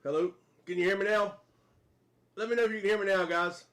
Hello? Can you hear me now? Let me know if you can hear me now, guys.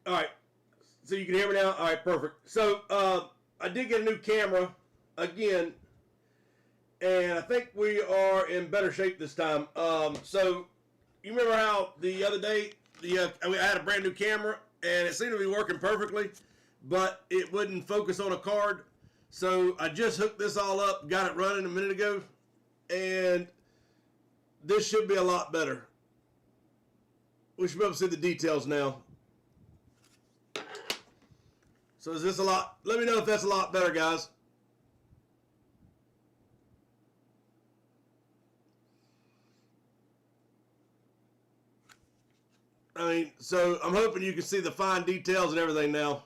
All right. So you can hear me now? All right, perfect. So I did get a new camera again, and I think we are in better shape this time. So you remember how the other day I had a brand new camera, and it seemed to be working perfectly, but it wouldn't focus on a card. So I just hooked this all up, got it running a minute ago, and this should be a lot better. We should be able to see the details now. So is this a lot? Let me know if that's a lot better, guys. I mean, so I'm hoping you can see the fine details and everything now.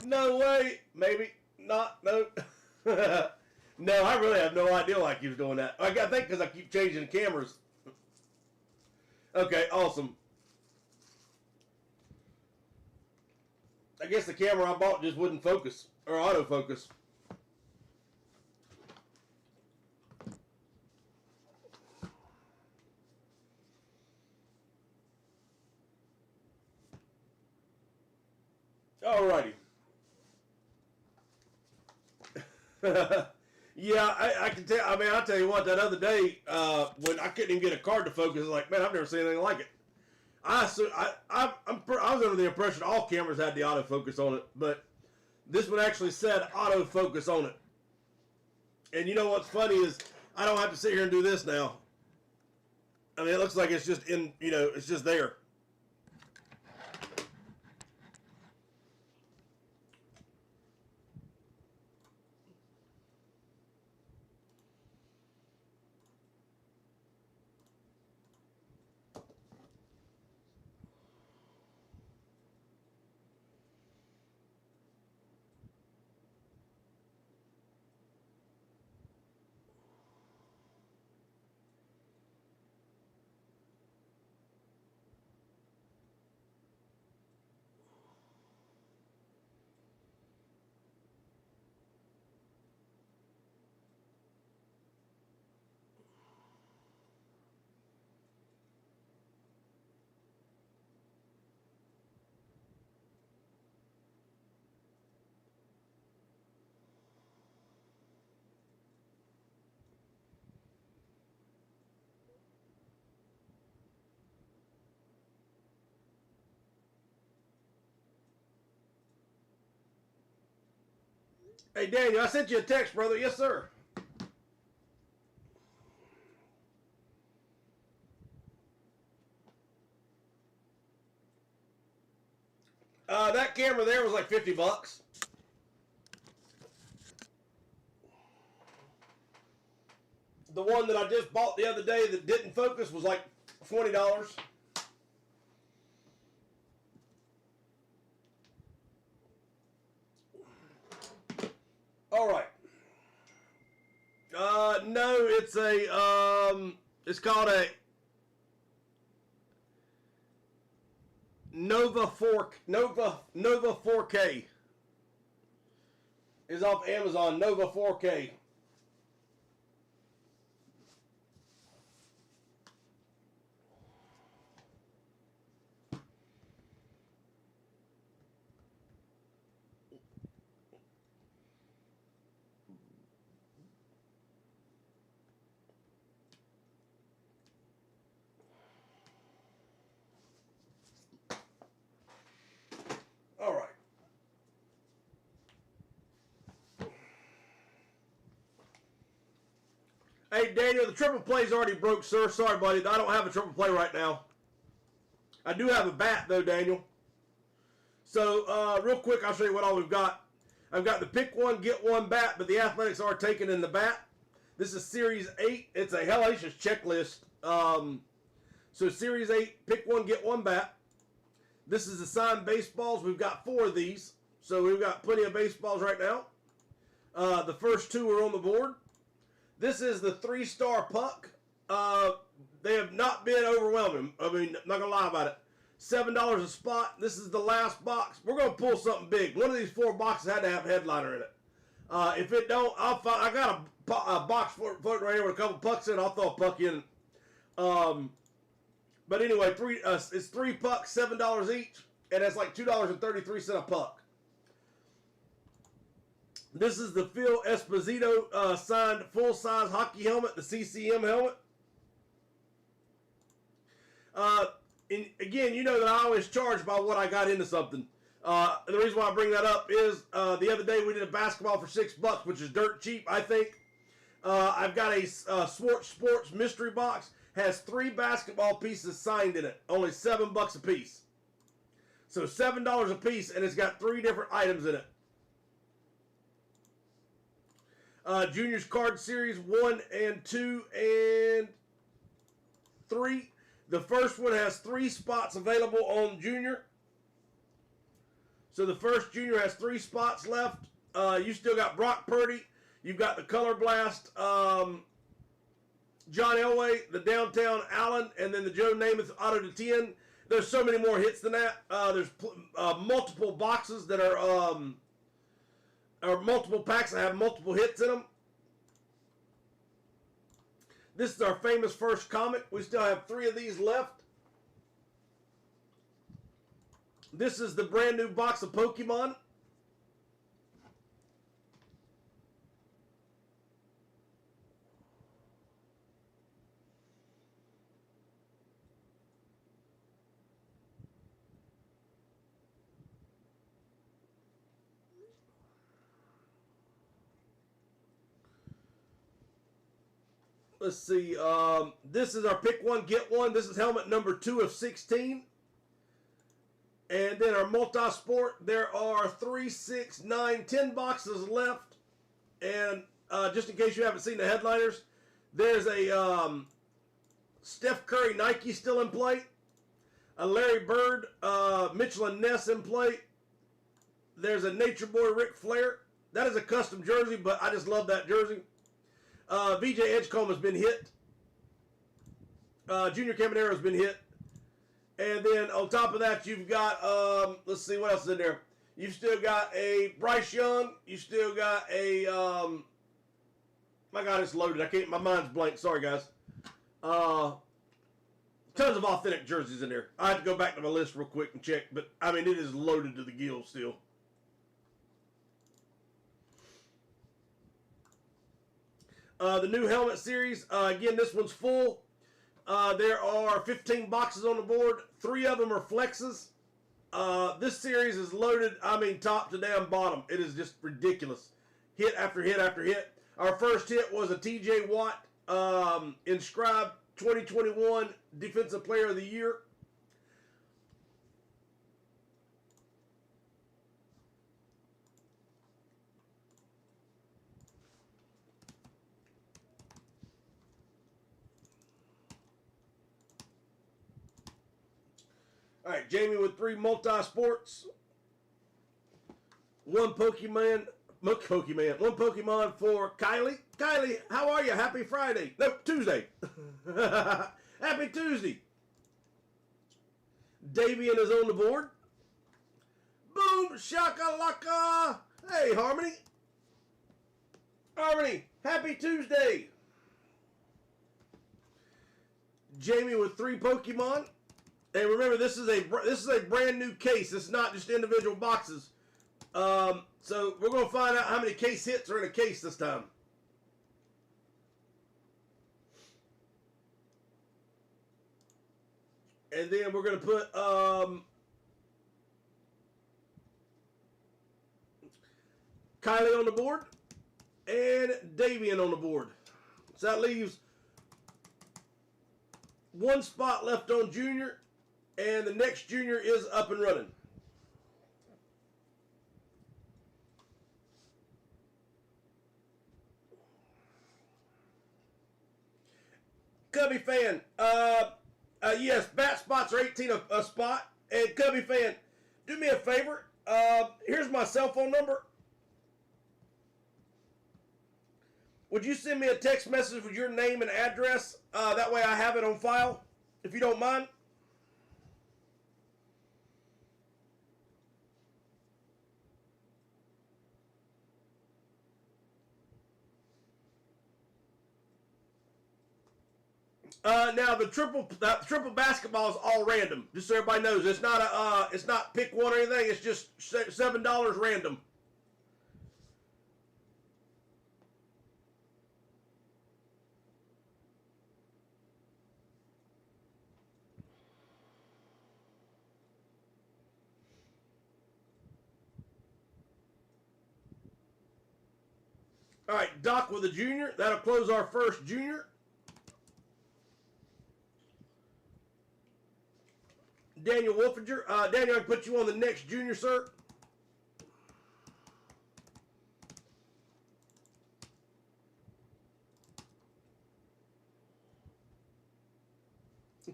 No way. Maybe not. No. No, I really have no idea why I keep doing that. I think because I keep changing cameras. Okay, awesome. I guess the camera I bought just wouldn't focus or autofocus. Alrighty. Yeah, I can tell. I mean, I'll tell you what. That other day, when I couldn't even get a card to focus, I was like, man, I've never seen anything like it. I was under the impression all cameras had the autofocus on it, but this one actually said autofocus on it. And you know what's funny is I don't have to sit here and do this now. I mean, it looks like it's just in. It's just there. Hey, Daniel, I sent you a text, brother. Yes, sir. That camera there was like $50. The one that I just bought the other day that didn't focus was like $20. All right. No, it's called a Nova 4K. Is off Amazon. Nova 4K. All right. Hey, Daniel, the triple play's already broke, sir. Sorry, buddy. I don't have a triple play right now. I do have a bat, though, Daniel. So, real quick, I'll show you what all we've got. I've got the pick one, get one bat, but the Athletics are taken in the bat. This is Series 8. It's a hellacious checklist. So, Series 8, pick one, get one bat. This is the signed baseballs. We've got 4 of these. So, we've got plenty of baseballs right now. The first 2 are on the board. This is the 3-star puck. They have not been overwhelming. I mean, not going to lie about it. $7 a spot. This is the last box. We're going to pull something big. One of these 4 boxes had to have a headliner in it. If it don't, I'll find. I got a box floating right here with a couple pucks in it. I'll throw a puck in. But anyway, it's 3 pucks, $7 each, and that's like $2.33 a puck. This is the Phil Esposito signed full-size hockey helmet, the CCM helmet. And again, you know that I always charge by what I got into something. The reason why I bring that up is the other day we did a basketball for $6, which is dirt cheap, I think. I've got a Sports mystery box. Has 3 basketball pieces signed in it. Only $7 a piece. So $7 a piece, and it's got 3 different items in it. Juniors card series 1 and 2 and 3. The first one has 3 spots available on Junior. So the first Junior has 3 spots left. You still got Brock Purdy. You've got the Color Blast, John Elway, the Downtown Allen, and then the Joe Namath Auto to 10. There's so many more hits than that. There's multiple boxes that are or multiple packs that have multiple hits in them. This is our famous first comic. We still have 3 of these left. This is the brand new box of Pokemon. Let's see. This is our pick one, get one. This is helmet number 2 of 16. And then our multi-sport, there are 3, 6, 9, 10 boxes left. And just in case you haven't seen the headliners, there's a Steph Curry Nike still in play. A Larry Bird, Mitchell and Ness in play. There's a Nature Boy Ric Flair. That is a custom jersey, but I just love that jersey. VJ Edgecombe has been hit. Junior Caminero has been hit. And then on top of that, you've got, let's see what else is in there. You've still got a Bryce Young. You still got a, my God, it's loaded. My mind's blank. Sorry, guys. Tons of authentic jerseys in there. I have to go back to my list real quick and check. But, I mean, it is loaded to the gills still. The new helmet series, again, this one's full. There are 15 boxes on the board. 3 of them are flexes. This series is loaded, I mean, top to damn bottom. It is just ridiculous. Hit after hit after hit. Our first hit was a TJ Watt inscribed 2021 Defensive Player of the Year. All right, Jamie with 3 multi-sports. 1 Pokemon. 1 Pokemon for Kylie. Kylie, how are you? Happy Friday. No, Tuesday. Happy Tuesday. Davian is on the board. Boom, shakalaka. Hey, Harmony. Harmony, happy Tuesday. Jamie with 3 Pokemon. And remember, this is a brand new case. It's not just individual boxes. So we're going to find out how many case hits are in a case this time. And then we're going to put Kylie on the board and Davian on the board. So that leaves one spot left on junior, and the next junior is up and running. Cubby fan, yes, bat spots are 18 a spot. And Cubby fan, do me a favor. Here's my cell phone number. Would you send me a text message with your name and address? That way I have it on file, if you don't mind. Now the triple basketball is all random. Just so everybody knows, it's not pick one or anything. It's just $7 random. All right, Doc with a junior. That'll close our first junior. Daniel Wolfinger. Daniel, I can put you on the next junior, sir.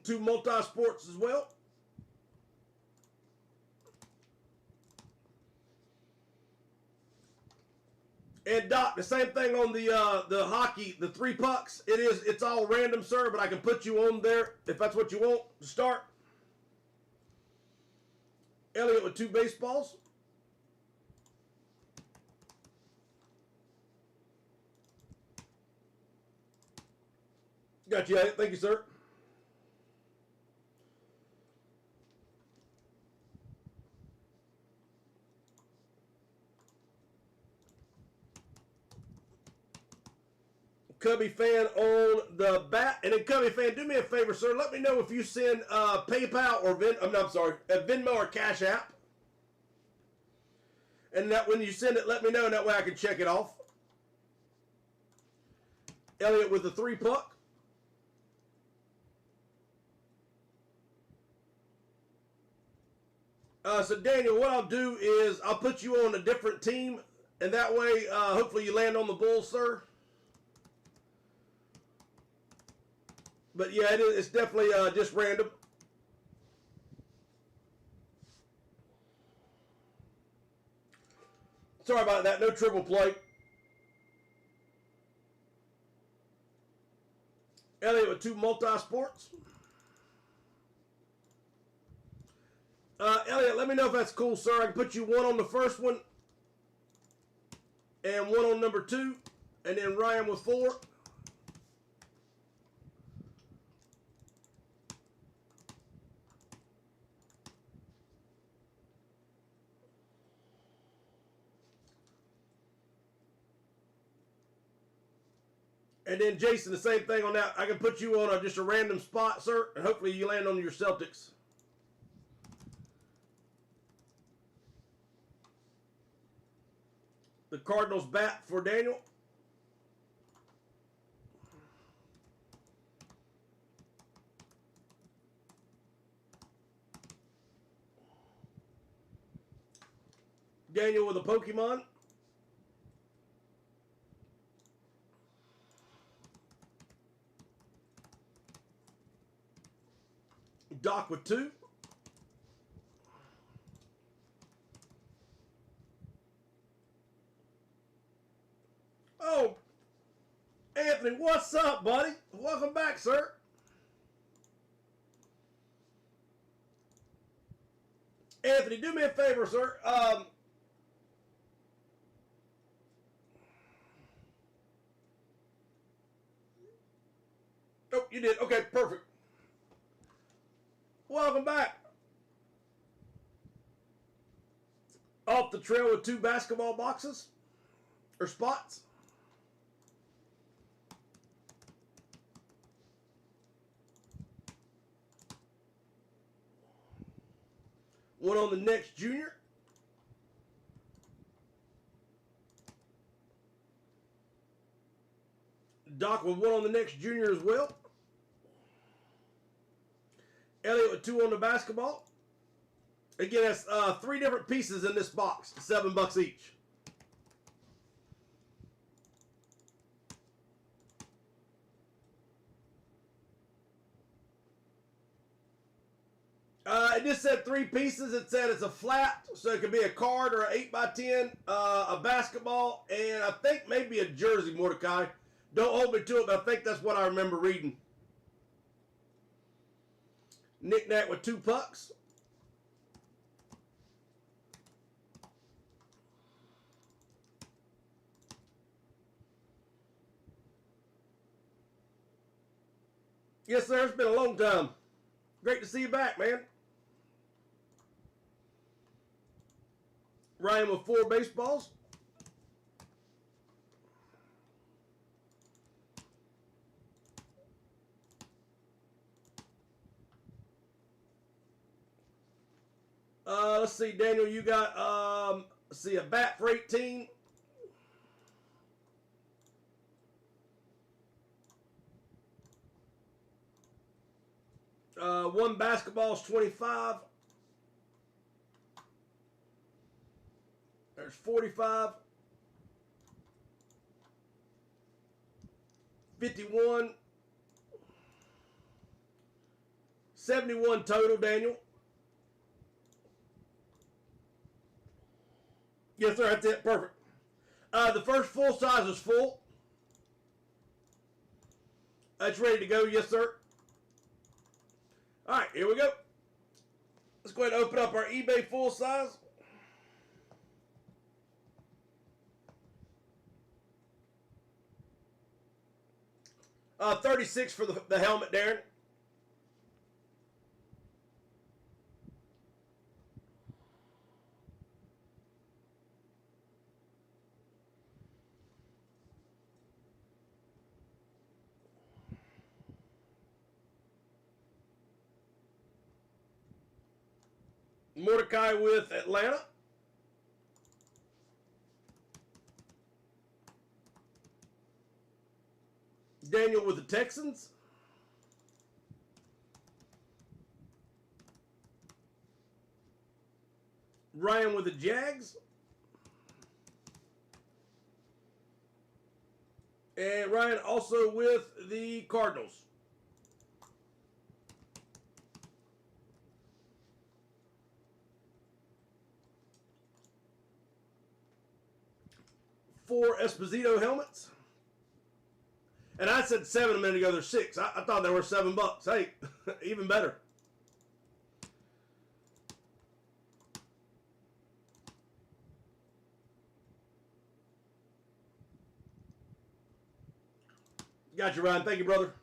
Two multi-sports as well. And Doc, the same thing on the hockey, the 3 pucks. It's all random, sir, but I can put you on there if that's what you want to start. Elliot with 2 baseballs. Got you, Elliot. Thank you, sir. Cubby fan on the bat. And then Cubby fan, do me a favor, sir. Let me know if you send PayPal or Venmo or Cash App. And that when you send it, let me know, and that way I can check it off. Elliot with the 3 puck. So Daniel, what I'll do is I'll put you on a different team, and that way, hopefully you land on the Bulls, sir. But yeah, it's definitely just random. Sorry about that. No triple play. Elliot with 2 multi-sports. Elliot, let me know if that's cool, sir. I can put you 1 on the first one and 1 on number 2, and then Ryan with 4. And then Jason, the same thing on that. I can put you on just a random spot, sir, and hopefully you land on your Celtics. The Cardinals bat for Daniel. Daniel with a Pokemon. Doc with 2. Oh, Anthony, what's up, buddy? Welcome back, sir. Anthony, do me a favor, sir. Oh, you did. Okay, perfect. Welcome back. Off the trail with 2 basketball boxes or spots. One on the next junior. Doc with 1 on the next junior as well. Elliot with 2 on the basketball. Again, that's 3 different pieces in this box, $7 each. It just said 3 pieces. It said it's a flat, so it could be a card or an 8x10, a basketball, and I think maybe a jersey, Mordecai. Don't hold me to it, but I think that's what I remember reading. Knick-knack with 2 pucks. Yes, sir. It's been a long time. Great to see you back, man. Ryan with 4 baseballs. Let's see, Daniel, you got let's see, a bat for 18. One basketball is 25. There's 45. 51. 71 total, Daniel. Yes, sir, that's it. Perfect. The first full size is full. That's ready to go. Yes, sir. All right, here we go. Let's go ahead and open up our eBay full size. $36 for the helmet, Darren. Mordecai with Atlanta. Daniel with the Texans. Ryan with the Jags. And Ryan also with the Cardinals. Four Esposito helmets. And I said 7 a minute ago. There's 6. I thought there were $7. Hey, even better. Got you, Ryan. Thank you, brother.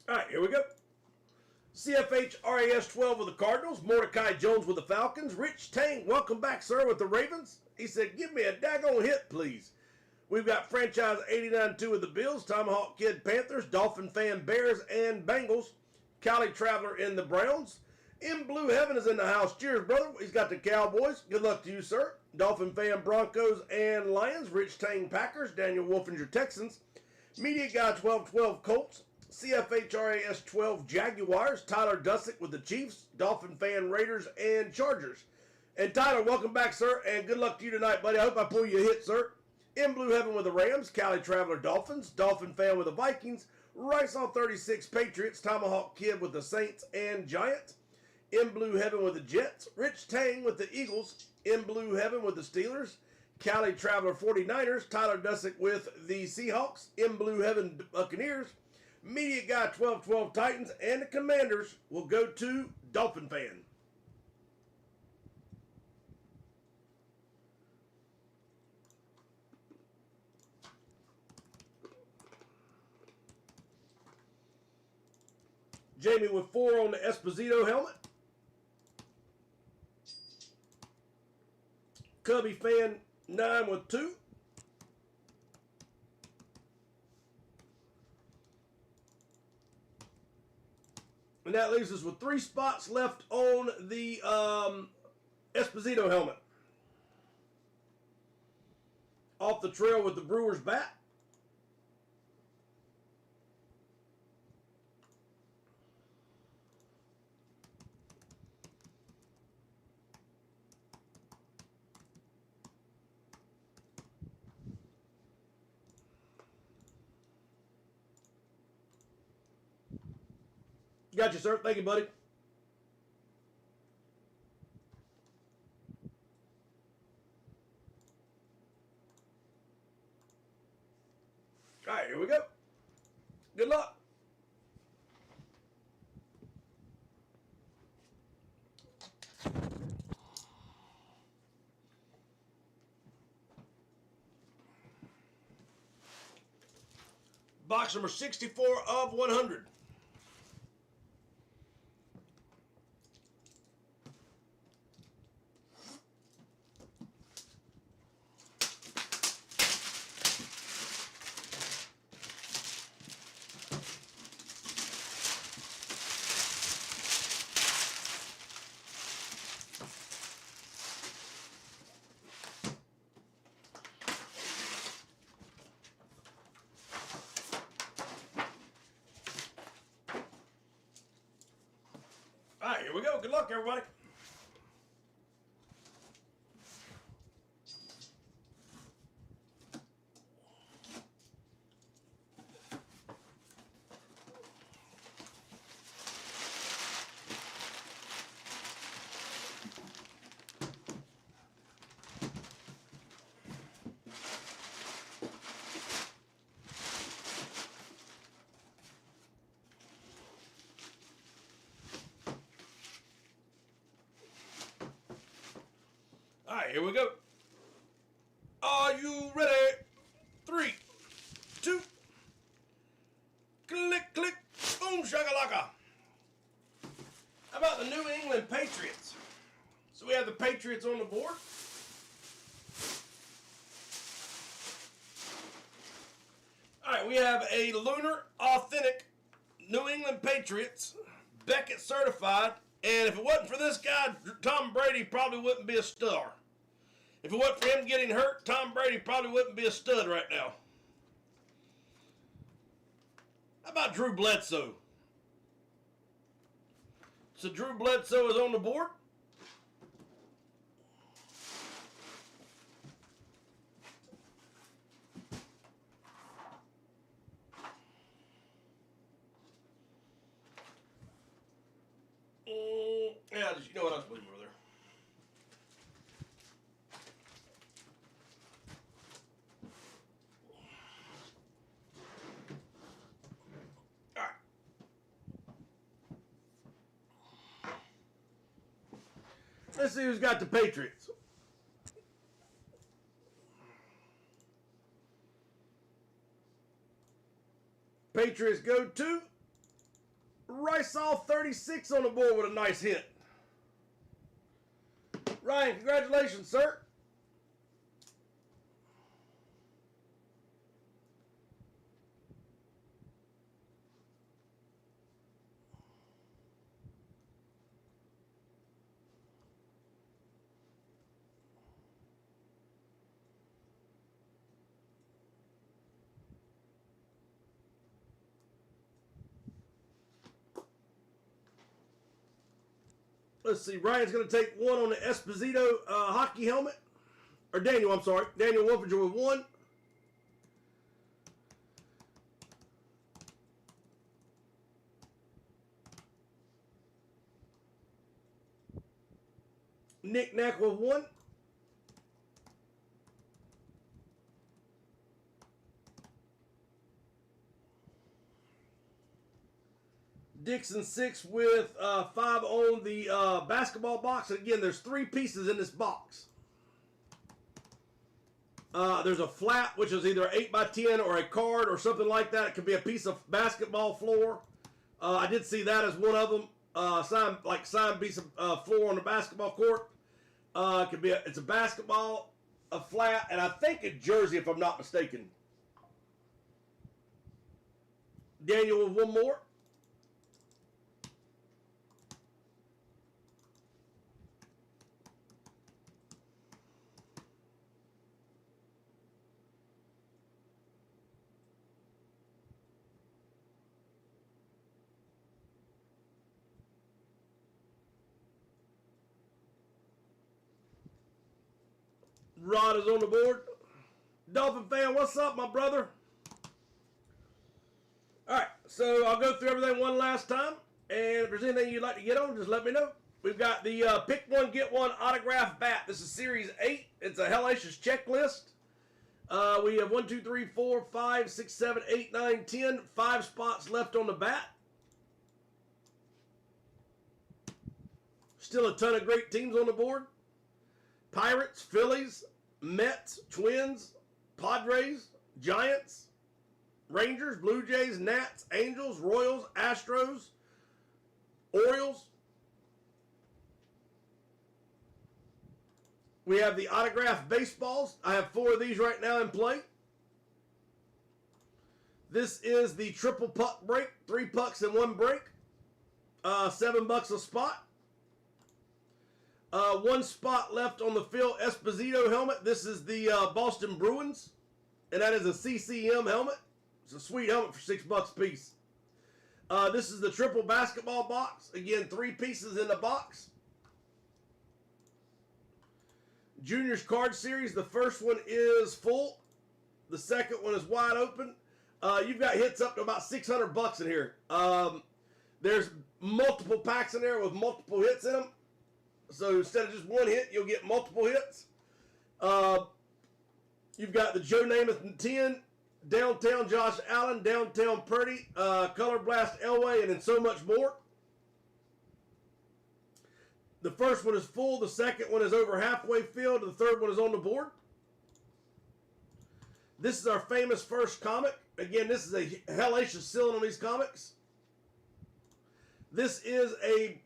All right, here we go. CFH RAS 12 with the Cardinals. Mordecai Jones with the Falcons. Rich Tang, welcome back, sir, with the Ravens. He said, give me a daggone hit, please. We've got franchise 89-2 with the Bills. Tomahawk Kid Panthers. Dolphin fan Bears and Bengals. Cali Traveler in the Browns. In Blue Heaven is in the house. Cheers, brother. He's got the Cowboys. Good luck to you, sir. Dolphin fan Broncos and Lions. Rich Tang Packers. Daniel Wolfinger Texans. Media Guy 1212 Colts. CFHRAS 12 Jaguars. Tyler Dussick with the Chiefs. Dolphin fan Raiders and Chargers. And Tyler, welcome back, sir, and good luck to you tonight, buddy. I hope I pull you a hit, sir. In Blue Heaven with the Rams. Cali Traveler Dolphins. Dolphin fan with the Vikings. Rice on 36 Patriots. Tomahawk Kid with the Saints and Giants. In Blue Heaven with the Jets. Rich Tang with the Eagles. In Blue Heaven with the Steelers. Cali Traveler 49ers. Tyler Dussick with the Seahawks. In Blue Heaven Buccaneers. Media Guy 1212 Titans. And the Commanders will go to Dolphin fan. Jamie with 4 on the Esposito helmet. Cubby fan 9 with 2. And that leaves us with 3 spots left on the Esposito helmet. Off the trail with the Brewers bat. Got you, sir. Thank you, buddy. All right, here we go. Good luck. Box number 64 of 100. All right, here we go. Good luck, everybody. All right, here we go. Are you ready? 3, 2, click, click, boom, shakalaka. How about the New England Patriots? So we have the Patriots on the board. All right, we have a Lunar Authentic New England Patriots, Beckett certified. And if it wasn't for this guy, Tom Brady probably wouldn't be a star. If it wasn't for him getting hurt, Tom Brady probably wouldn't be a stud right now. How about Drew Bledsoe? So Drew Bledsoe is on the board. Yeah, you know what I was putting over there. All right. Let's see who's got the Patriots. Patriots go to Riceall 36 on the board with a nice hit. Ryan, congratulations, sir. Let's see. Ryan's going to take one on the Esposito hockey helmet. Or Daniel, I'm sorry. Daniel Wolfinger with one. Nick Knack with one. Dixon 6 with 5 on the basketball box. And again, there's 3 pieces in this box. There's a flat, which is either 8x10 or a card or something like that. It could be a piece of basketball floor. I did see that as one of them. Signed piece of floor on the basketball court. It could be it's a basketball, a flat, and I think a jersey, if I'm not mistaken. Daniel with one more. Rod is on the board. Dolphin fan, what's up, my brother? All right, so I'll go through everything one last time. And if there's anything you'd like to get on, just let me know. We've got the pick one, get one autograph bat. This is Series 8. It's a hellacious checklist. We have 1, 2, 3, 4, 5, 6, 7, 8, 9, 10. 5 spots left on the bat. Still a ton of great teams on the board. Pirates, Phillies, Mets, Twins, Padres, Giants, Rangers, Blue Jays, Nats, Angels, Royals, Astros, Orioles. We have the autographed baseballs. I have 4 of these right now in play. This is the triple puck break. 3 pucks and 1 break. $7 a spot. 1 spot left on the Phil Esposito helmet. This is the Boston Bruins. And that is a CCM helmet. It's a sweet helmet for $6 a piece. This is the triple basketball box. Again, 3 pieces in the box. Juniors card series. The first one is full. The second one is wide open. You've got hits up to about $600 in here. There's multiple packs in there with multiple hits in them. So instead of just 1 hit, you'll get multiple hits. You've got the Joe Namath in 10, Downtown Josh Allen, Downtown Purdy, Color Blast Elway, and then so much more. The first one is full. The second one is over halfway filled. The third one is on the board. This is our famous first comic. Again, this is a hellacious ceiling on these comics. This is a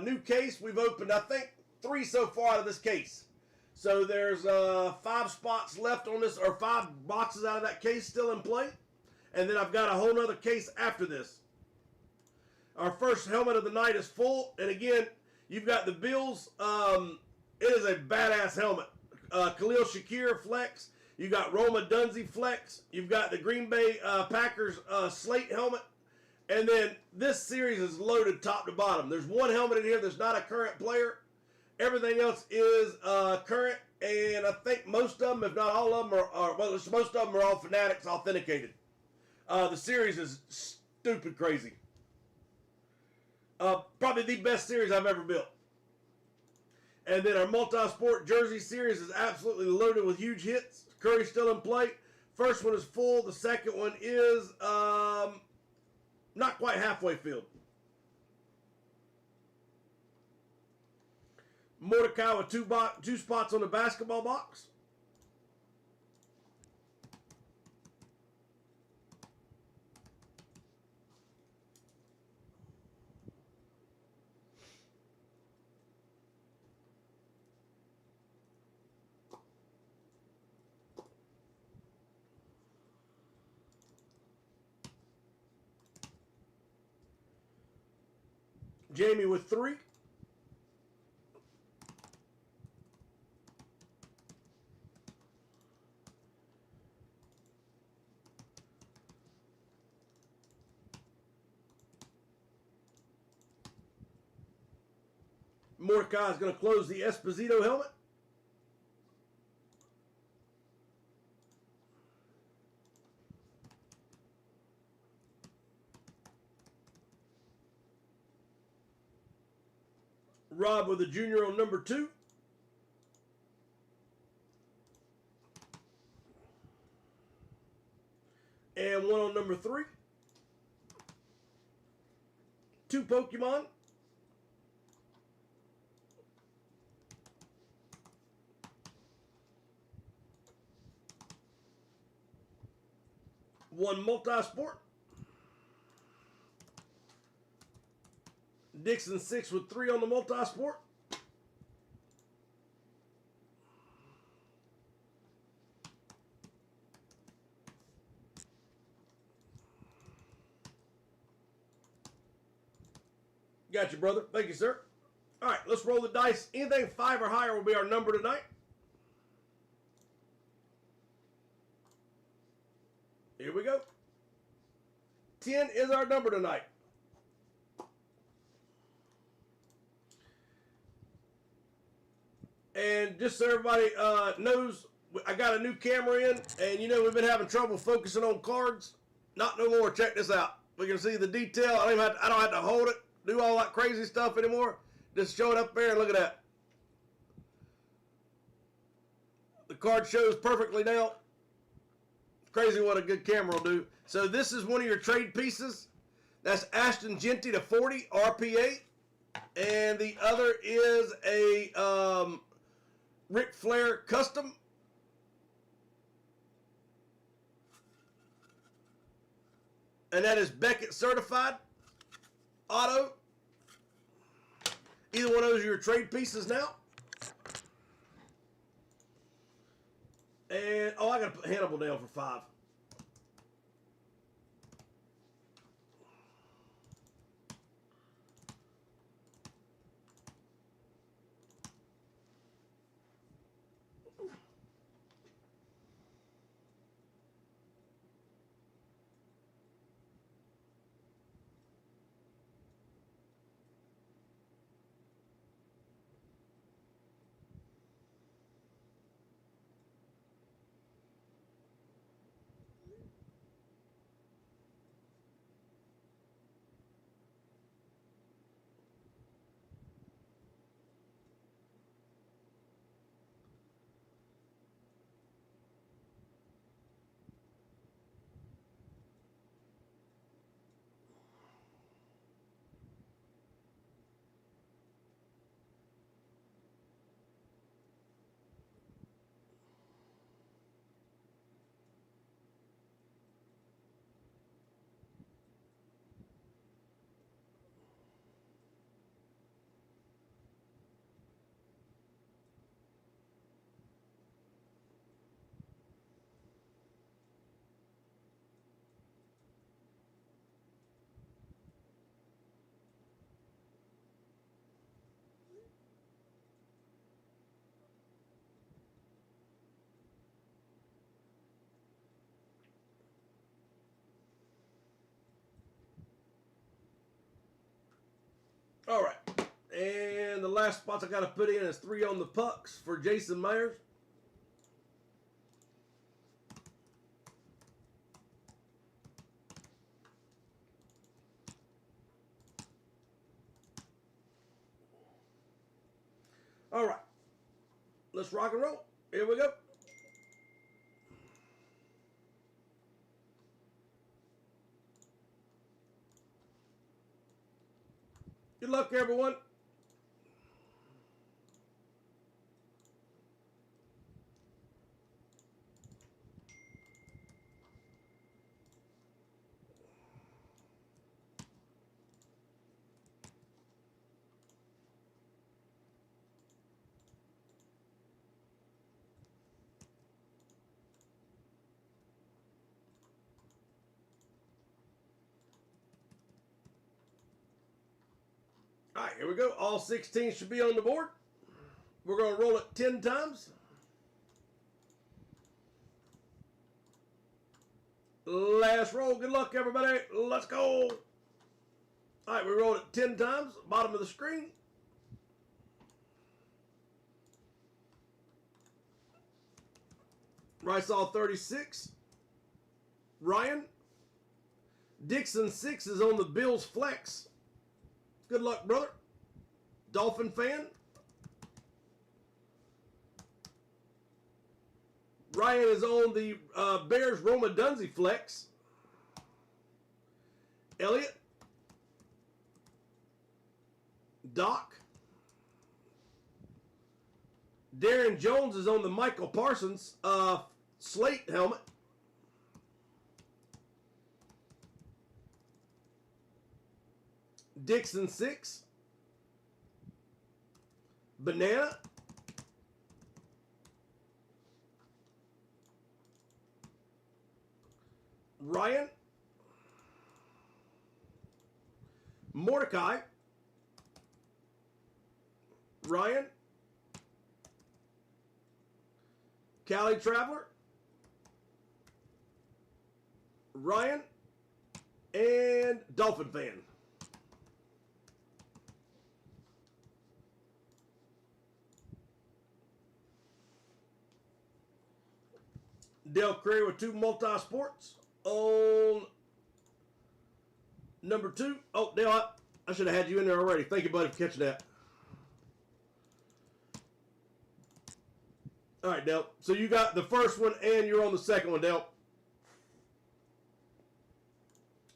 new case. We've opened, I think, 3 so far out of this case. So there's 5 spots left on this, or 5 boxes out of that case still in play. And then I've got a whole other case after this. Our first helmet of the night is full. And again, you've got the Bills. It is a badass helmet. Khalil Shakir flex. You got Roma Dunze flex. You've got the Green Bay Packers slate helmet. And then this series is loaded top to bottom. There's 1 helmet in here that's not a current player. Everything else is current. And I think most of them, if not all of them, well, most of them are all Fanatics authenticated. The series is stupid crazy. Probably the best series I've ever built. And then our multi-sport jersey series is absolutely loaded with huge hits. Curry's still in play. First one is full. The second one is not quite halfway filled. Mordecai with 2 spots on the basketball box. Jamie with 3. Mordecai is going to close the Esposito helmet. Rob with a junior on number 2. And 1 on number 3. 2 Pokemon. One multi-sport. Dixon 6 with 3 on the multi-sport. Got you, brother. Thank you, sir. All right, let's roll the dice. Anything 5 or higher will be our number tonight. Here we go. 10 is our number tonight. And just so everybody knows, I got a new camera in, and you know we've been having trouble focusing on cards. Not no more. Check this out. We can see the detail. I don't have to hold it, do all that crazy stuff anymore. Just show it up there and look at that. The card shows perfectly now. It's crazy what a good camera will do. So this is one of your trade pieces. That's Ashton Jeanty to 40 RPA. And the other is a Ric Flair custom. And that is Beckett certified. Auto. Either one of those are your trade pieces now. And, oh, I got to put Hannibal down for 5. All right. And the last spots I got to put in is 3 on the pucks for Jason Myers. All right. Let's rock and roll. Here we go. Good luck, everyone. All right, here we go. All 16 should be on the board. We're going to roll it 10 times. Last roll. Good luck, everybody. Let's go. All right, we rolled it 10 times. Bottom of the screen. Rysall 36. Ryan. Dixon 6 is on the Bills flex. Good luck, brother. Dolphin fan. Ryan is on the Bears Roma Dunzy flex. Elliot. Doc. Darren Jones is on the Michael Parsons slate helmet. Dixon 6. Banana. Ryan. Mordecai. Ryan. Cali Traveler. Ryan. And Dolphin fan. Dale Curry with 2 multi-sports on number 2. Oh, Dale, I should have had you in there already. Thank you, buddy, for catching that. All right, Dale. So you got the first one and you're on the second one, Dale.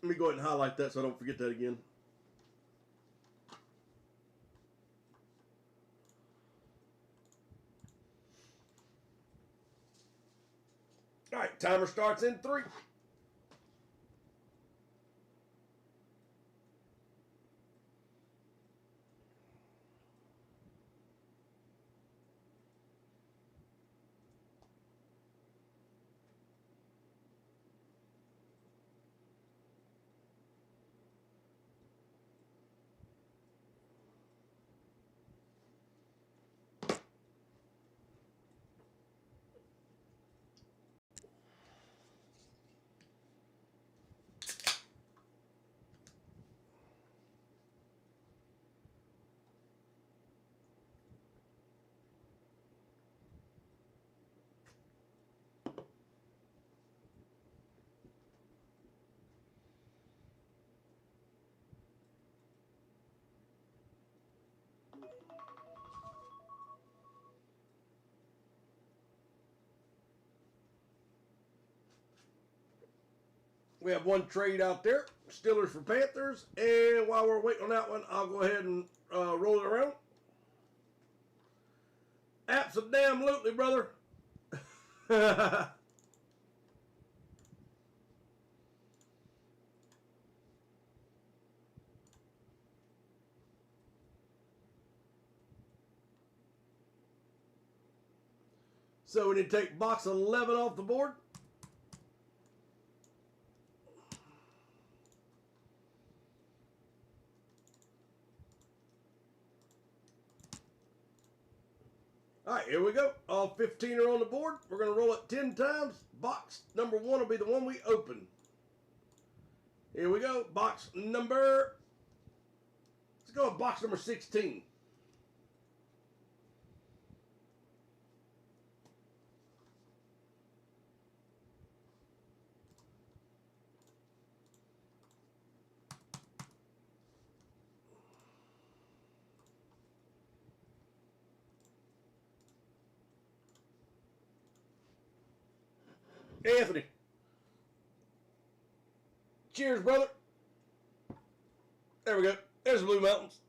Let me go ahead and highlight that so I don't forget that again. All right, timer starts in 3. We have one trade out there, Steelers for Panthers. And while we're waiting on that one, I'll go ahead and roll it around. Absolutely, brother. So we need to take box 11 off the board. All right, here we go. All 15 are on the board. We're going to roll it 10 times. Box number 1 will be the one we open. Here we go. Box number... Let's go with box number 16. Anthony. Cheers, brother. There we go. There's the Blue Mountains.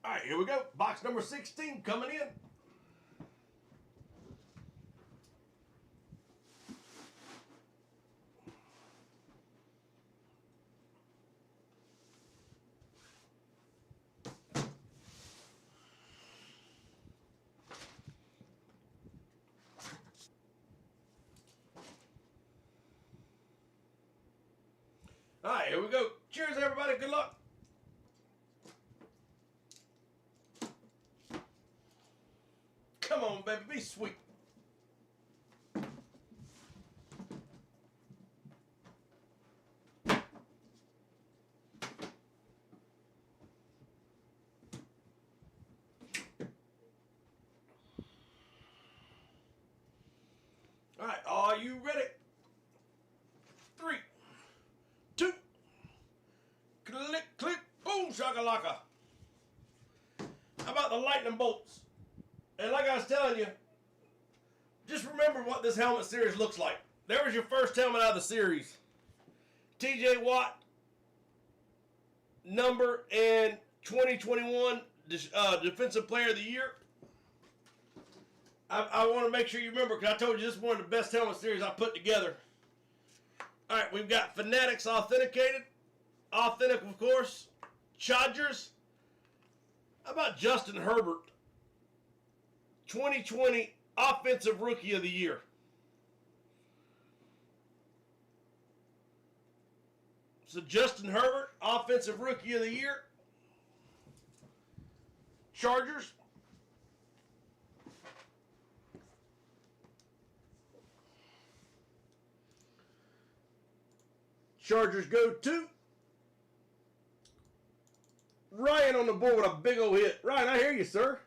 All right, here we go. Box number 16 coming in. All right, here we go. Cheers, everybody. Good luck. Come on, baby. Be sweet. All right, are you ready? 3, 2, click, click, boom, shakalaka. How about the lightning bolts? And like I was telling you, just remember what this helmet series looks like. There was your first helmet out of the series. TJ Watt, number and 2021 Defensive Player of the Year. I want to make sure you remember, because I told you this is one of the best helmet series I put together. All right, we've got Fanatics Authenticated. Authentic, of course. Chargers. How about Justin Herbert? 2020 Offensive Rookie of the Year. So Justin Herbert, Offensive Rookie of the Year. Chargers. Chargers go to Ryan on the board with a big old hit. Ryan, I hear you, sir.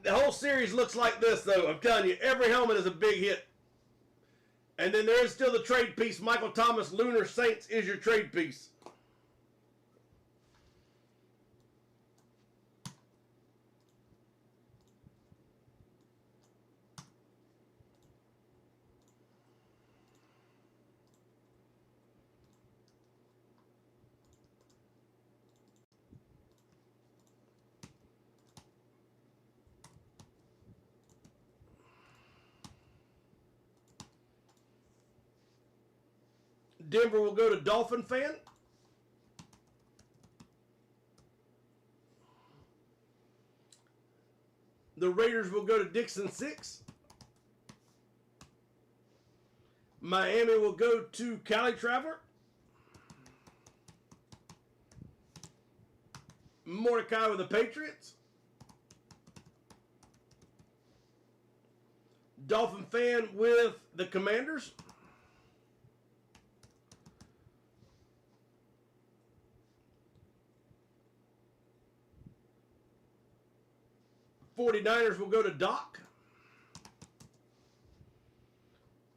The whole series looks like this, though. I'm telling you, every helmet is a big hit. And then there is still the trade piece. Michael Thomas, Lunar Saints is your trade piece. Denver will go to Dolphin Fan. The Raiders will go to Dixon 6. Miami will go to Cali Traveler. Mordecai with the Patriots. Dolphin Fan with the Commanders. '49ers will go to Doc.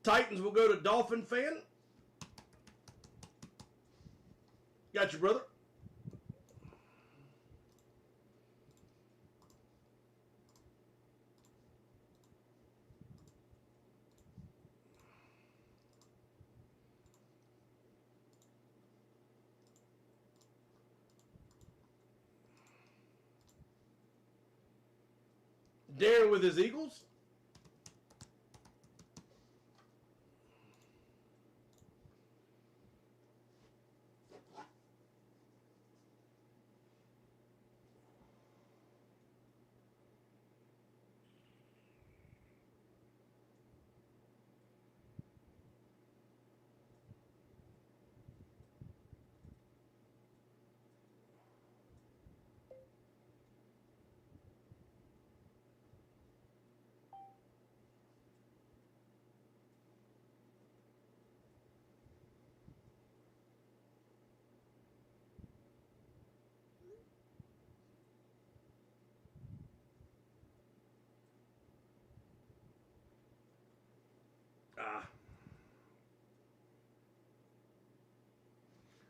Titans will go to Dolphin Fan. Got you, brother. Darren with his Eagles.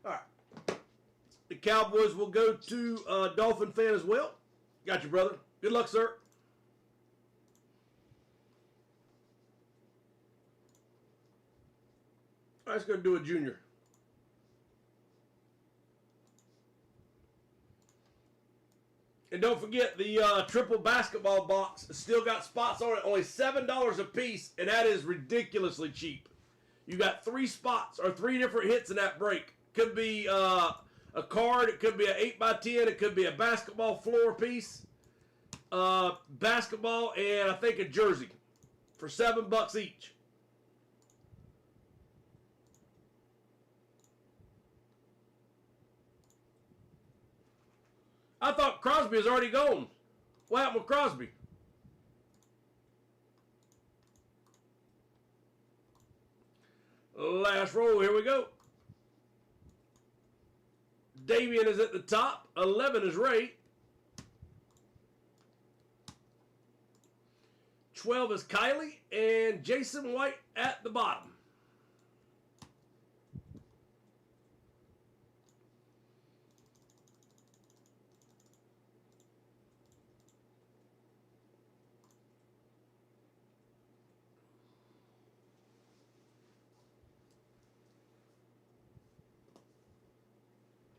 All right. The Cowboys will go to Dolphin Fan as well. Got you, brother. Good luck, sir. All right, let's go do a junior. And don't forget, the triple basketball box still got spots on it. Only $7 a piece, and that is ridiculously cheap. You got 3 spots or 3 different hits in that break. Could be a card. It could be an 8x10. It could be a basketball floor piece. Basketball, and I think a jersey for $7 each. I thought Crosby was already gone. What happened with Crosby? Last roll, here we go. Davian is at the top. 11 is Ray. 12 is Kylie. And Jason White at the bottom.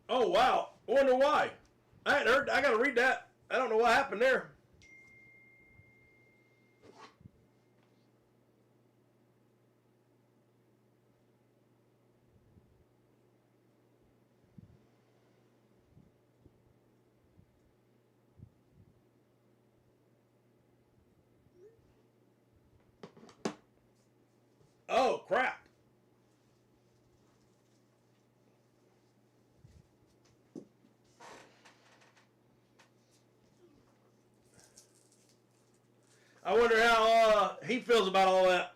Oh, wow. I wonder why. I hadn't heard. I got to read that. I don't know what happened there. Oh, crap. I wonder how he feels about all that.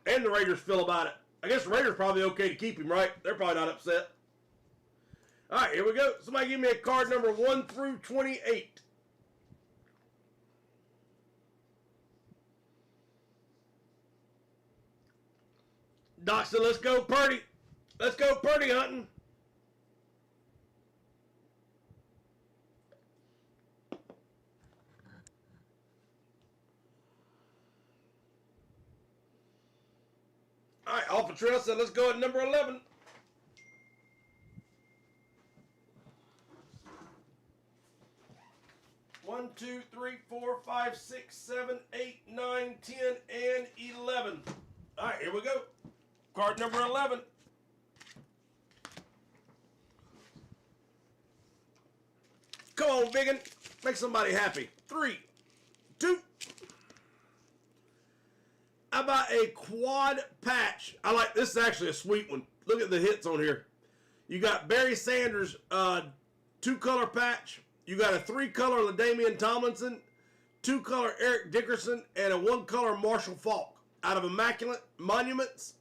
And the Raiders feel about it. I guess the Raiders probably okay to keep him, right? They're probably not upset. All right, here we go. Somebody give me a card number 1 through 28. Doc said, let's go Purdy. Let's go Purdy hunting. All right, Alpha Trail said, let's go at number 11. One, 2, 3, 4, 5, 6, 7, 8, 9, 10, and 11. All right, here we go. Card number 11. Come on, Biggin. Make somebody happy. 3, 2. How about a quad patch? I like this. Is actually a sweet one. Look at the hits on here. You got Barry Sanders, 2-color patch. You got a 3-color LaDainian Tomlinson, 2-color Eric Dickerson, and a 1-color Marshall Faulk. Out of Immaculate Monuments,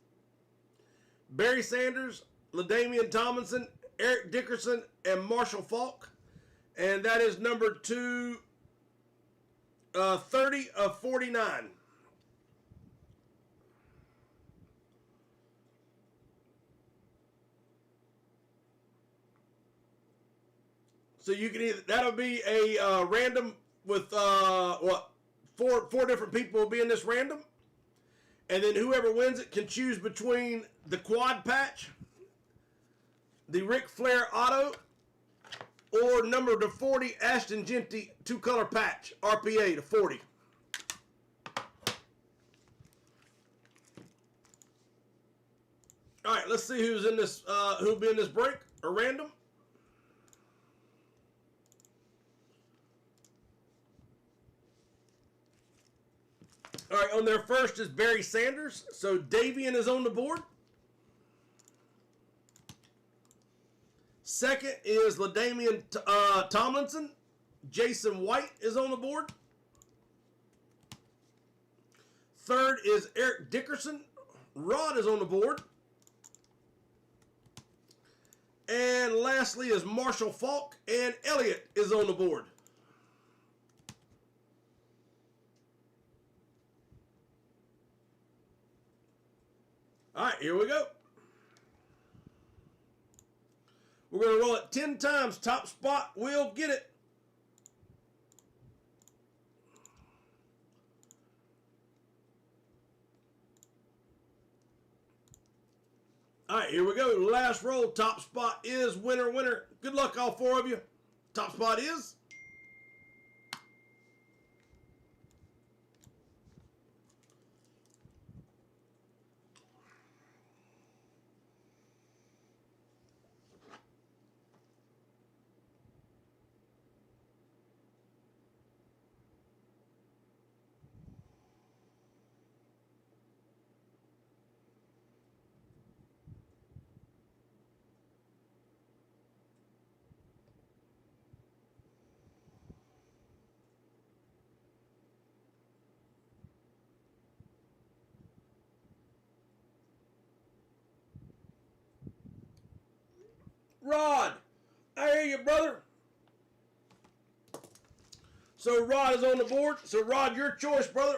Barry Sanders, LaDainian Tomlinson, Eric Dickerson, and Marshall Faulk. And that is number 230 of 49. So you can either, that'll be a random with four different people will be in this random, and then whoever wins it can choose between the quad patch, the Ric Flair auto, or number to 40 Ashton Genty 2-color patch RPA to 40. All right, let's see who's in this. Who'll be in this break or random. All right, on there first is Barry Sanders. So Davian is on the board. Second is LaDainian Tomlinson. Jason White is on the board. Third is Eric Dickerson. Rod is on the board. And lastly is Marshall Faulk, and Elliott is on the board. All right, here we go. We're going to roll it 10 times. Top spot will get it. All right, here we go. Last roll. Top spot is winner, winner. Good luck, all 4 of you. Top spot is... Rod, I hear you, brother. So Rod is on the board. So Rod, your choice, brother.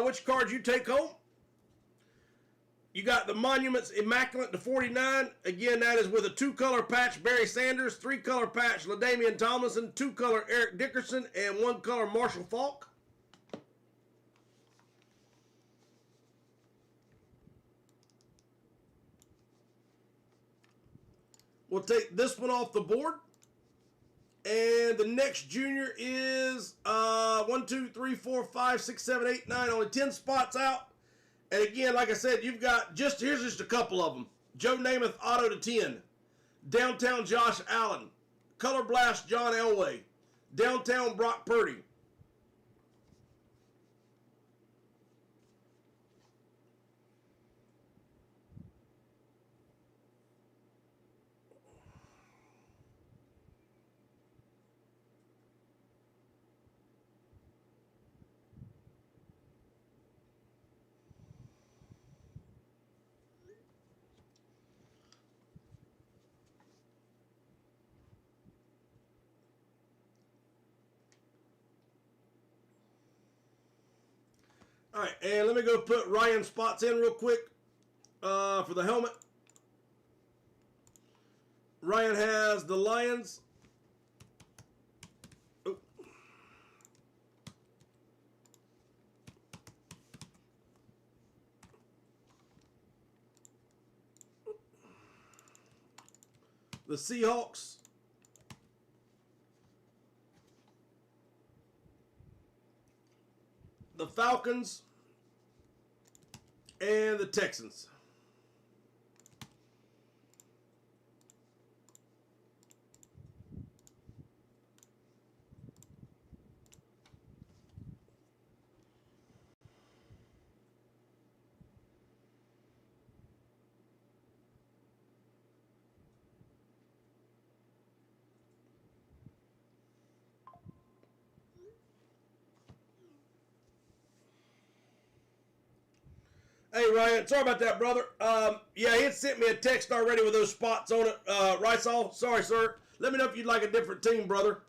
Which card you take home? You got the Monuments Immaculate to 49. Again, that is with a 2-color patch Barry Sanders, 3-color patch LaDainian Tomlinson, 2-color Eric Dickerson, and 1-color Marshall Faulk. We'll take this one off the board. And the next junior is 1, 2, 3, 4, 5, 6, 7, 8, 9. Only 10 spots out. And again, like I said, you've got here's just a couple of them. Joe Namath auto to 10. Downtown Josh Allen. Color Blast John Elway. Downtown Brock Purdy. All right, and let me go put Ryan spots in real quick for the helmet. Ryan has the Lions. Oh. The Seahawks. The Falcons. And the Texans. Hey, Ryan, sorry about that, brother. Yeah, he had sent me a text already with those spots on it. Rysall, sorry, sir. Let me know if you'd like a different team, brother.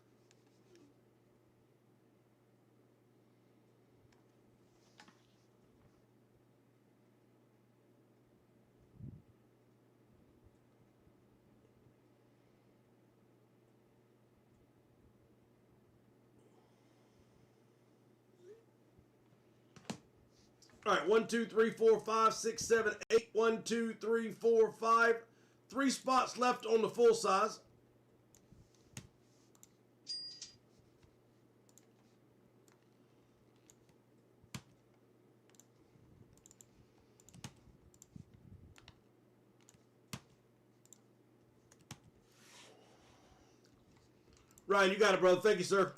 All right, 1, 2, 3, 4, 5, 6, 7, 8. 1, 2, 3, 4, 5. 3 spots left on the full size. Ryan, you got it, brother. Thank you, sir.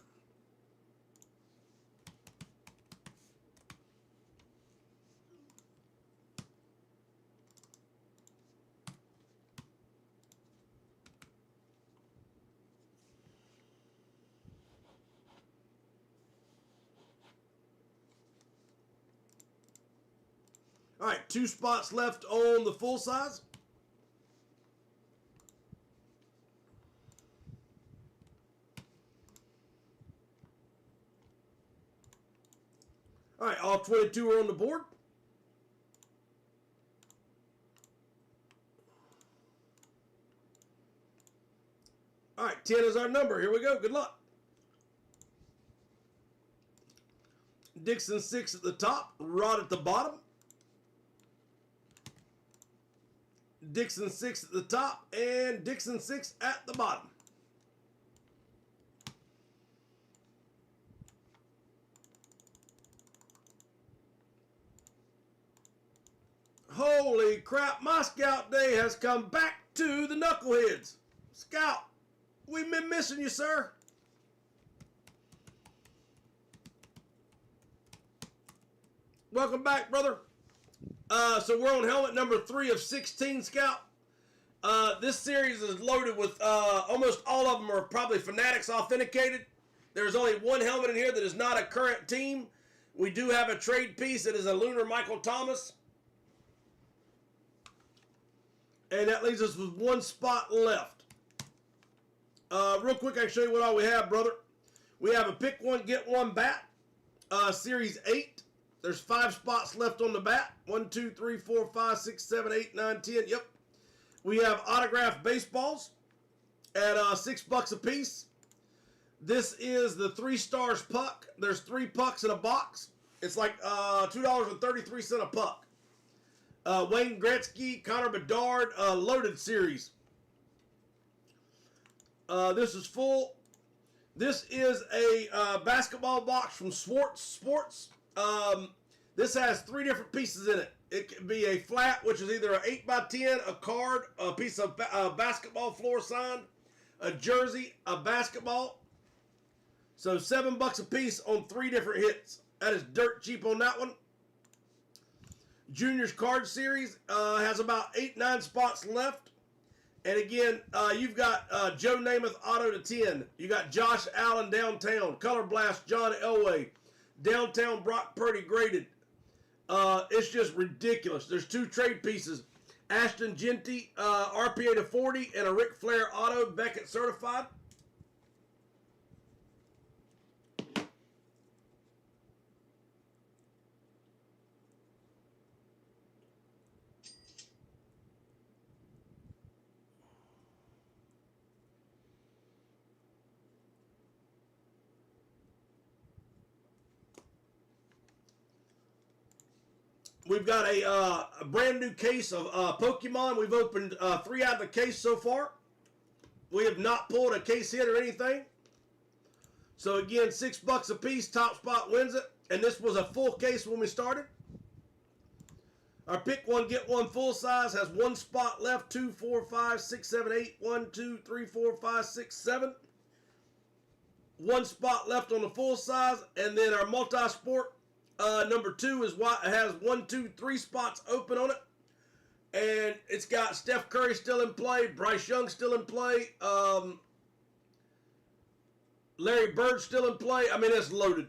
All right, 2 spots left on the full size. All right, all 22 are on the board. All right, 10 is our number. Here we go. Good luck. Dixon 6 at the top, Rod at the bottom. Dixon 6 at the top, and Dixon 6 at the bottom. Holy crap, my Scout Day has come back to the Knuckleheads. Scout, we've been missing you, sir. Welcome back, brother. So we're on helmet number 3 of 16, Scout. This series is loaded with almost all of them are probably Fanatics authenticated. There's only one helmet in here that is not a current team. We do have a trade piece that is a Lunar Michael Thomas. And that leaves us with 1 spot left. Real quick, I can show you what all we have, brother. We have a pick 1, get 1 bat. Series 8. There's 5 spots left on the bat. 1, 2, 3, 4, 5, 6, 7, 8, 9, 10. Yep. We have autographed baseballs at $6 a piece. This is the 3 stars puck. There's 3 pucks in a box. It's like $2.33 a puck. Wayne Gretzky, Connor Bedard, loaded series. This is full. This is a basketball box from Swartz Sports. This has 3 different pieces in it. It can be a flat, which is either an 8x10, a card, a piece of basketball floor sign, a jersey, a basketball. So $7 a piece on 3 different hits. That is dirt cheap on that one. Juniors card series has about 8-9 spots left. And again, you've got Joe Namath auto to 10. You got Josh Allen downtown. Color Blast John Elway. Downtown Brock Purdy graded. It's just ridiculous. There's 2 trade pieces. Ashton Genty, RPA to 40, and a Ric Flair auto, Beckett certified. We've got a brand new case of Pokemon. We've opened 3 out of the case so far. We have not pulled a case hit or anything. So again, $6 a piece. Top spot wins it. And this was a full case when we started. Our pick one, get one full size has 1 spot left. 2, 4, 5, 6, 7, 8. 1, 2, 3, 4, 5, 6, 7. 1 spot left on the full size. And then our multi-sport number 2 has 1, 2, 3 spots open on it. And it's got Steph Curry still in play. Bryce Young still in play. Larry Bird still in play. I mean, it's loaded.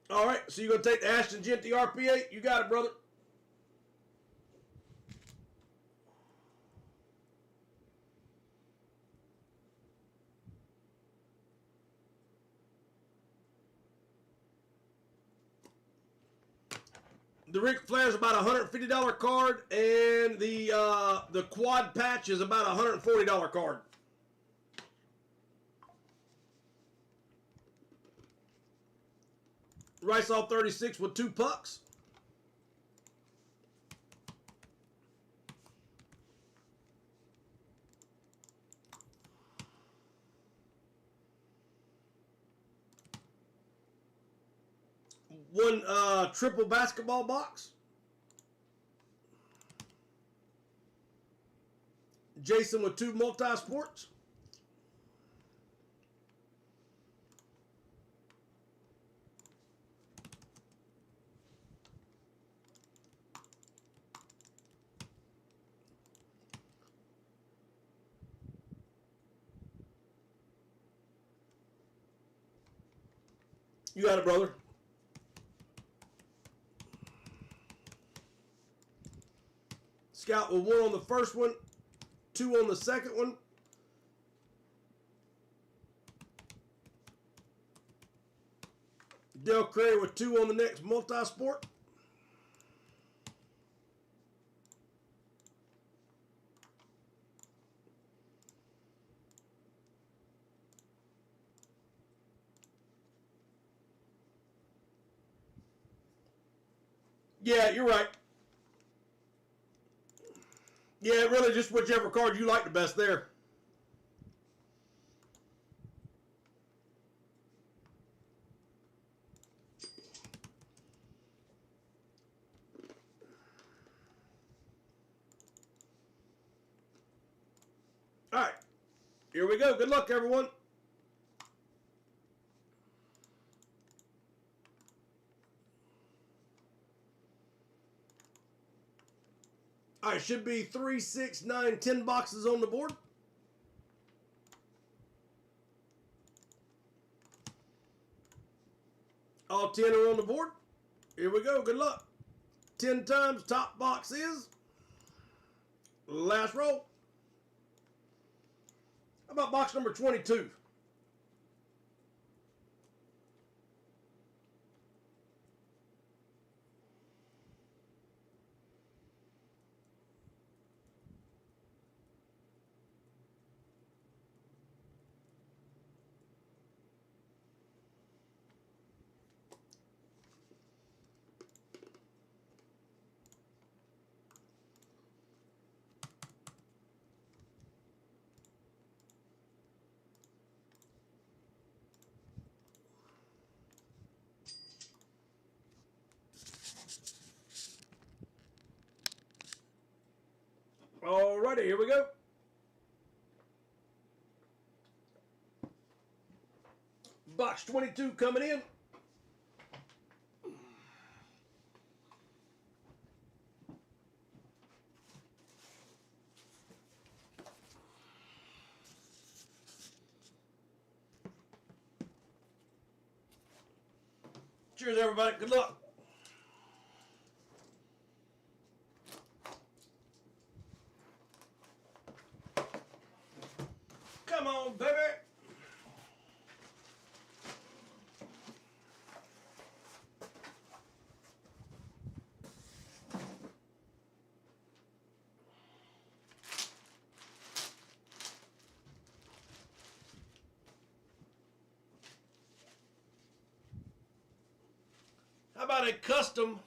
All right, so you're going to take the Ashton Jeanty RP8? You got it, brother. The Ric Flair is about a $150 card, and the quad patch is about a $140 card. Rice all 36 with 2 pucks. One triple basketball box. Jason with 2 multi-sports. You got it, brother. Scout with 1 on the first one, 2 on the second one. Del Curry with 2 on the next multi-sport. Yeah, you're right. Yeah, really just whichever card you like the best there. All right, here we go. Good luck, everyone. All right, should be 3, 6, 9, 10 boxes on the board. All 10 are on the board. Here we go. Good luck. 10 times. Top box is last roll. How about box number 22? Alrighty, here we go. Box 22 coming in. Cheers, everybody. Good luck. Come on, baby. got a custom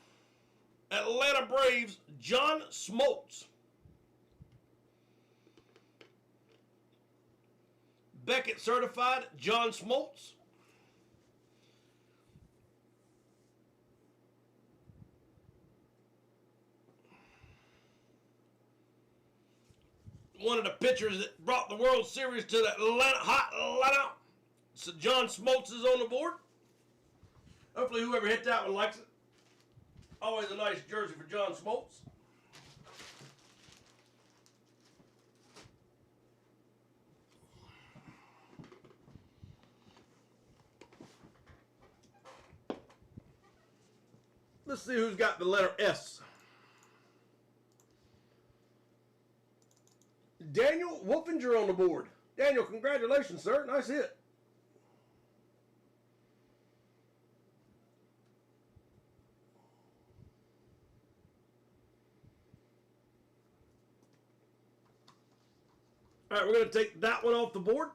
Atlanta Braves John Smoltz. Beckett certified John Smoltz. One of the pitchers that brought the World Series to the hot Atlanta. So John Smoltz is on the board. Hopefully whoever hit that one likes it. Always a nice jersey for John Smoltz. Let's see who's got the letter S. Daniel Wolfinger on the board. Daniel, congratulations, sir. Nice hit. All right, we're going to take that one off the board.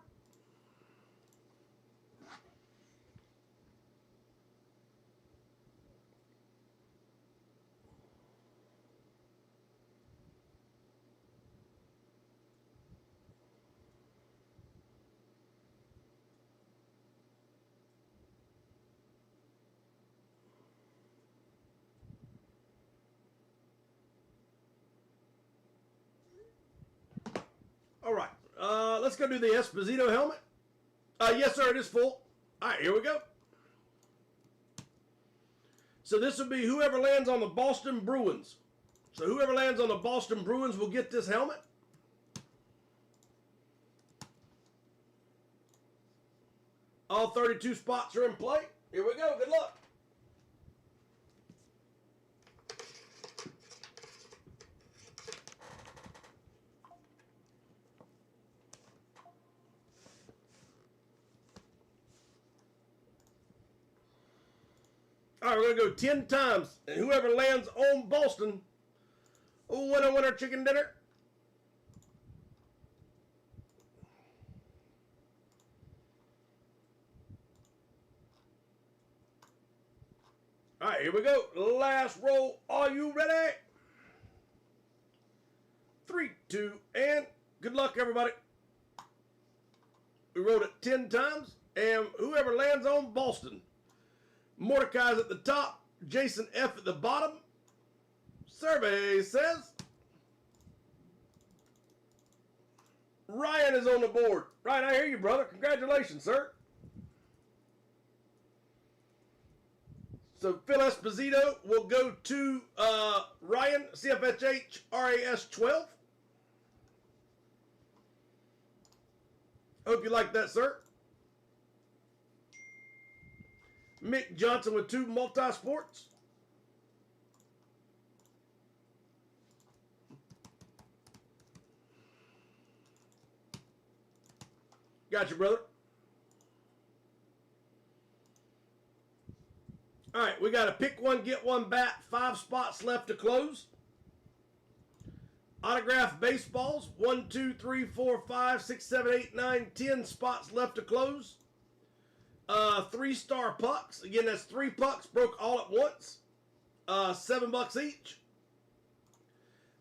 All right, let's go do the Esposito helmet. Yes, sir, it is full. All right, here we go. So this will be whoever lands on the Boston Bruins. So whoever lands on the Boston Bruins will get this helmet. All 32 spots are in play. Here we go. Good luck. All right, we're going to go 10 times. And whoever lands on Boston, winner, winner, chicken dinner. All right, here we go. Last roll. Are you ready? 3, 2, and good luck, everybody. We rolled it 10 times, and whoever lands on Boston. Mordecai's at the top, Jason F at the bottom. Survey says Ryan is on the board. Ryan, I hear you, brother. Congratulations, sir. So Phil Esposito will go to Ryan, CFHH RAS 12. Hope you like that, sir. Mick Johnson with 2 multi-sports. Gotcha, brother. All right, we got a pick one, get one bat. 5 spots left to close. Autograph baseballs. 1, 2, 3, 4, 5, 6, 7, 8, 9, 10 spots left to close. 3-star pucks. Again, that's 3 pucks broke all at once. $7 each.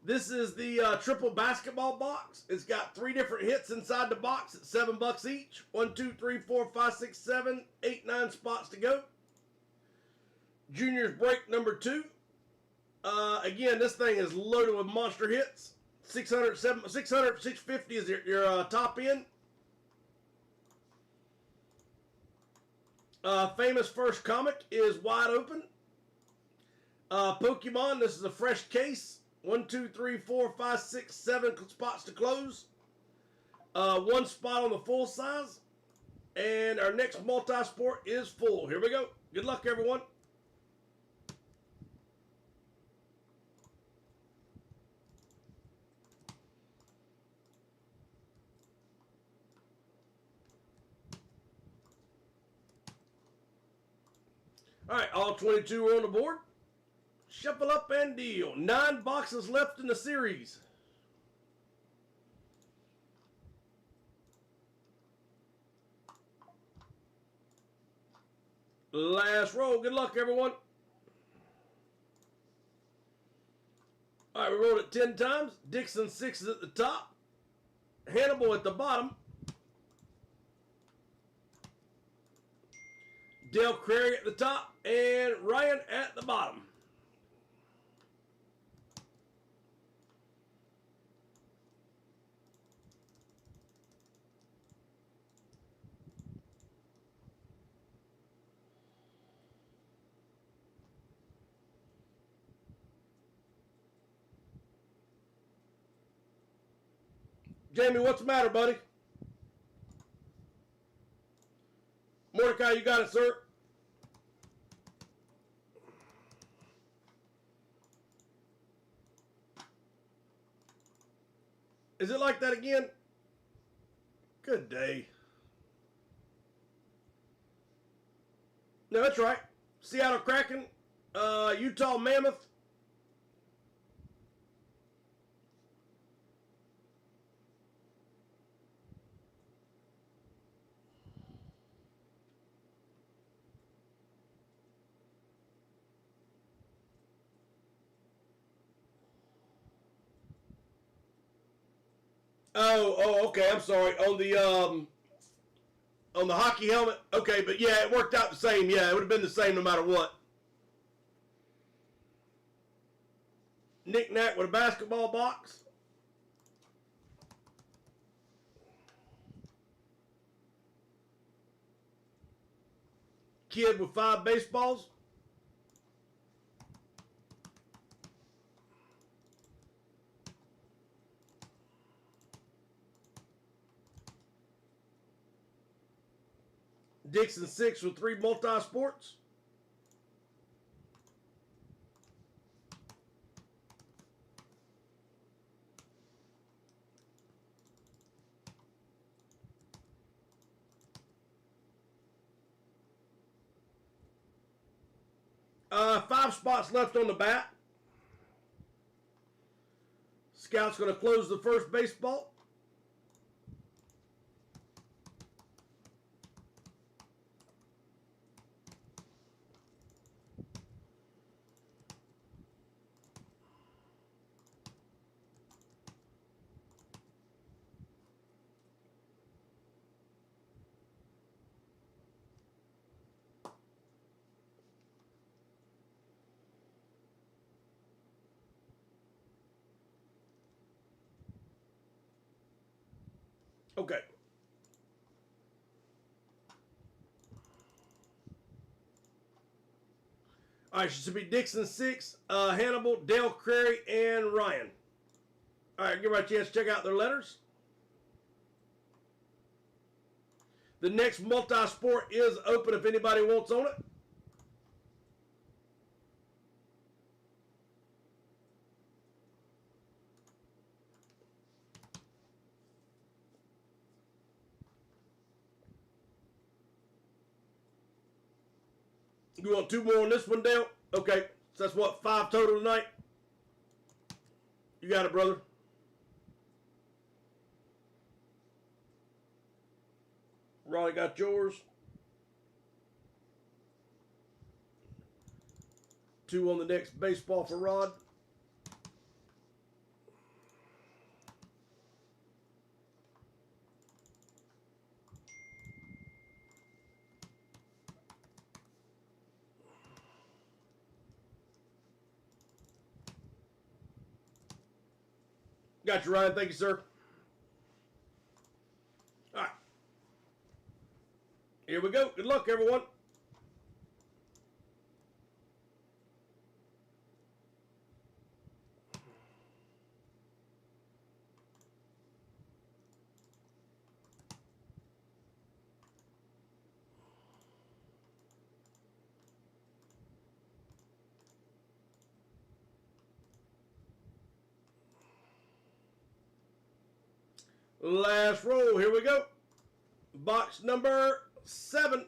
This is the triple basketball box. It's got 3 different hits inside the box at $7 each. 1, 2, 3, 4, 5, 6, 7, 8, 9 spots to go. Junior's break number 2. Again, this thing is loaded with monster hits. 600, 650 is your top end. Famous First Comic is wide open. Pokemon, this is a fresh case. 1, 2, 3, 4, 5, 6, 7 spots to close. 1 spot on the full size. And our next multi-sport is full. Here we go. Good luck, everyone. All right, all 22 are on the board. Shuffle up and deal. 9 boxes left in the series. Last roll. Good luck, everyone. right, we rolled it 10 times. Dixon 6 is at the top. Hannibal at the bottom. Dale Crary at the top. And Ryan at the bottom. Jamie, what's the matter, buddy? Mordecai, you got it, sir? Is it like that again? Good day. No, that's right. Seattle Kraken, Utah Mammoth. Oh, okay. I'm sorry. On the hockey helmet. Okay, but yeah, it worked out the same. Yeah, it would have been the same no matter what. Knick-knack with a basketball box. Kid with 5 baseballs. Dixon 6 with 3 multi-sports. Five spots left on the bat. Scout's going to close the first baseball. Okay. All right, should be Dixon 6, Hannibal, Dale Crary, and Ryan. All right, give me a chance to check out their letters. The next multi-sport is open if anybody wants on it. You want 2 more on this one, Dale? Okay, so that's what, 5 total tonight? You got it, brother. Raleigh got yours. 2 on the next baseball for Rod. Got you, Ryan. Thank you, sir. All right. Here we go. Good luck, everyone. Last roll. Here we go. Box number 7.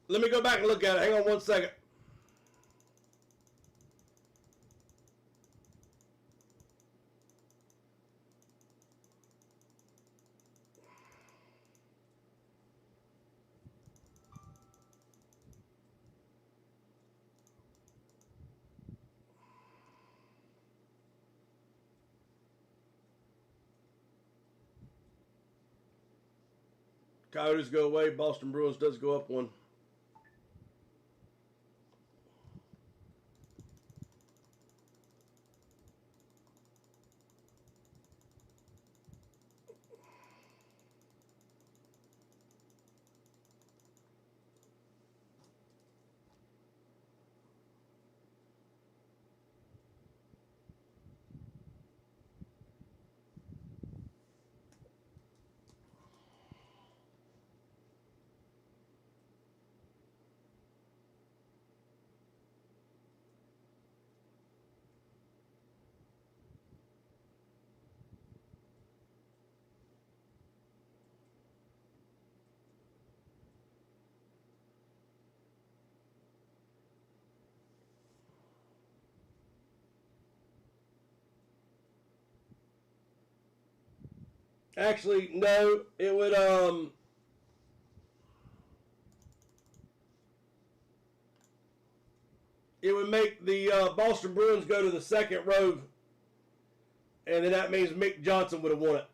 Let me go back and look at it. Hang on one second. Coyotes go away. Boston Bruins does go up one. Actually, no. It would make the Boston Bruins go to the second row, and then that means Mick Johnson would have won it.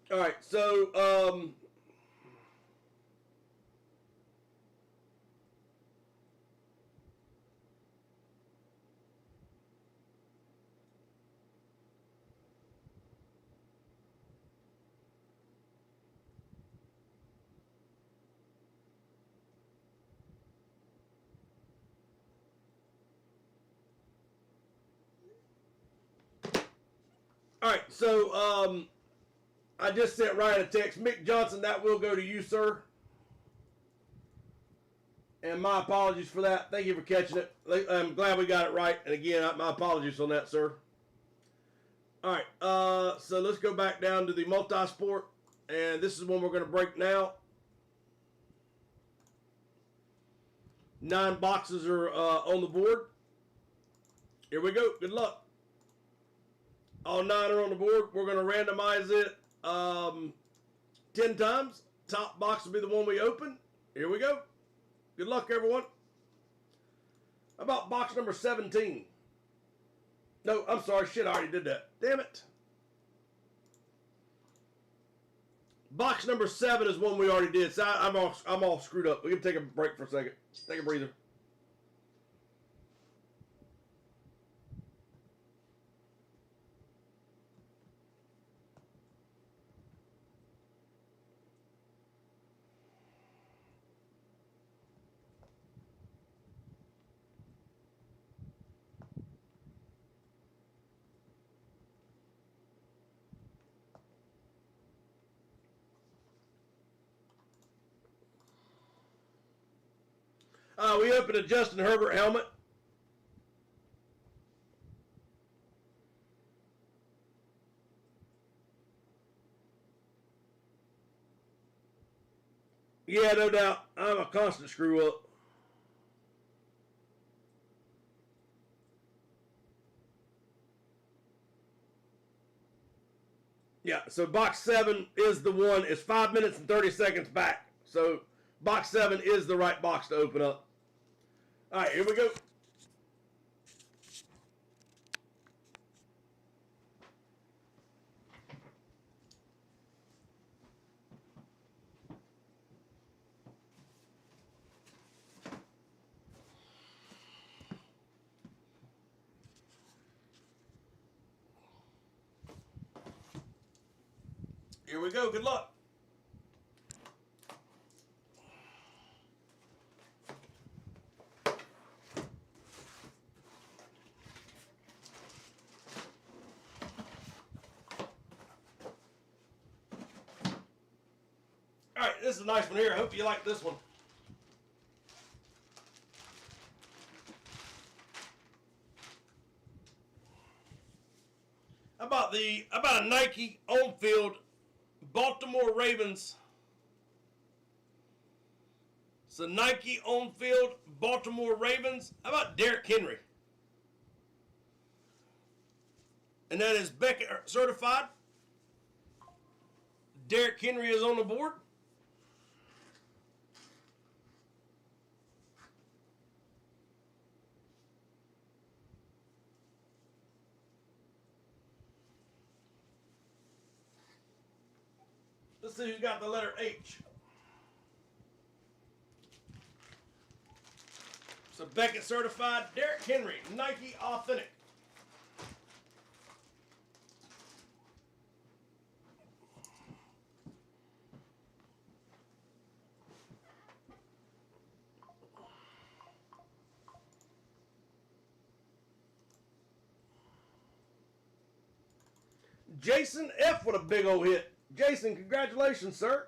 All right, so all right, so I just sent Ryan a text. Mick Johnson, that will go to you, sir. And my apologies for that. Thank you for catching it. I'm glad we got it right. And again, my apologies on that, sir. All right, so let's go back down to the multi-sport. And this is one we're going to break now. 9 boxes are on the board. Here we go. Good luck. All 9 are on the board. We're going to randomize it 10 times. Top box will be the one we open. Here we go. Good luck, everyone. How about box number 17? No, I'm sorry. Shit, I already did that. Damn it. Box number 7 is one we already did. So I'm all screwed up. We can take a break for a second. Take a breather. We opened a Justin Herbert helmet. Yeah, no doubt. I'm a constant screw up. Yeah, so box 7 is the one. It's 5 minutes and 30 seconds back. So box 7 is the right box to open up. All right, here we go. Here we go. Good luck. All right, this is a nice one here. I hope you like this one. About a Nike on-field Baltimore Ravens. It's a Nike on-field Baltimore Ravens. How about Derrick Henry? And that is Beckett certified. Derrick Henry is on the board. Let's see who's got the letter H. So Beckett certified, Derrick Henry, Nike Authentic. Jason F with a big old hit. Jason, congratulations, sir.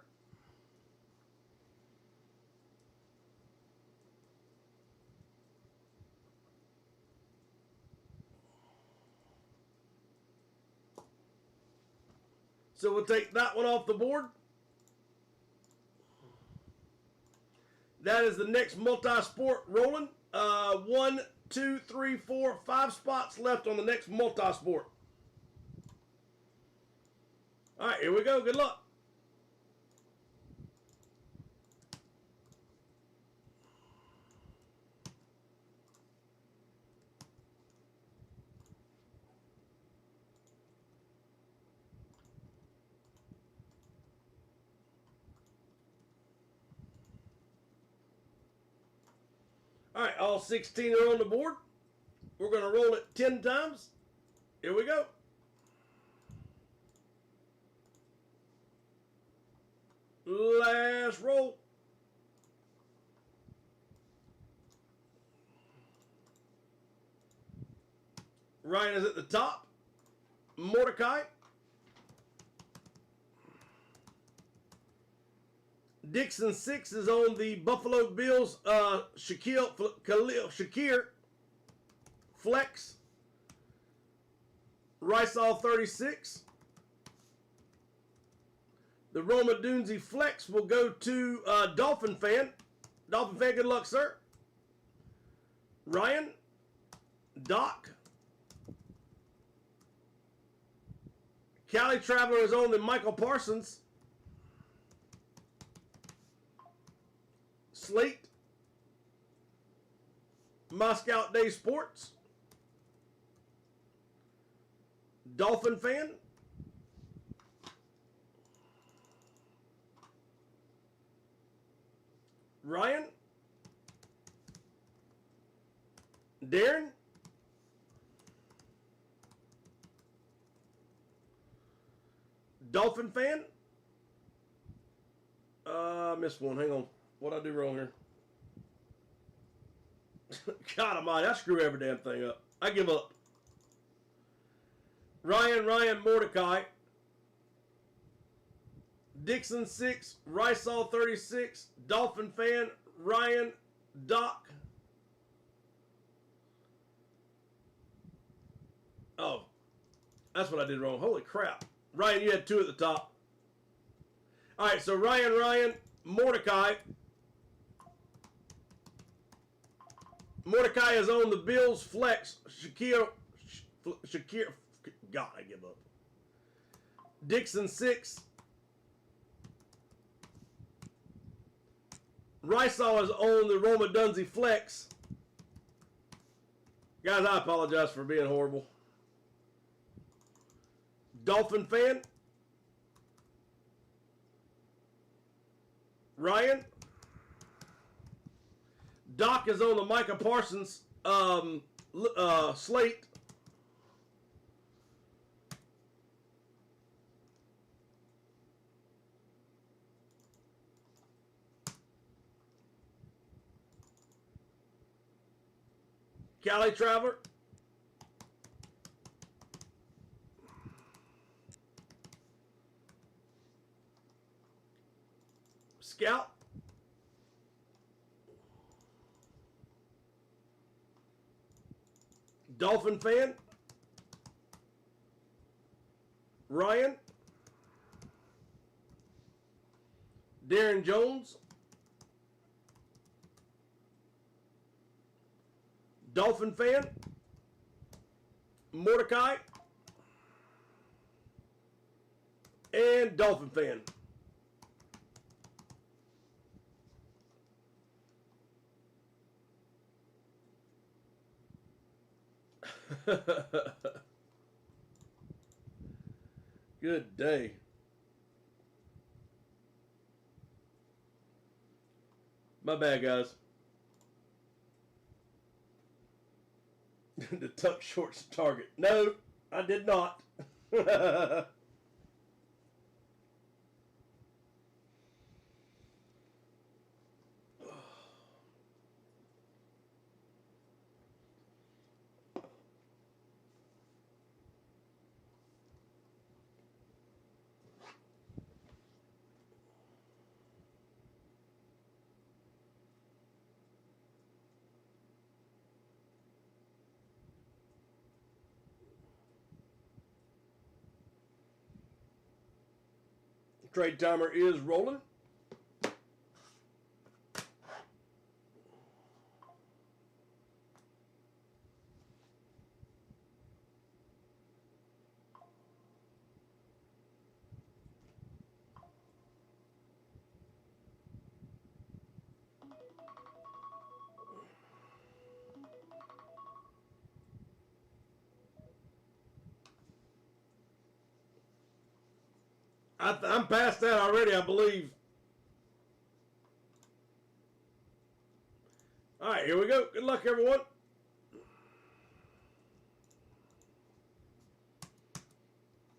So we'll take that one off the board. That is the next multi-sport rolling. 1, 2, 3, 4, 5 spots left on the next multi-sport. All right, here we go. Good luck. All right, all 16 are on the board. We're going to roll it 10 times. Here we go. Last roll. Ryan is at the top. Mordecai. Dixon 6 is on the Buffalo Bills. Shakir Flex. Riceall 36. The Roma Dunzi Flex will go to Dolphin Fan. Dolphin Fan, good luck, sir. Ryan. Doc. Cali Traveler is on the Michael Parsons. Slate. Moscow Day Sports. Dolphin Fan. Ryan. Darren. Dolphin Fan. Missed one. Hang on. What'd I do wrong here? God almighty, I screw every damn thing up. I give up. Ryan Mordecai. Dixon 6, Riceall 36, Dolphin Fan, Ryan, Doc. Oh, that's what I did wrong. Holy crap. Ryan, you had 2 at the top. All right, so Ryan, Mordecai. Mordecai is on the Bills Flex. Shakir. God, I give up. Dixon 6. Rysall is on the Roma Dunze Flex. Guys, I apologize for being horrible. Dolphin fan. Ryan. Doc is on the Micah Parsons slate. Cali Traveler. Scout. Dolphin fan. Ryan. Darren Jones. Dolphin fan. Mordecai. And Dolphin fan. Good day. My bad, guys. The tuck shorts target. No, I did not. Trade timer is rolling. I'm past that already, I believe. All right, here we go. Good luck, everyone.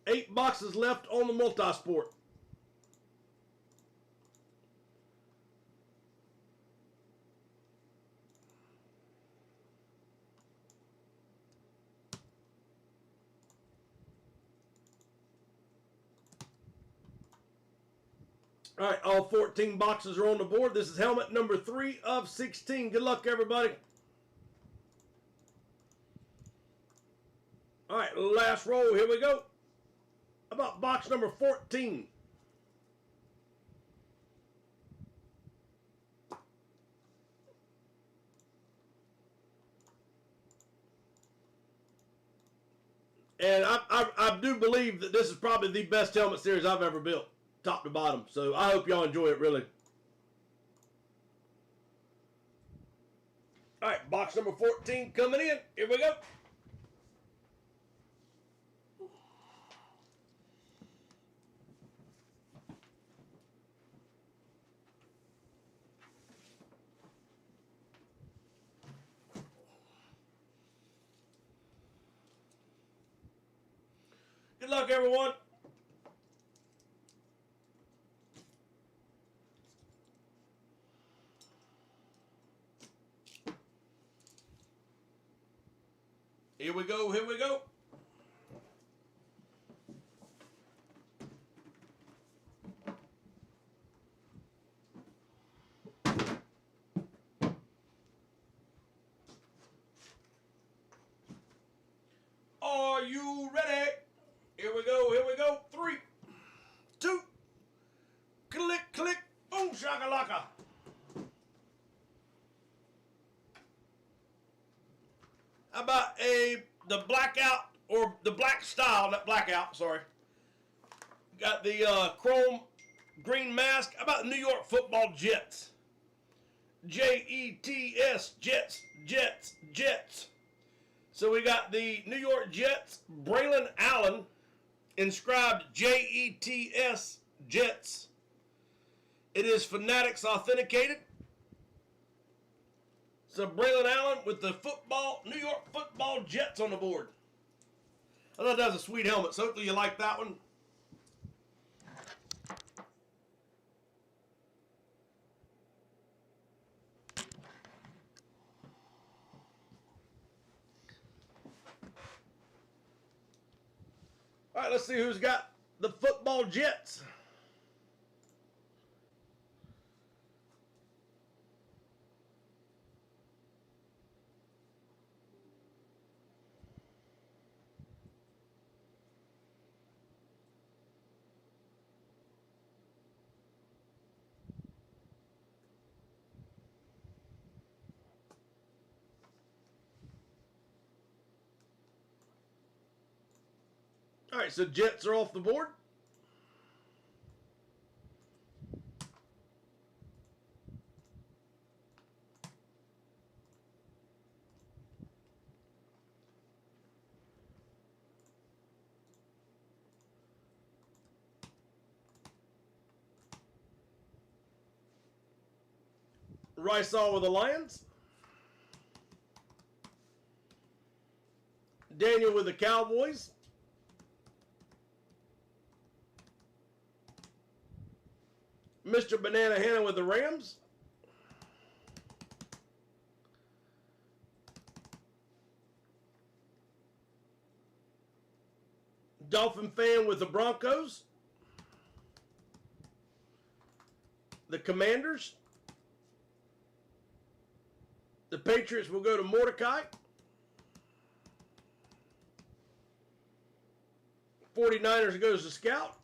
Eight boxes left on the multi-sport. All right, all 14 boxes are on the board. This is helmet number 3 of 16. Good luck, everybody. All right, last roll. Here we go. How about box number 14? And I do believe that this is probably the best helmet series I've ever built, top to bottom. So I hope y'all enjoy it, really. All right, box number 14 coming in. Here we go. Good luck, everyone. Here we go, here we go. Are you ready? Here we go, here we go. 3, 2, click, click, boom, shakalaka. How about the blackout, or the black style, not blackout, sorry. got the chrome green mask. How about New York Football Jets? Jets, Jets, Jets, Jets. So we got the New York Jets, Braylon Allen, inscribed Jets, Jets. It is Fanatics authenticated. So Braylon Allen with the New York Football Jets on the board. I thought that was a sweet helmet, so hopefully you like that one. All right, let's see who's got the Football Jets. All right, so Jets are off the board. Rice-All with the Lions. Daniel with the Cowboys. Mr. Banana Hanna with the Rams. Dolphin fan with the Broncos. The Commanders. The Patriots will go to Mordecai. 49ers goes to Scout.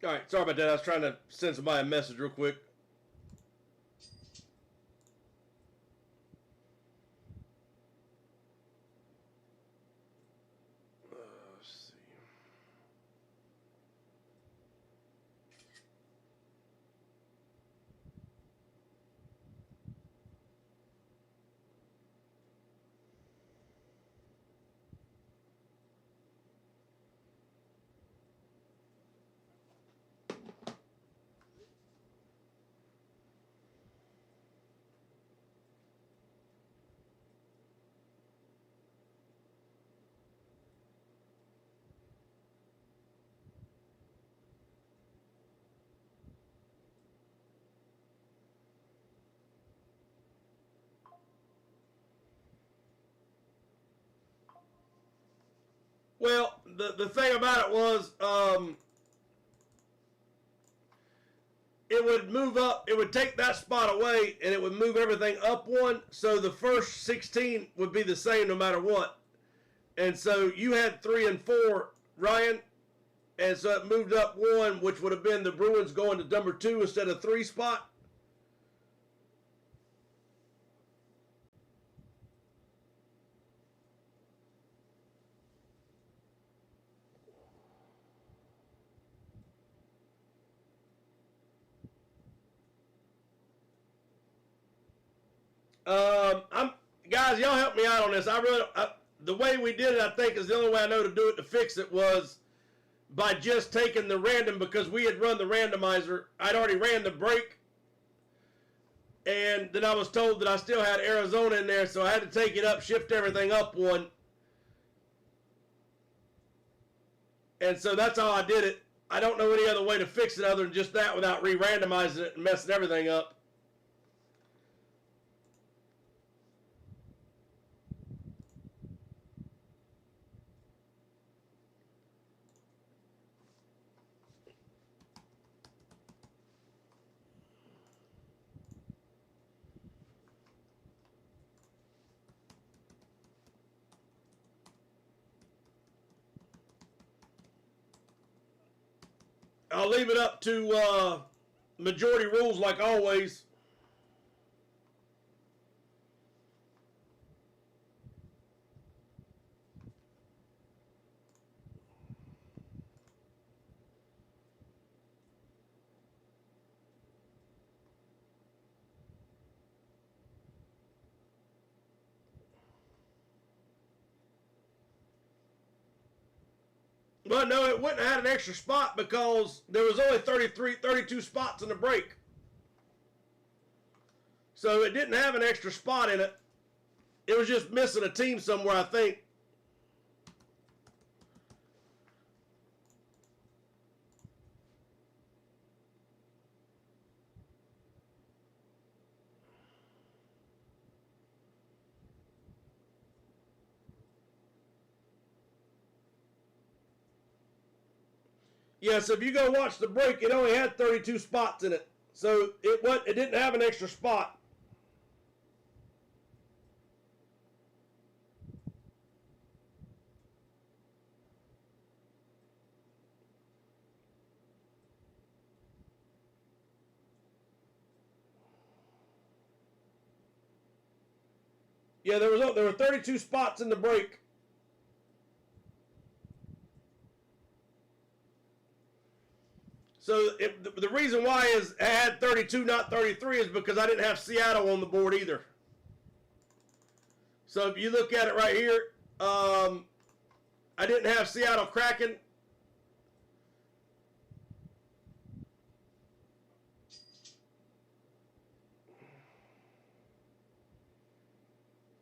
All right, sorry about that. I was trying to send somebody a message real quick. Let's see. Well, the thing about it was, it would move up. It would take that spot away, and it would move everything up one. So the first 16 would be the same no matter what. And so you had 3 and 4, Ryan. And so it moved up 1, which would have been the Bruins going to number 2 instead of 3 spot. Guys, y'all help me out on this. The way we did it, I think, is the only way I know to do it to fix it was by just taking the random, because we had run the randomizer. I'd already ran the break, and then I was told that I still had Arizona in there, so I had to take it up, shift everything up 1. And so that's how I did it. I don't know any other way to fix it other than just that without re-randomizing it and messing everything up. I'll leave it up to majority rules like always. Well, no, it wouldn't have had an extra spot because there was only 32 spots in the break. So it didn't have an extra spot in it. It was just missing a team somewhere, I think. Yeah, so if you go watch the break, it only had 32 spots in it. So it didn't have an extra spot. Yeah, there were 32 spots in the break. So the reason why is I had 32, not 33, is because I didn't have Seattle on the board either. So if you look at it right here, I didn't have Seattle Kraken.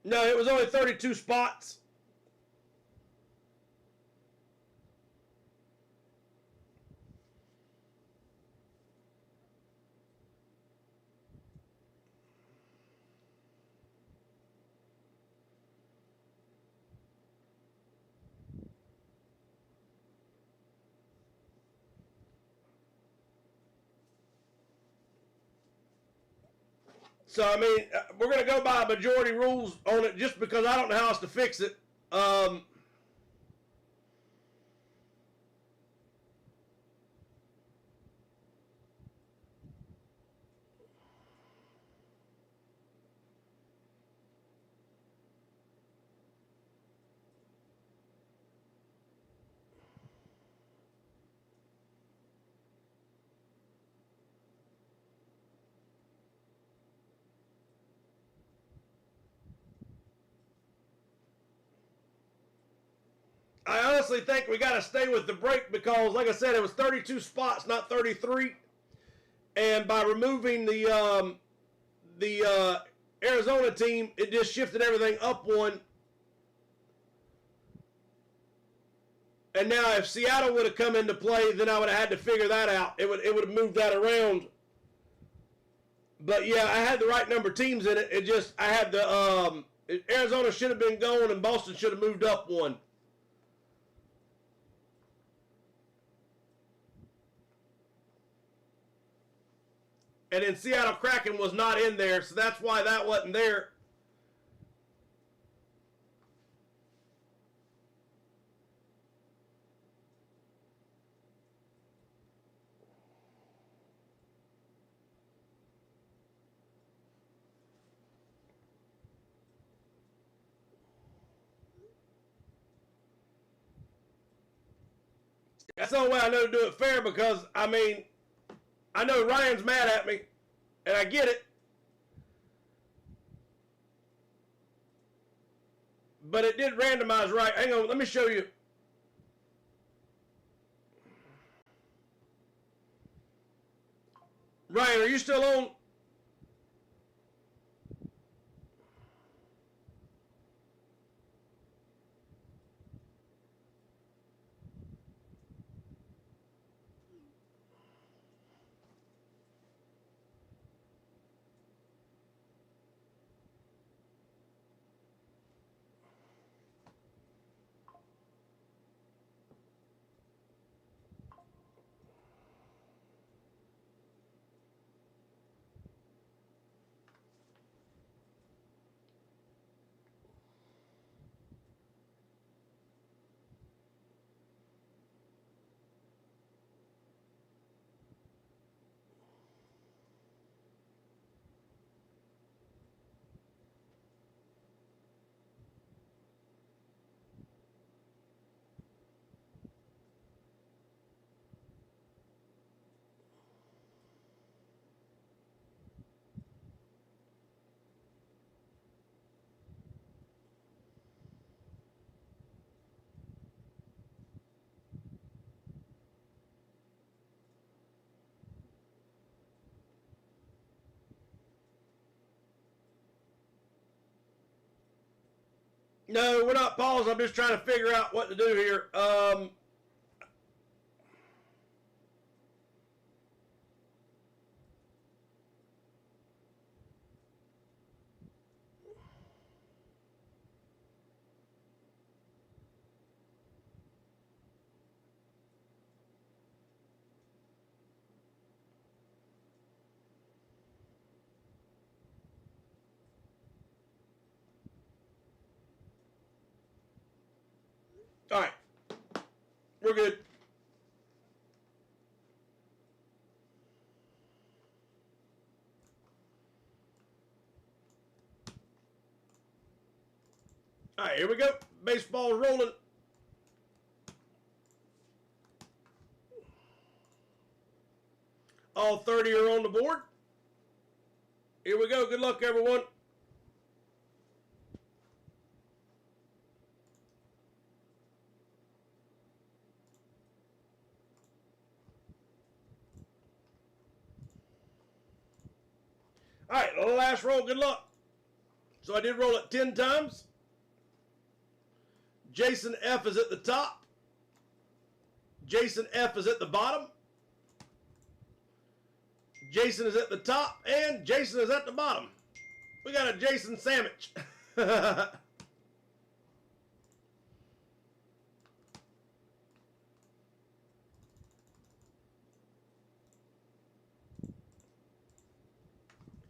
No, it was only 32 spots. So, I mean, we're going to go by majority rules on it just because I don't know how else to fix it. I honestly think we got to stay with the break because, like I said, it was 32 spots, not 33. And by removing the Arizona team, it just shifted everything up 1. And now, if Seattle would have come into play, then I would have had to figure that out. It would have moved that around. But yeah, I had the right number of teams in it. It just I had the Arizona should have been going, and Boston should have moved up 1. And then Seattle Kraken was not in there, so that's why that wasn't there. That's the only way I know to do it fair, because, I mean, I know Ryan's mad at me, and I get it. But it did randomize right. Hang on, let me show you. Ryan, are you still on? No, we're not paused. I'm just trying to figure out what to do here. All right, we're good. All right, here we go. Baseball's rolling. All 30 are on the board. Here we go. Good luck, everyone. All right, last roll. Good luck. So I did roll it 10 times. Jason F is at the top. Jason F is at the bottom. Jason is at the top, and Jason is at the bottom. We got a Jason sandwich.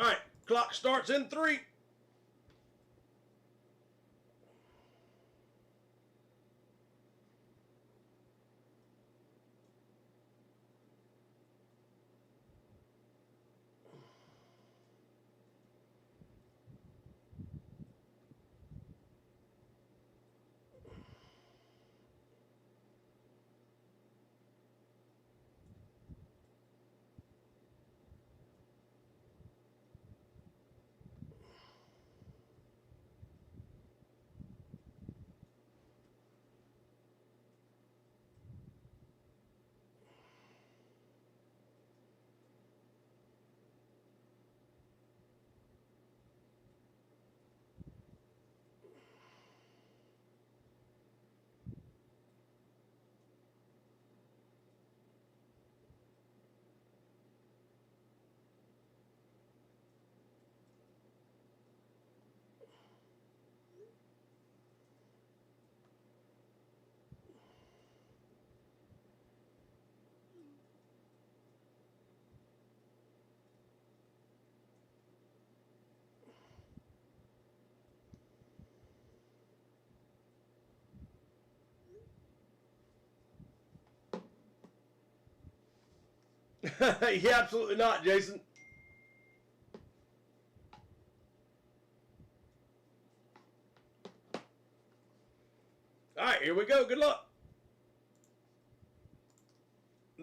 All right, clock starts in 3. Yeah, absolutely not, Jason. All right, here we go. Good luck.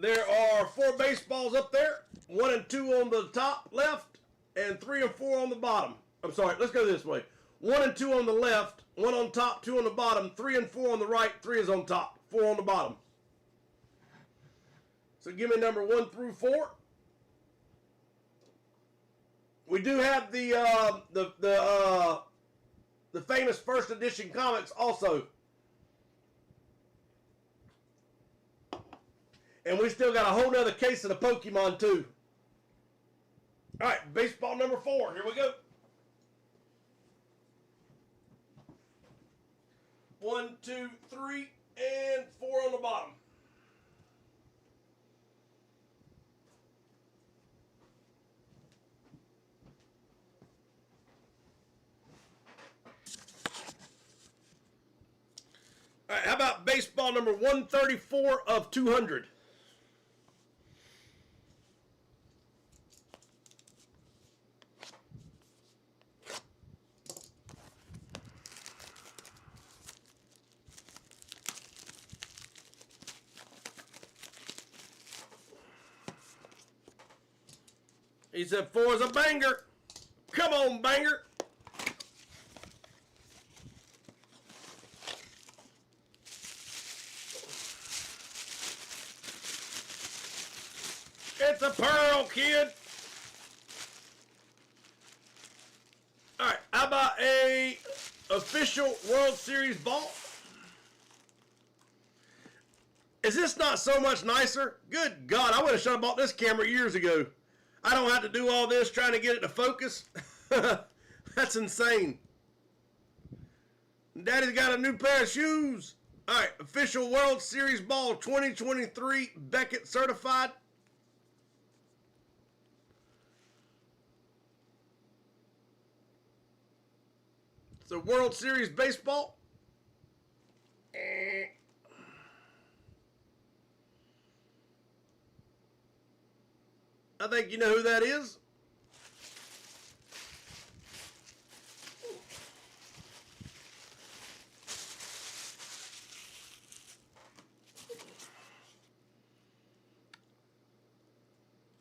there are 4 baseballs up there, 1 and 2 on the top left, and 3 and 4 on the bottom. I'm sorry, let's go this way. 1 and 2 on the left, 1 on top, 2 on the bottom, 3 and 4 on the right, 3 is on top, 4 on the bottom. So give me number 1 through 4. We do have the famous first edition comics also. And we still got a whole nother case of the Pokemon too. All right, baseball number 4. Here we go. 1, 2, 3, and 4 on the bottom. All right, how about baseball number 134 of 200? He said 4 is a banger. Come on, banger. It's a pearl, kid. All right, how about a official World Series ball? Is this not so much nicer? Good God, I would have should have bought this camera years ago. I don't have to do all this trying to get it to focus. That's insane. Daddy's got a new pair of shoes. All right, official World Series ball 2023 Beckett certified. So World Series baseball. I think you know who that is.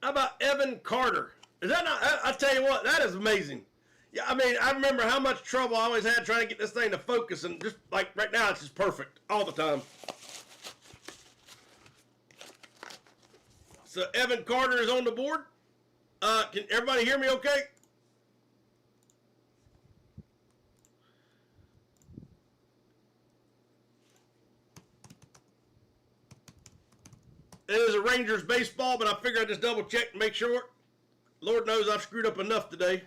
How about Evan Carter? Is that not? I tell you what, that is amazing. Yeah, I mean, I remember how much trouble I always had trying to get this thing to focus, and just like right now, it's just perfect all the time. So Evan Carter is on the board. Can everybody hear me okay? It is a Rangers baseball, but I figured I'd just double check and make sure. Lord knows I've screwed up enough today.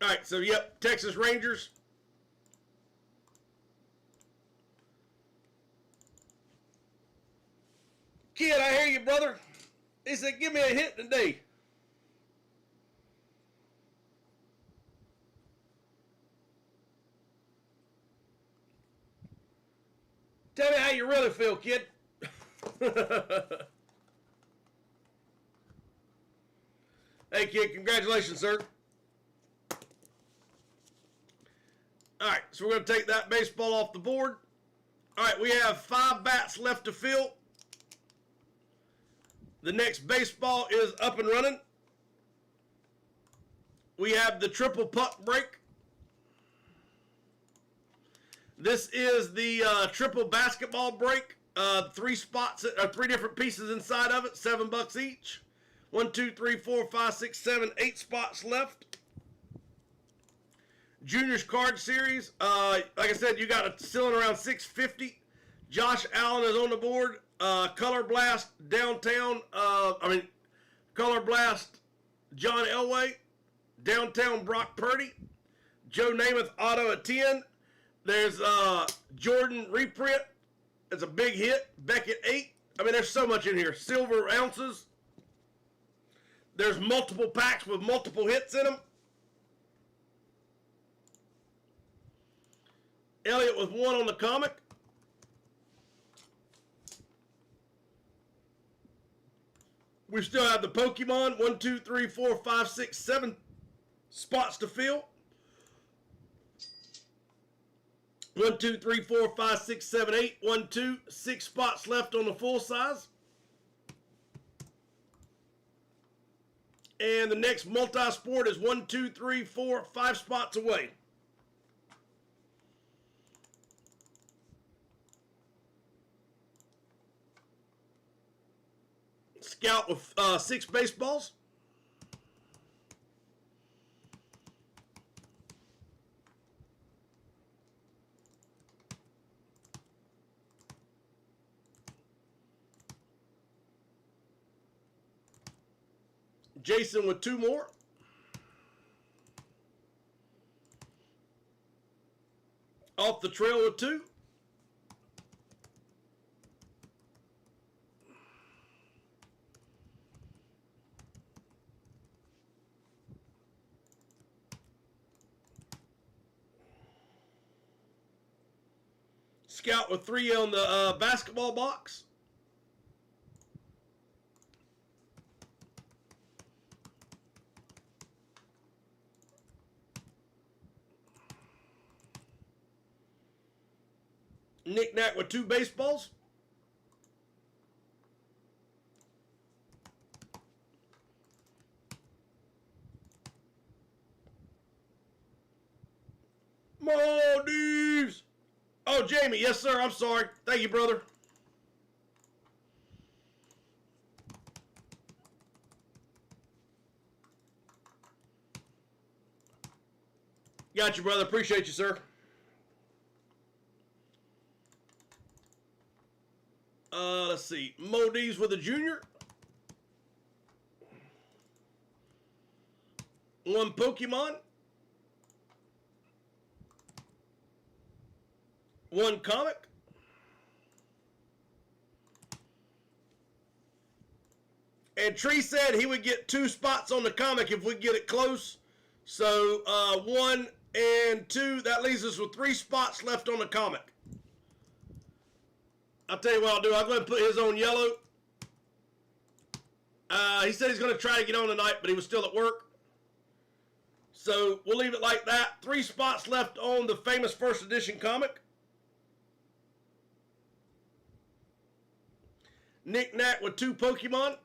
All right, so yep, Texas Rangers. Kid, I hear you, brother. He said, give me a hit today. Tell me how you really feel, kid. Hey, kid, congratulations, sir. All right, so we're going to take that baseball off the board. All right, we have 5 bats left to fill. The next baseball is up and running. We have the triple puck break. This is the triple basketball break. 3 spots, 3 different pieces inside of it, $7 each. 1, 2, 3, 4, 5, 6, 7, 8 spots left. Juniors card series. Like I said, you got a ceiling around 650. Josh Allen is on the board. Color Blast Downtown. Color Blast John Elway. Downtown Brock Purdy. Joe Namath auto at 10. There's Jordan reprint. It's a big hit. Beckett 8. I mean, there's so much in here. Silver ounces. There's multiple packs with multiple hits in them. Elliott with 1 on the comic. We still have the Pokemon. 1, 2, 3, 4, 5, 6, 7 spots to fill. 1, 2, 3, 4, 5, 6, 7, 8. 1, 2, 6 spots left on the full size. And the next multi-sport is 1, 2, 3, 4, 5 spots away. Scout with 6 baseballs. Jason with 2 more. Off the trail with 2. Scout with 3 on the basketball box. Knick-knack with 2 baseballs. Maldives. Oh, Jamie. Yes, sir. I'm sorry. Thank you, brother. Got you, brother. Appreciate you, sir. Let's see. Maldives with a junior. 1 Pokemon. 1 comic. And Tree said he would get 2 spots on the comic if we get it close. So 1 and 2. That leaves us with 3 spots left on the comic. I'll tell you what I'll do. I'll go ahead and put his on yellow. He said he's going to try to get on tonight, but he was still at work. So we'll leave it like that. 3 spots left on the famous first edition comic. Knick-knack with 2 Pokemon.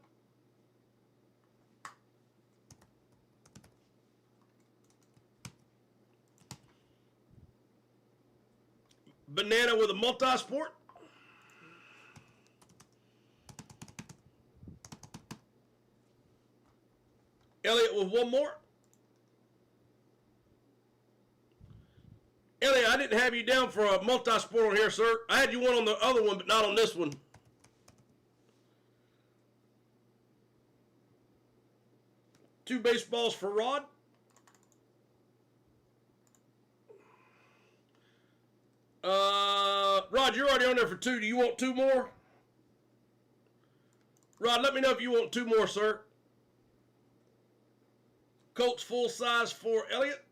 Banana with a multi-sport. Elliot with 1 more. Elliot, I didn't have you down for a multi-sport on here, sir. I had you one on the other one, but not on this one. Two baseballs for Rod. Rod, you're already on there for 2. Do you want 2 more? Rod, let me know if you want 2 more, sir. Colts full size for Elliot.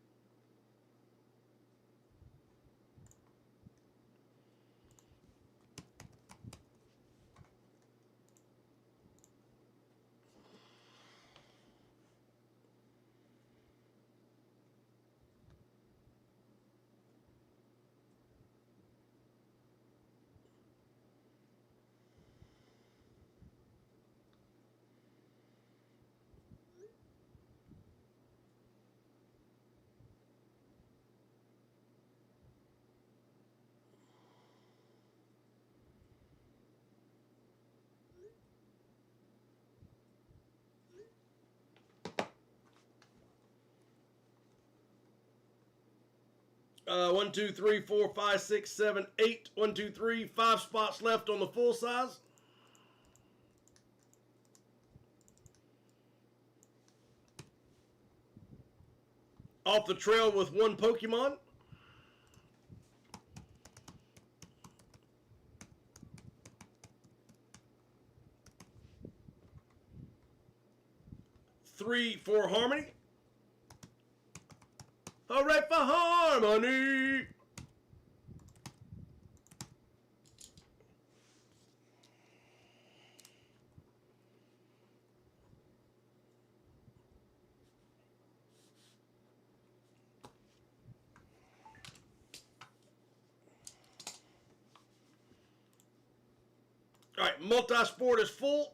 One, two, three, four, five, six, seven, 8. 1, 2, 3, 5 spots left on the full size. Off the trail with 1 Pokemon. Three for Harmony. Hooray for Harmony! All right, multi-sport is full.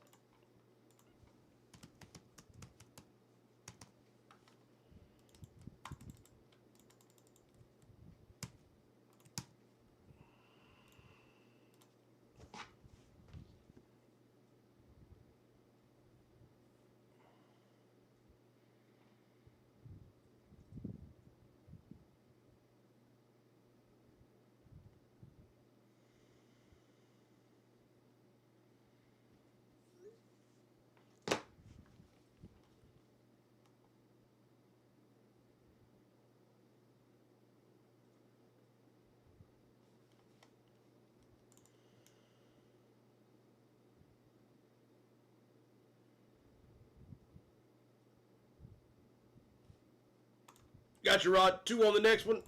Got your Rod. 2 on the next one.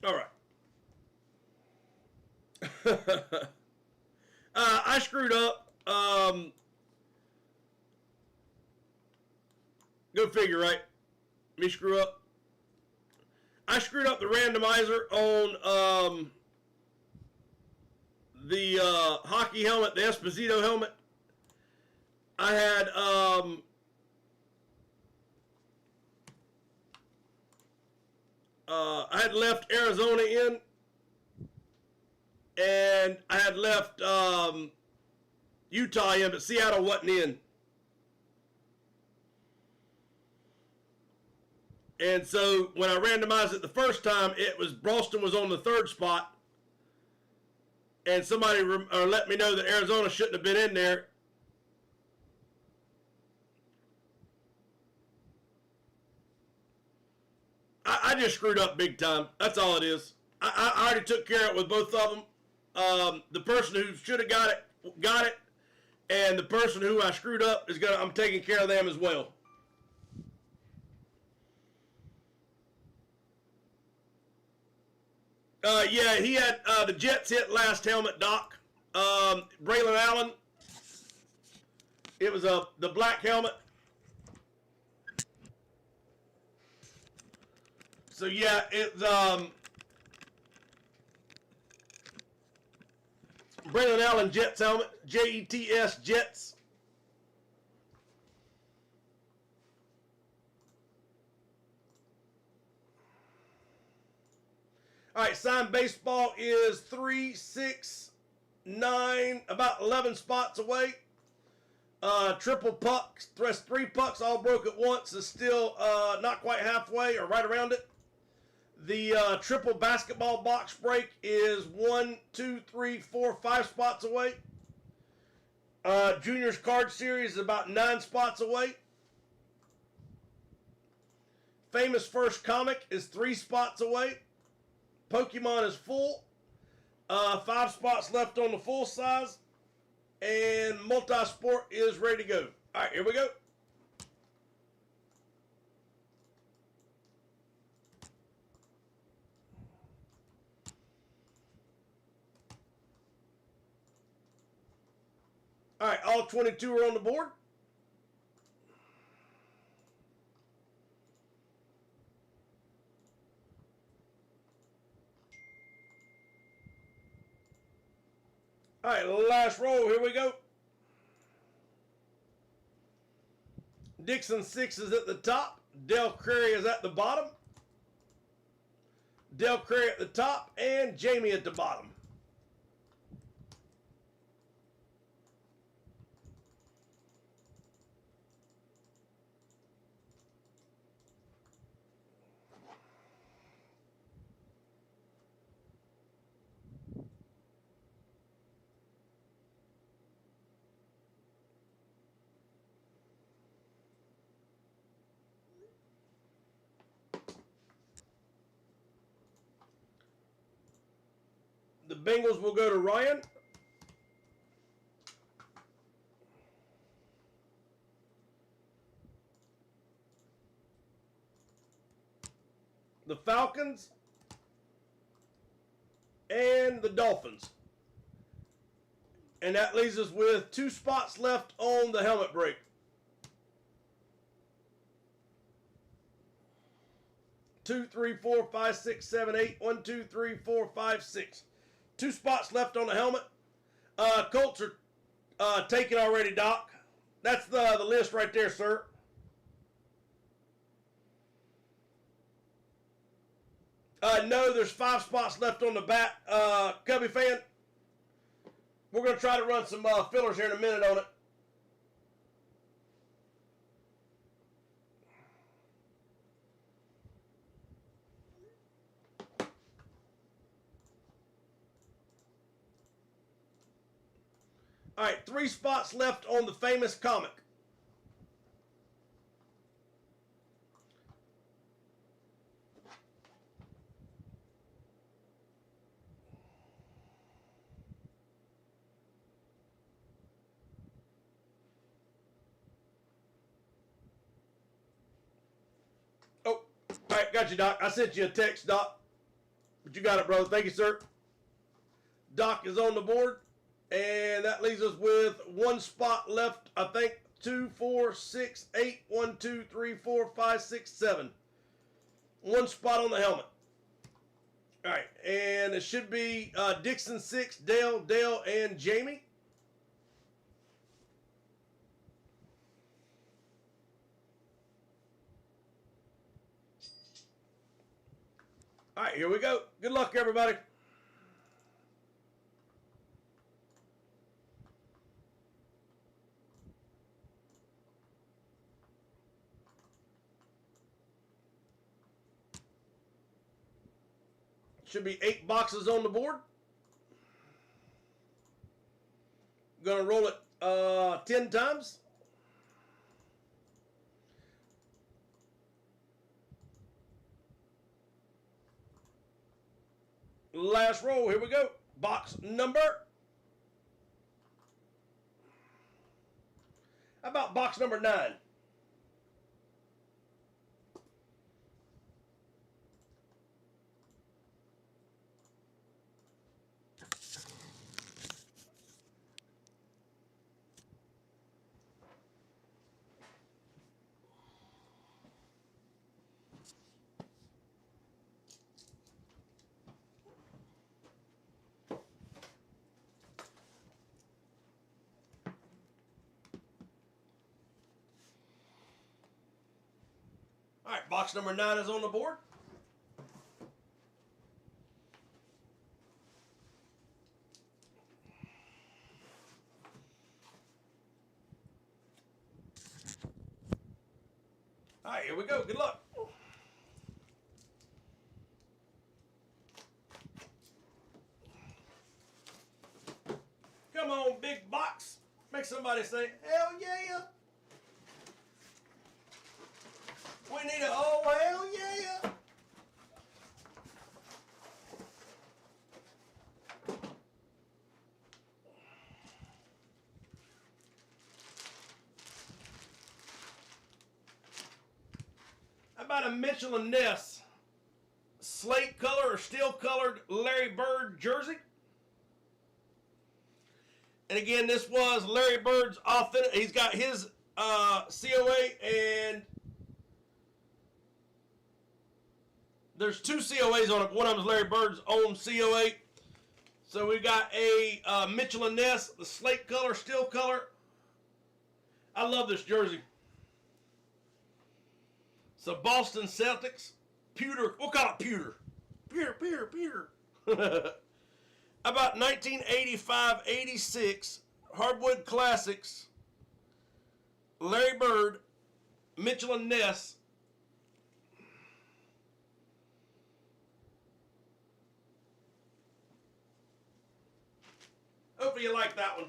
All right. I screwed up. Go figure, right? Me screw up. I screwed up the randomizer on the hockey helmet, the Esposito helmet. I had left Arizona in, and I had left Utah in, but Seattle wasn't in. And so when I randomized it the first time, it was Boston was on the 3rd spot, and somebody let me know that Arizona shouldn't have been in there. I just screwed up big time. That's all it is. I already took care of it with both of them. The person who should have got it, and the person who I screwed up I'm taking care of them as well. Yeah, he had the Jets hit last helmet, Doc. Braylon Allen. It was the black helmet. So yeah, it's Braylon Allen Jets helmet. Jets Jets. All right, signed baseball is 3, 6, 9, about 11 spots away. Triple pucks, 3 pucks all broke at once is still not quite halfway or right around it. The triple basketball box break is 1, 2, 3, 4, 5 spots away. Juniors card series is about 9 spots away. Famous First Comic is 3 spots away. Pokemon is full. 5 spots left on the full size. And multi-sport is ready to go. All right, here we go. All right, all 22 are on the board. All right, last roll. Here we go. Dixon 6 is at the top. Del Curry is at the bottom. Del Curry at the top. And Jamie at the bottom. The Bengals will go to Ryan. The Falcons and the Dolphins. And that leaves us with 2 spots left on the helmet break. Two, three, four, five, six, seven, eight. 1, 2, 3, 4, 5, 6. 2 spots left on the helmet. Colts are taken already, Doc. That's the list right there, sir. No, there's 5 spots left on the bat. Cubby fan, we're going to try to run some fillers here in a minute on it. All right, 3 spots left on the famous comic. Oh, all right, got you, Doc. I sent you a text, Doc. But you got it, brother. Thank you, sir. Doc is on the board. And that leaves us with 1 spot left, I think. 2, 4, 6, 8. 1, 2, 3, 4, 5, 6, 7. 1 spot on the helmet. All right, and it should be Dixon 6, Dale, and Jamie. All right, here we go. Good luck, everybody. Should be 8 boxes on the board. Gonna roll it 10 times. Last roll, here we go. Box number. How about box number 9? All right, box number 9 is on the board. All right, here we go. Good luck. Come on, big box. Make somebody say, hell yeah. We need a oh, hell yeah. How about a Mitchell and Ness slate color or steel colored Larry Bird jersey? And again, this was Larry Bird's authentic. He's got his COA, and there's 2 COAs on it. One of them is Larry Bird's own COA. So we got a Mitchell and Ness, the slate color, steel color. I love this jersey. So Boston Celtics, pewter. We'll call it pewter. Pewter. About 1985-86 Hardwood Classics, Larry Bird, Mitchell and Ness. Hopefully you like that one.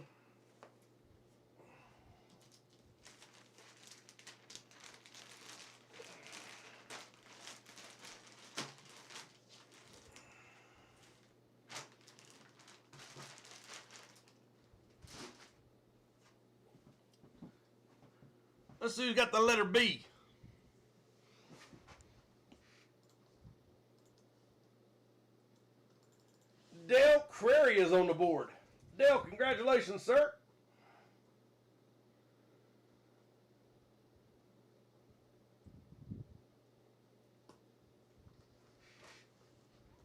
Let's see who's got the letter B. Dale is on the board. Dale, congratulations, sir.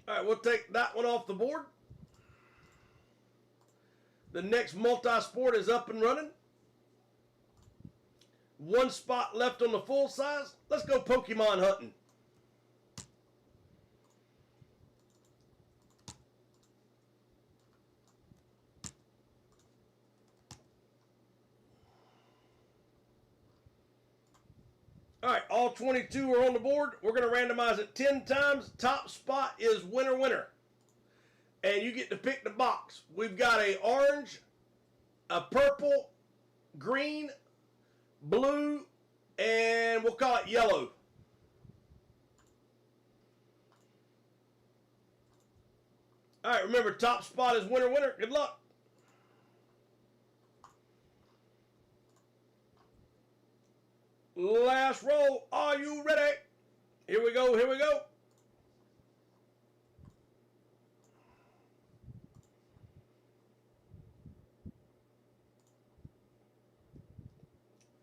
All right, we'll take that one off the board. The next multi-sport is up and running. One spot left on the full size. Let's go Pokemon hunting. All right, all 22 are on the board. We're going to randomize it 10 times. Top spot is winner, winner. And you get to pick the box. We've got a orange, a purple, green, blue, and we'll call it yellow. All right, remember, top spot is winner, winner. Good luck. Last roll. Are you ready? Here we go, here we go.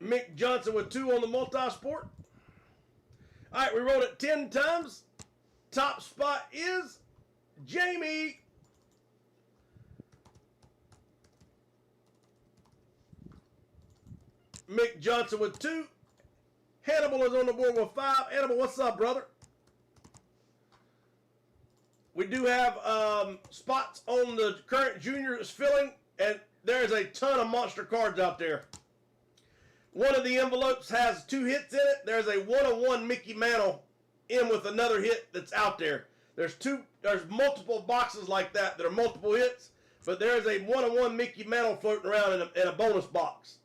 Mick Johnson with 2 on the multi-sport. All right, we rolled it 10 times. Top spot is Jamie. Mick Johnson with 2. Hannibal is on the board with 5. Hannibal, what's up, brother? We do have spots on the current juniors filling, and there's a ton of monster cards out there. One of the envelopes has 2 hits in it. There's a 1-on-1 Mickey Mantle in with another hit that's out there. There's multiple boxes like that are multiple hits, but there's a 1-on-1 Mickey Mantle floating around in a bonus box.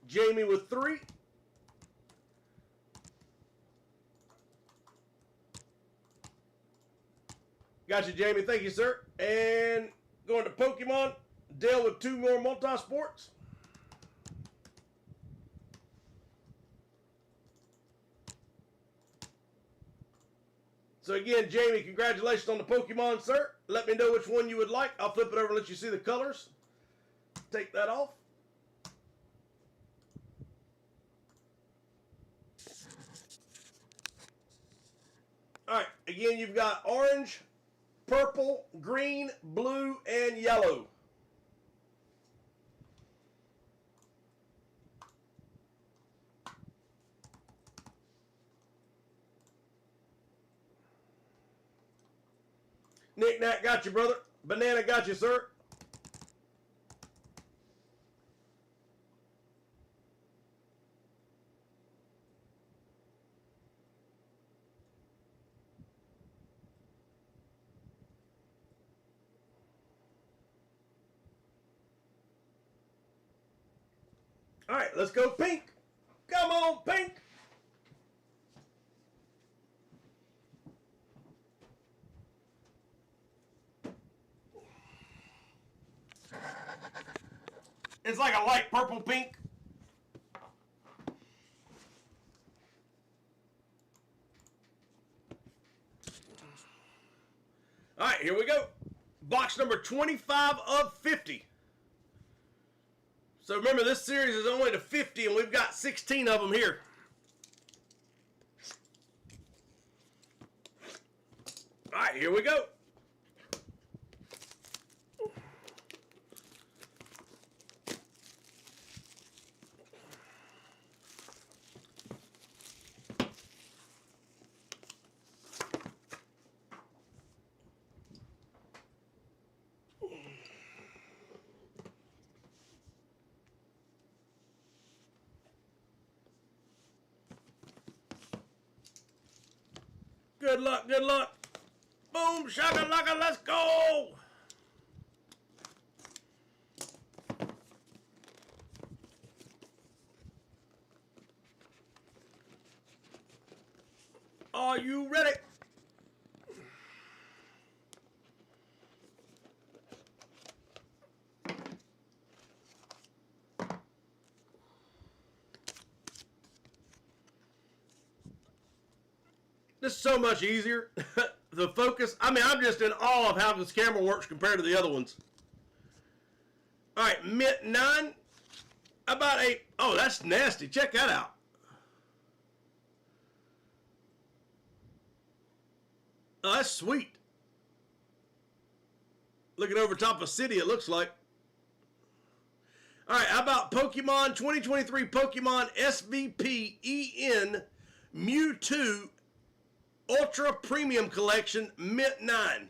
Jamie with 3. Gotcha, Jamie. Thank you, sir. And going to Pokemon, Dale with 2 more multi-sports. So again, Jamie, congratulations on the Pokemon, sir. Let me know which one you would like. I'll flip it over and let you see the colors. Take that off. All right, again, you've got orange, purple, green, blue, and yellow. Nick Nack got you, brother. Banana got you, sir. All right, let's go pink. Come on, pink. It's like a light purple pink. All right, here we go. Box number 25 of 50. So remember, this series is only to 50, and we've got 16 of them here. All right, here we go. Good luck, good luck. Boom, shakalaka, let's go. Are you ready? This is so much easier. The focus. I mean, I'm just in awe of how this camera works compared to the other ones. All right, Mint 9. About a. Oh, that's nasty. Check that out. Oh, that's sweet. Looking over top of City, it looks like. All right, how about Pokemon 2023 Pokemon SVP EN Mewtwo Ultra Premium Collection Mint 9.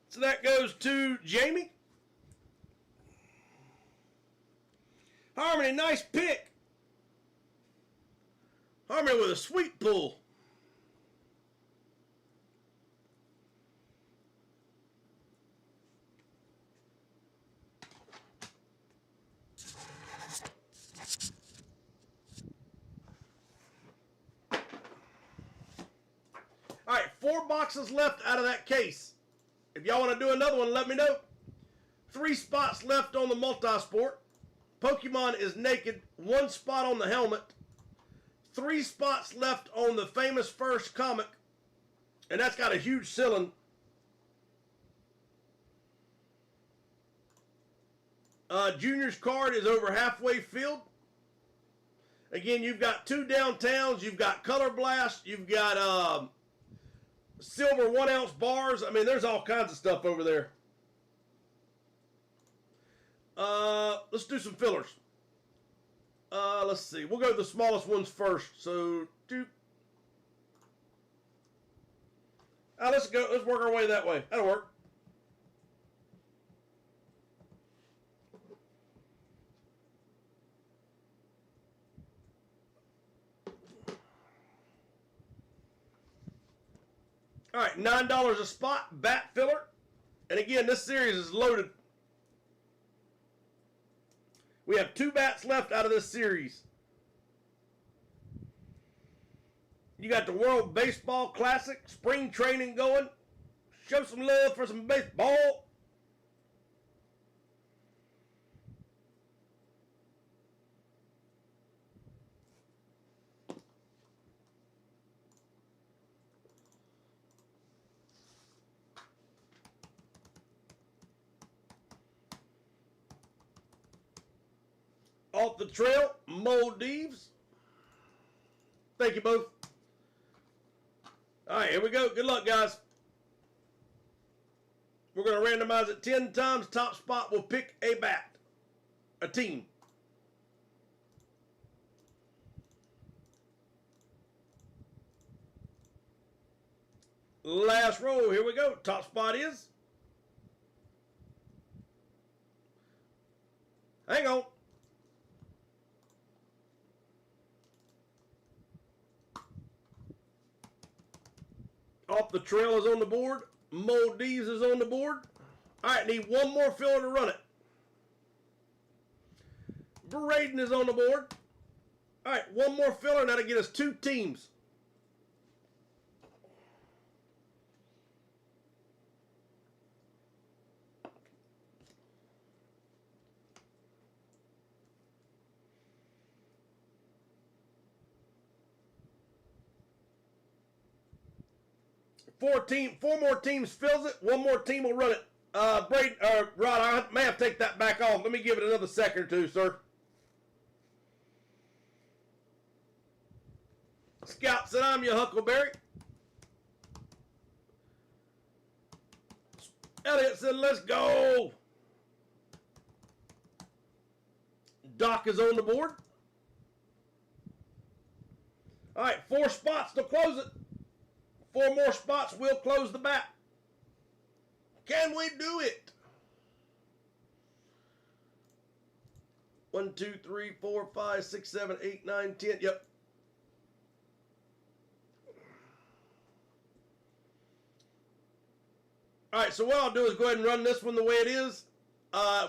So that goes to Jamie. Harmony, nice pick. Harmony with a sweet pull. All right, 4 boxes left out of that case. If y'all want to do another one, let me know. 3 spots left on the multi-sport. Pokemon is naked. 1 spot on the helmet. 3 spots left on the Famous First comic. And that's got a huge ceiling. Junior's card is over halfway filled. Again, you've got 2 downtowns. You've got Color Blast. You've got silver 1-ounce bars. I mean, there's all kinds of stuff over there. Let's do some fillers. Let's see. We'll go to the smallest ones first. So, let's go. Let's work our way that way. That'll work. All right, $9 a spot, bat filler. And again, this series is loaded. We have 2 bats left out of this series. You got the World Baseball Classic, spring training going. Show some love for some baseball. Off the trail, Maldives. Thank you both. All right, here we go. Good luck, guys. We're going to randomize it 10 times. Top spot will pick a bat, a team. Last row, here we go. Top spot is. Hang on. Off the Trail is on the board. Maldives is on the board. All right, need 1 more filler to run it. Braden is on the board. All right, 1 more filler, and that'll get us 2 teams. Four more teams fills it. 1 more team will run it. Braden, Rod, I may have to take that back off. Let me give it another second or 2, sir. Scout said, I'm your Huckleberry. Elliot said, let's go. Doc is on the board. All right, 4 spots to close it. 4 more spots, we'll close the bat. Can we do it? 1, 2, 3, 4, 5, 6, 7, 8, 9, 10. Yep. All right, so what I'll do is go ahead and run this one the way it is.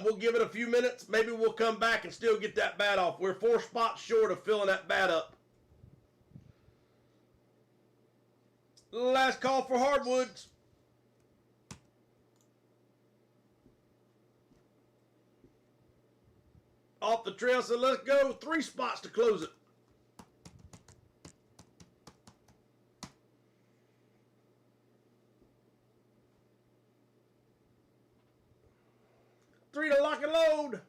We'll give it a few minutes. Maybe we'll come back and still get that bat off. We're 4 spots short of filling that bat up. Last call for hardwoods. Off the trail, so let's go. 3 spots to close it. Three to lock and load.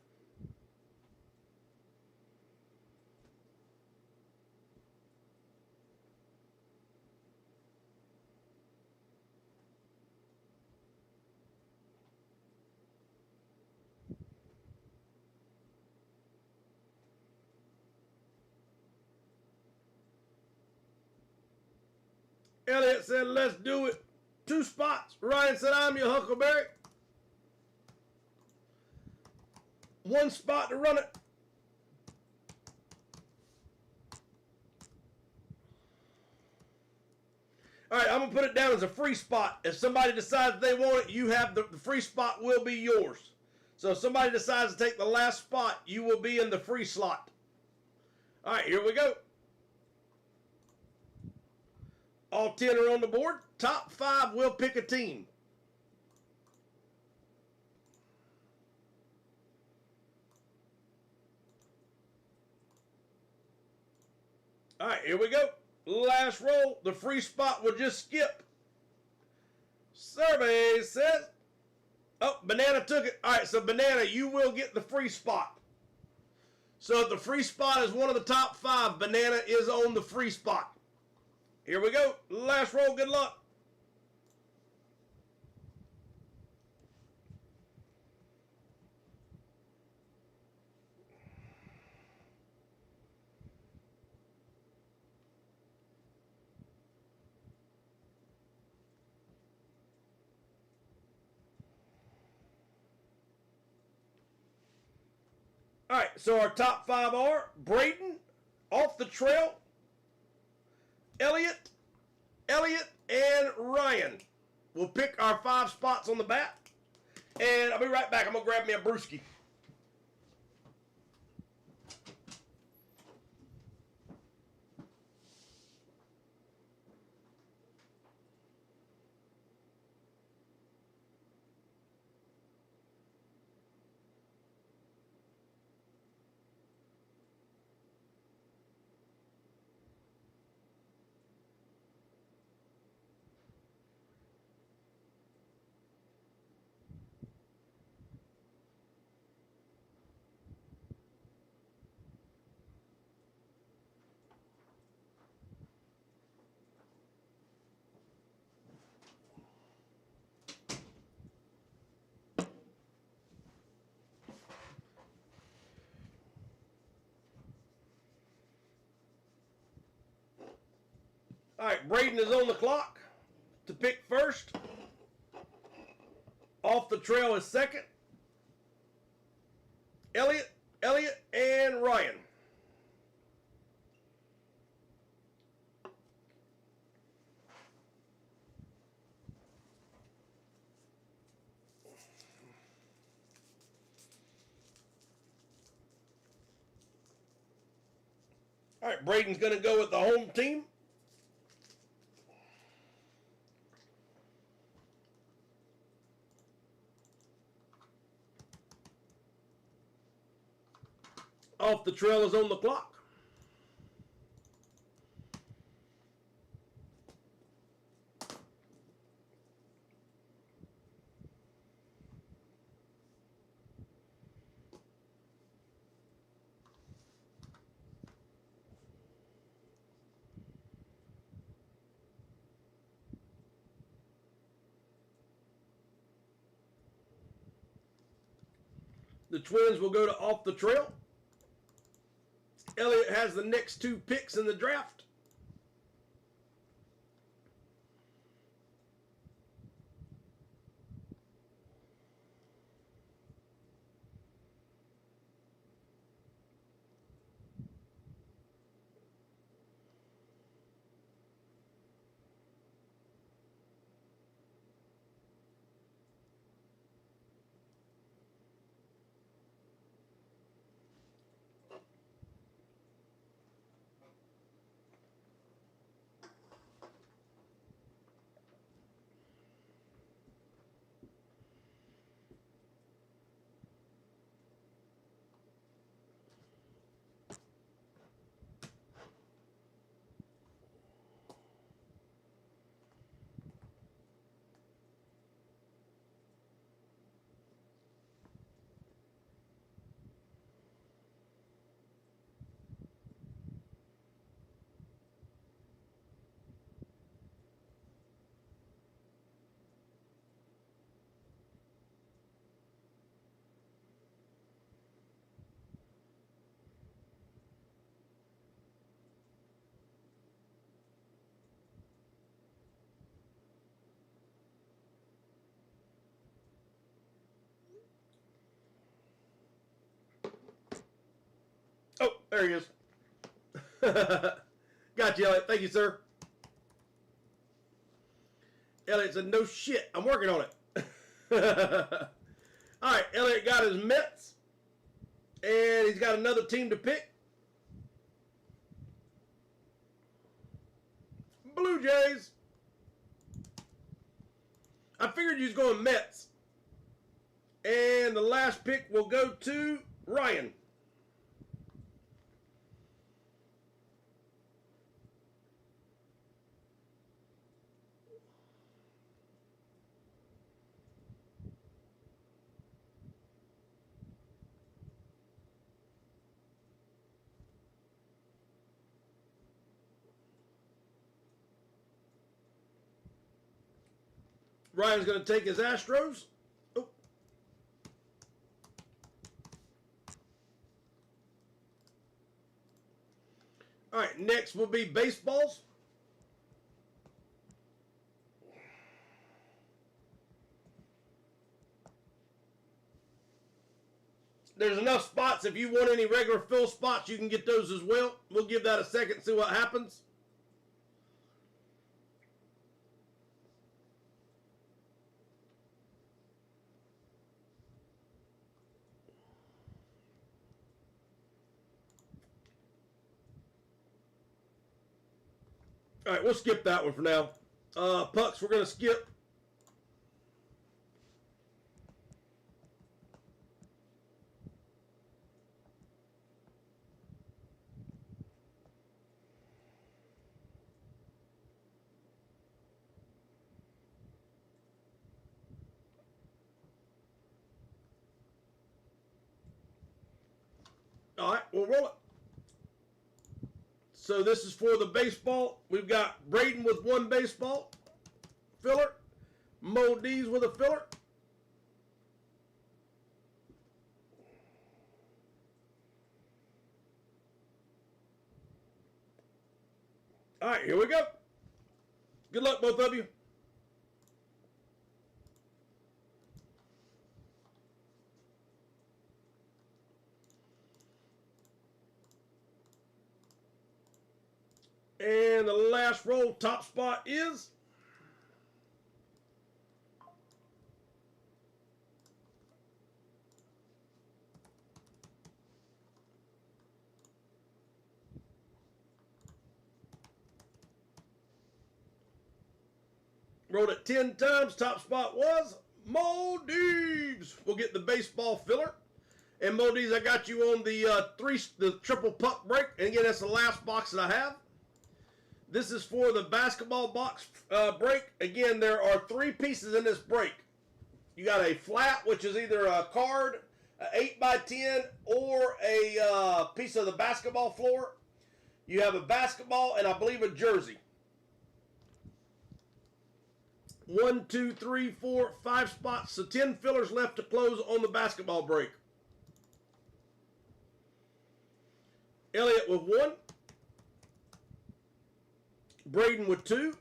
Elliot said, let's do it. 2 spots. Ryan said, I'm your Huckleberry. 1 spot to run it. All right, I'm going to put it down as a free spot. If somebody decides they want it, you have the free spot will be yours. So if somebody decides to take the last spot, you will be in the free slot. All right, here we go. All 10 are on the board. Top 5 will pick a team. All right, here we go. Last roll. The free spot will just skip. Survey says, oh, Banana took it. All right, so Banana, you will get the free spot. So if the free spot is one of the top 5, Banana is on the free spot. Here we go. Last roll. Good luck. All right, so our top 5 are Braden, Off the Trail, Elliot, and Ryan. We'll pick our 5 spots on the bat. And I'll be right back. I'm going to grab me a brewski. All right, Braden is on the clock to pick first. Off the Trail is second. Elliot, and Ryan. All right, Braden's going to go with the home team. Off the Trail is on the clock. The Twins will go to Off the Trail. Elliot has the next 2 picks in the draft. There he is. Got you, Elliot. Thank you, sir. Elliot said, no shit. I'm working on it. All right, Elliot got his Mets. And he's got another team to pick. Blue Jays. I figured you was going Mets. And the last pick will go to Ryan. Ryan's going to take his Astros. Oh. All right, next will be baseballs. There's enough spots. If you want any regular fill spots, you can get those as well. We'll give that a second, see what happens. All right, we'll skip that one for now. Pucks, we're going to skip. All right, we'll roll it. So this is for the baseball. We've got Braden with one baseball filler. Mo D's with a filler. All right, here we go. Good luck, both of you. And the last roll, top spot is rolled it 10 times. Top spot was Moldives. We'll get the baseball filler. And Moldives, I got you on the triple puck break. And again, that's the last box that I have. This is for the basketball box break. Again, there are 3 pieces in this break. You got a flat, which is either a card, an 8x10, or a piece of the basketball floor. You have a basketball and I believe a jersey. 1, 2, 3, 4, 5 spots. So 10 fillers left to close on the basketball break. Elliot with 1. Braden with 2.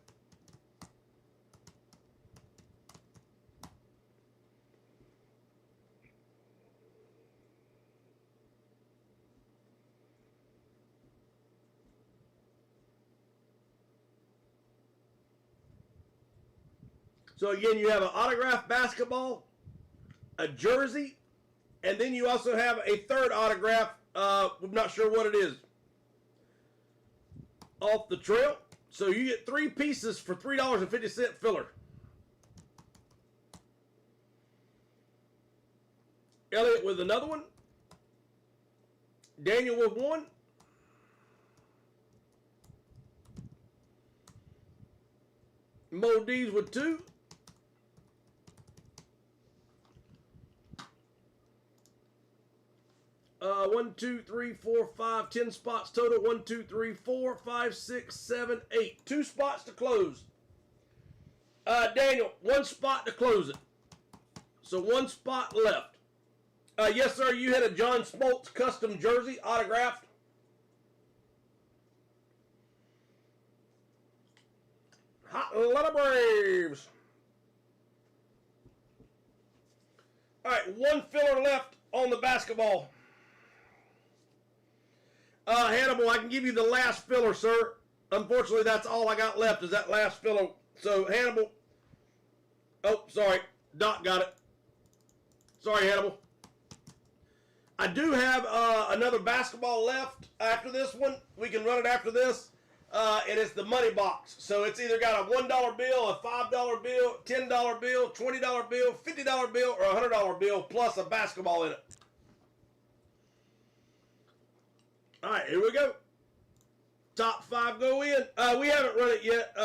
So again, you have an autographed basketball, a jersey, and then you also have a third autograph. I'm not sure what it is. Off the trail. So you get 3 pieces for $3.50 filler. Elliot with another one. Daniel with 1. Mo D's with 2. One, 2, 3, 4, 5, 10 spots total. 1, 2, 3, 4, 5, 6, 7, 8. 2 spots to close. Daniel, 1 spot to close it. So 1 spot left. Yes, sir, you had a John Smoltz custom jersey autographed. Hot lot of Braves. All right, 1 filler left on the basketball. Hannibal, I can give you the last filler, sir. Unfortunately, that's all I got left is that last filler. So, Hannibal. Oh, sorry. Doc got it. Sorry, Hannibal. I do have another basketball left after this one. We can run it after this. And it's the money box. So it's either got a $1 bill, a $5 bill, $10 bill, $20 bill, $50 bill, or a $100 bill plus a basketball in it. All right, here we go. Top 5 go in. We haven't run it yet.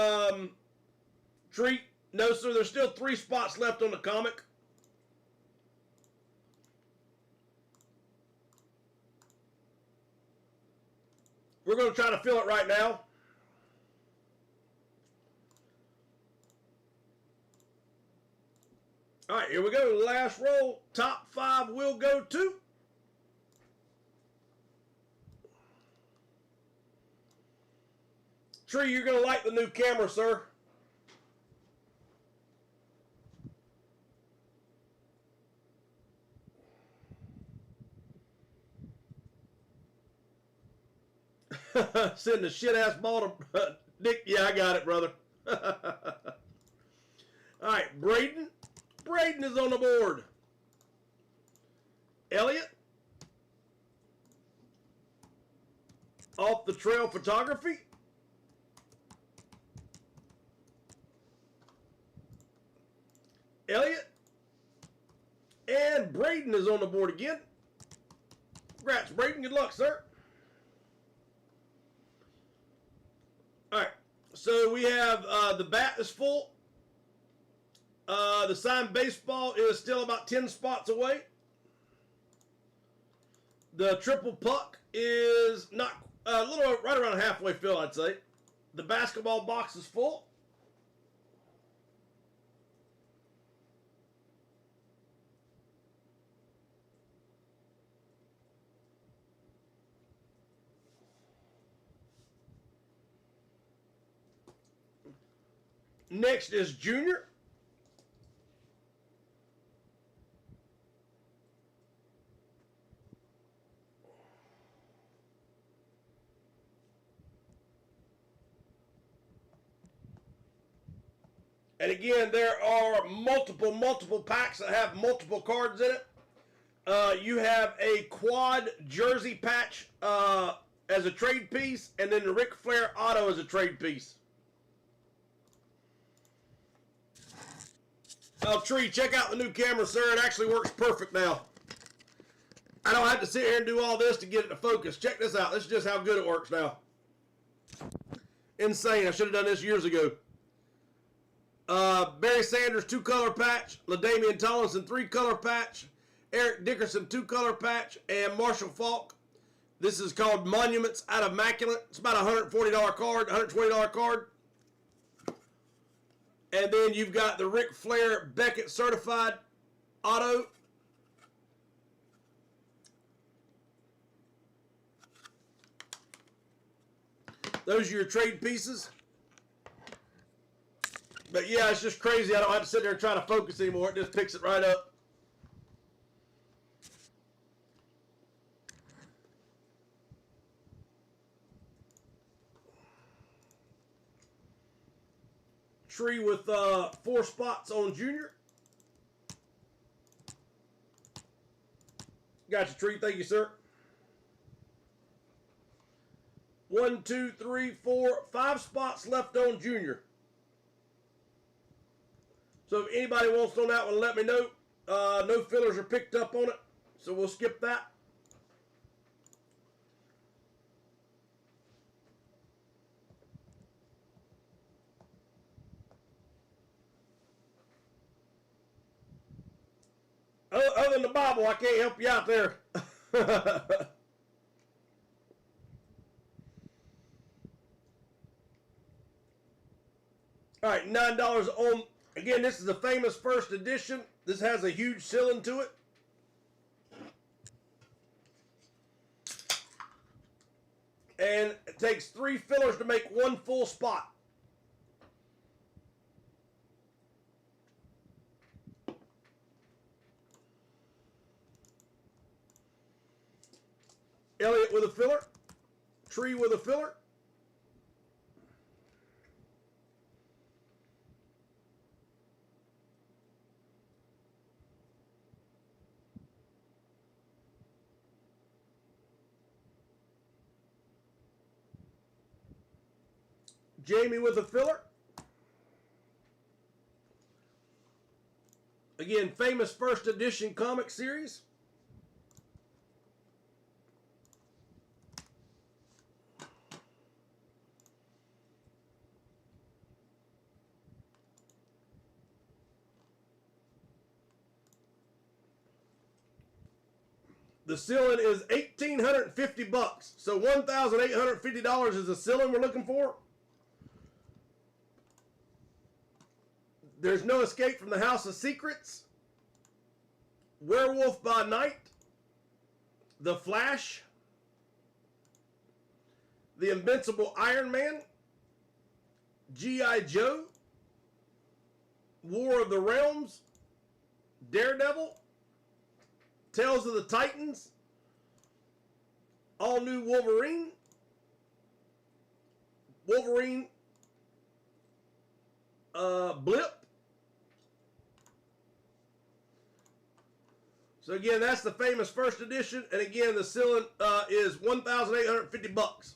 Treat. No, sir. There's still 3 spots left on the comic. We're going to try to fill it right now. All right, here we go. Last roll. Top 5 will go to. Tree, you're going to like the new camera, sir. Send the shit-ass ball to Dick. Yeah, I got it, brother. All right, Braden. Braden is on the board. Elliot. Off the Trail Photography. Elliot. And Braden is on the board again. Congrats, Braden. Good luck, sir. All right. So we have the bat is full. The signed baseball is still about 10 spots away. The triple puck is not a little right around halfway fill, I'd say. The basketball box is full. Next is Junior. And again, there are multiple packs that have multiple cards in it. You have a quad jersey patch as a trade piece, and then the Ric Flair auto as a trade piece. Oh, Tree, check out the new camera, sir. It actually works perfect now. I don't have to sit here and do all this to get it to focus. Check this out. This is just how good it works now. Insane. I should have done this years ago. Barry Sanders, 2-color patch. LaDainian Tomlinson, 3-color patch. Eric Dickerson, 2-color patch. And Marshall Faulk. This is called Monuments out of Immaculate. It's about a $140 card, $120 card. And then you've got the Ric Flair Beckett Certified Auto. Those are your trade pieces. But yeah, it's just crazy. I don't have to sit there and try to focus anymore. It just picks it right up. Tree with 4 spots on Junior. Got you, Tree. Thank you, sir. 1, 2, 3, 4, 5 spots left on Junior. So if anybody wants on that one, let me know. No fillers are picked up on it, so we'll skip that. Other than the Bible, I can't help you out there. All right, $9 on. Again, this is a famous first edition. This has a huge ceiling to it. And it takes 3 fillers to make 1 full spot. Elliot with a filler. tree with a filler. Jamie with a filler. Again, famous first edition comic series. The ceiling is $1,850. So $1,850 is the ceiling we're looking for. There's No Escape from the House of Secrets. Werewolf by Night. The Flash. The Invincible Iron Man. G.I. Joe. War of the Realms. Daredevil. Tales of the Titans. All New Wolverine. Wolverine. Blip. So again, that's the famous first edition, and again, the ceiling is $1,850.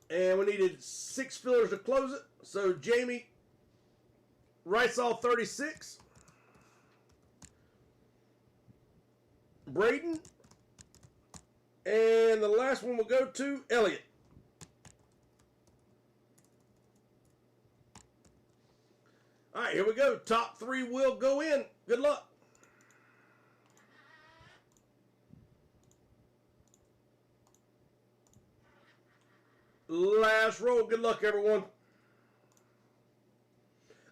And we needed 6 fillers to close it. So Jamie writes all 36. Braden. And the last one will go to Elliot. All right, here we go. Top 3 will go in. Good luck. Last roll. Good luck, everyone.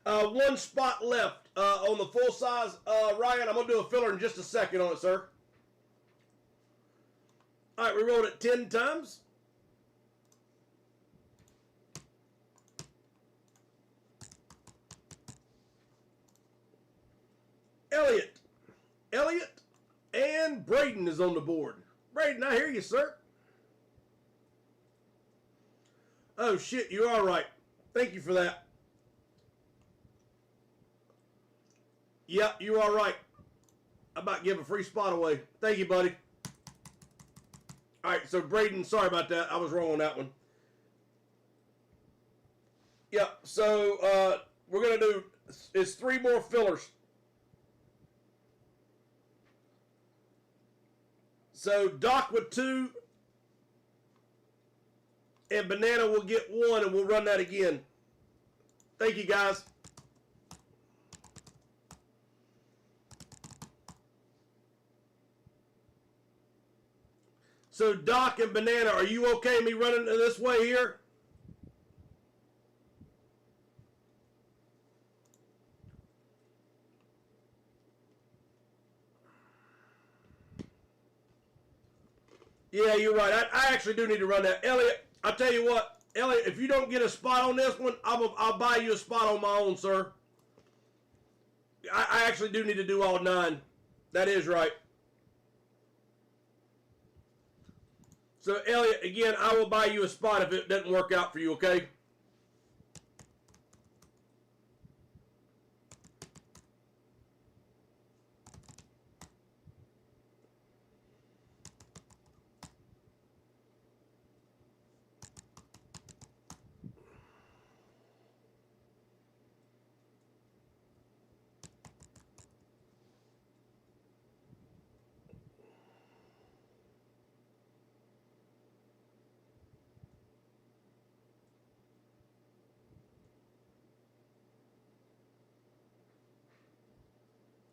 One spot left on the full size. Ryan, I'm going to do a filler in just a second on it, sir. All right, we rolled it 10 times. Elliot, and Braden is on the board. Braden, I hear you, sir. Oh, shit, you are right. Thank you for that. Yeah, you are right. I'm about to give a free spot away. Thank you, buddy. All right, so Braden, sorry about that. I was wrong on that one. Yeah, so we're going to do, it's 3 more fillers. So Doc with 2, and Banana will get 1, and we'll run that again. Thank you, guys. So Doc and Banana, are you okay me running this way here? Yeah, you're right. I actually do need to run that. Elliot, I'll tell you what. Elliot, if you don't get a spot on this one, I'll buy you a spot on my own, sir. I actually do need to do all 9. That is right. So, Elliot, again, I will buy you a spot if it doesn't work out for you, okay?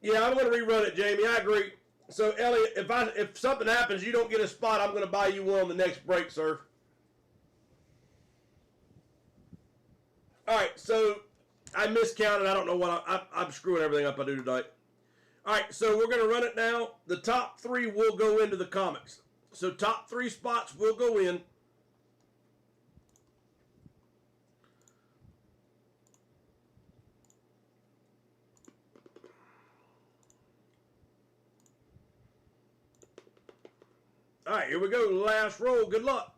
Yeah, I'm going to rerun it, Jamie. I agree. So, Elliot, if something happens, you don't get a spot, I'm going to buy you one on the next break, sir. All right, so I miscounted. I don't know what I'm screwing everything up I do tonight. All right, so we're going to run it now. The top 3 will go into the comics. So top 3 spots will go in. All right, here we go. Last roll. Good luck.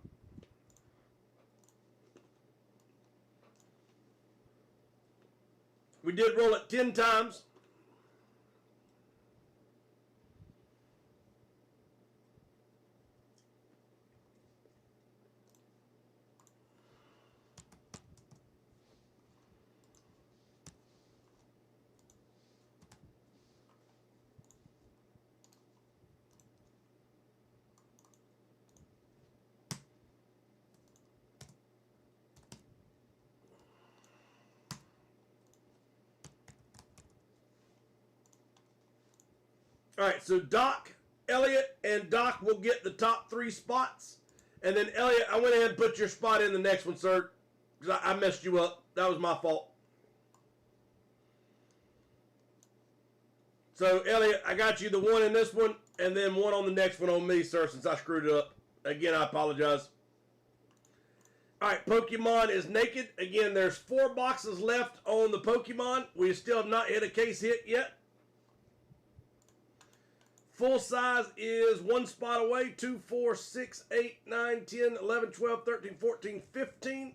We did roll it 10 times. All right, so Doc, Elliot, and Doc will get the top 3 spots. And then, Elliot, I went ahead and put your spot in the next one, sir, because I messed you up. That was my fault. So, Elliot, I got you the 1 in this one, and then 1 on the next one on me, sir, since I screwed it up. Again, I apologize. All right, Pokemon is naked. Again, there's 4 boxes left on the Pokemon. We still have not hit a case hit yet. Full size is 1 spot away. 2, 4, 6, 8, 9, 10, 11, 12, 13, 14, 15.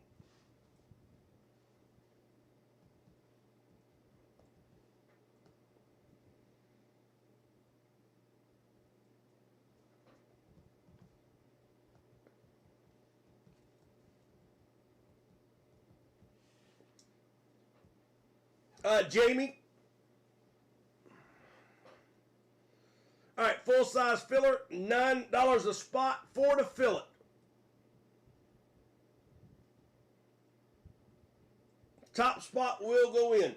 Jamie. All right, full size filler, $9 a spot, 4 to fill it. Top spot will go in.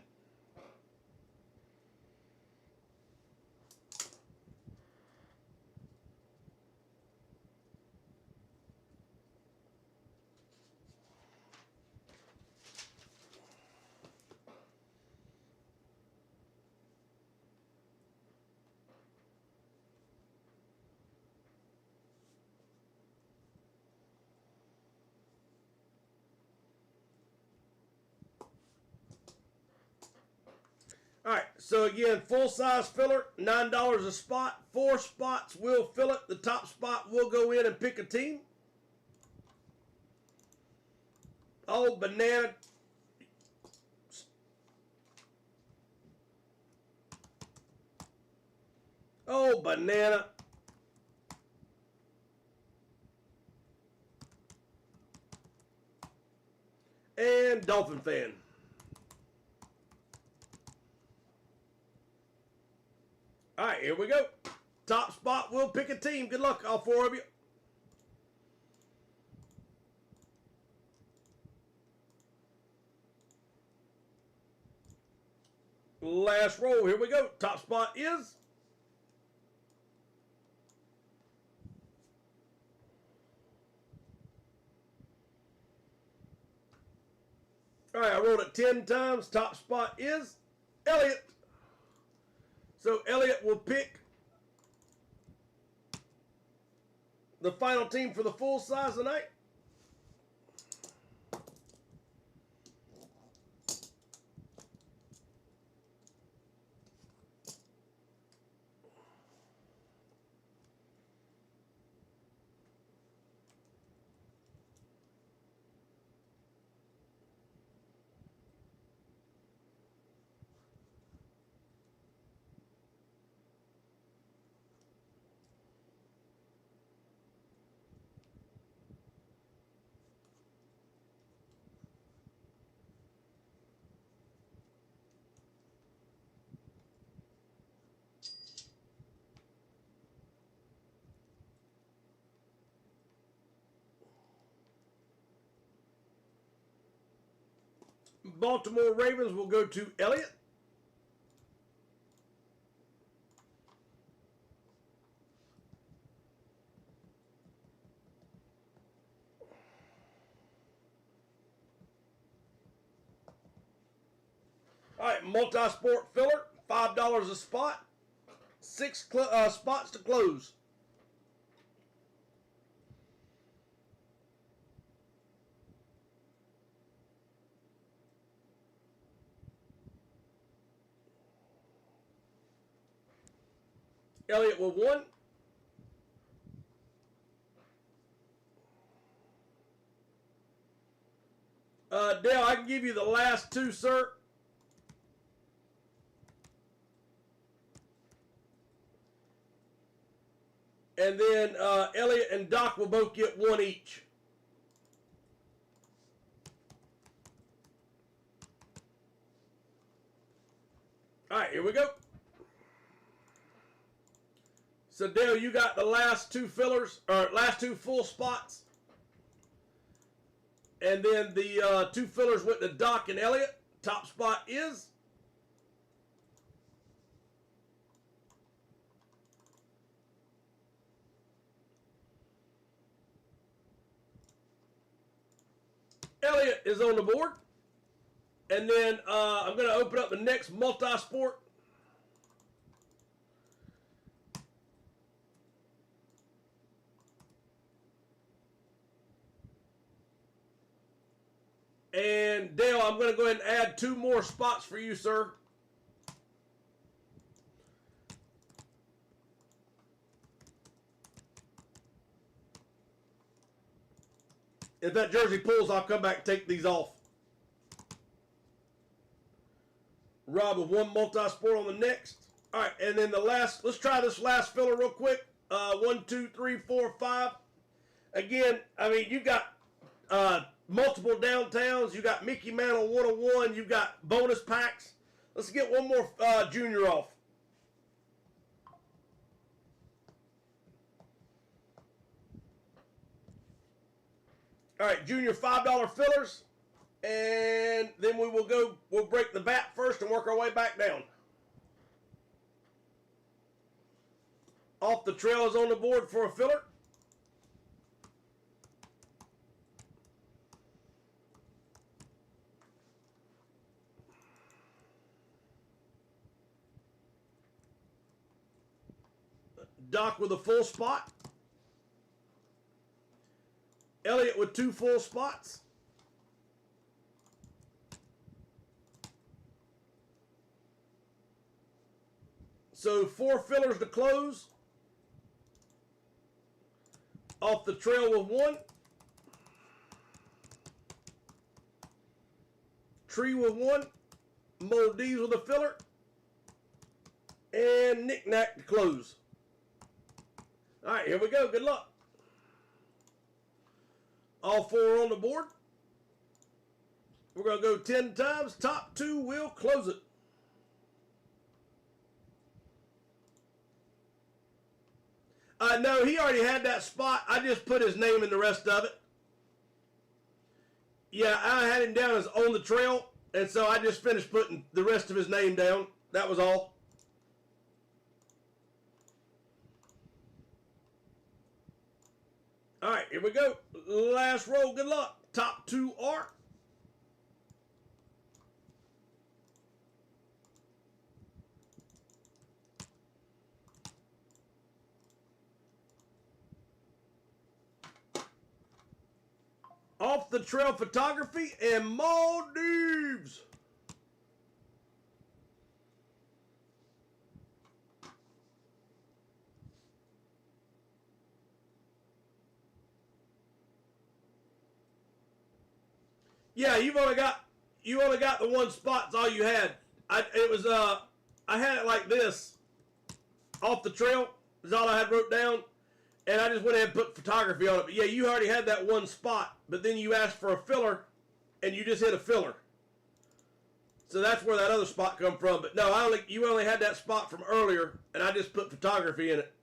All right, so again, full size filler, $9 a spot. 4 spots will fill it. The top spot will go in and pick a team. Oh, banana. Oh, banana. And Dolphin fan. All right, here we go. Top spot will pick a team. Good luck, all 4 of you. Last roll. Here we go. Top spot is... All right, I rolled it 10 times. Top spot is Elliot. So Elliot will pick the final team for the full size tonight. Baltimore Ravens will go to Elliot. All right, multi-sport filler, $5 a spot. 6 spots to close. Elliot will 1. Dale, I can give you the last two, sir. And then Elliot and Doc will both get one each. All right, here we go. So, Dale, you got the last two fillers, or last two full spots. And then the two fillers went to Doc and Elliot. Top spot is... Elliot is on the board. And then I'm going to open up the next multi-sport. And Dale, I'm going to go ahead and add two more spots for you, sir. If that jersey pulls, I'll come back and take these off. Rob with one multi-sport on the next. All right, and then the last, let's try this last filler real quick. 1, 2, 3, 4, 5. Again, I mean, you got multiple downtowns. You got Mickey Mantle 101. You got bonus packs. Let's get one more junior off. All right, junior $5 fillers. And then we'll break the bat first and work our way back down. Off the Trail is on the board for a filler. Doc with a full spot. Elliot with 2 full spots. So 4 fillers to close. Off the Trail with 1. Tree with 1. Mo D's with a filler. And Knick Knack to close. All right, here we go. Good luck. All 4 on the board. We're going to go 10 times. Top 2 will close it. No, he already had that spot. I just put his name in the rest of it. Yeah, I had him down as on the Trail, and so I just finished putting the rest of his name down. That was all. All right, here we go. Last roll. Good luck. Top 2 are... Off the Trail Photography and Maldives. Yeah, you only got the one spot. That's all you had. I had it like this. Off the Trail is all I had wrote down. And I just went ahead and put photography on it. But yeah, you already had that one spot. But then you asked for a filler, and you just hit a filler. So that's where that other spot come from. But no, you only had that spot from earlier, and I just put photography in it.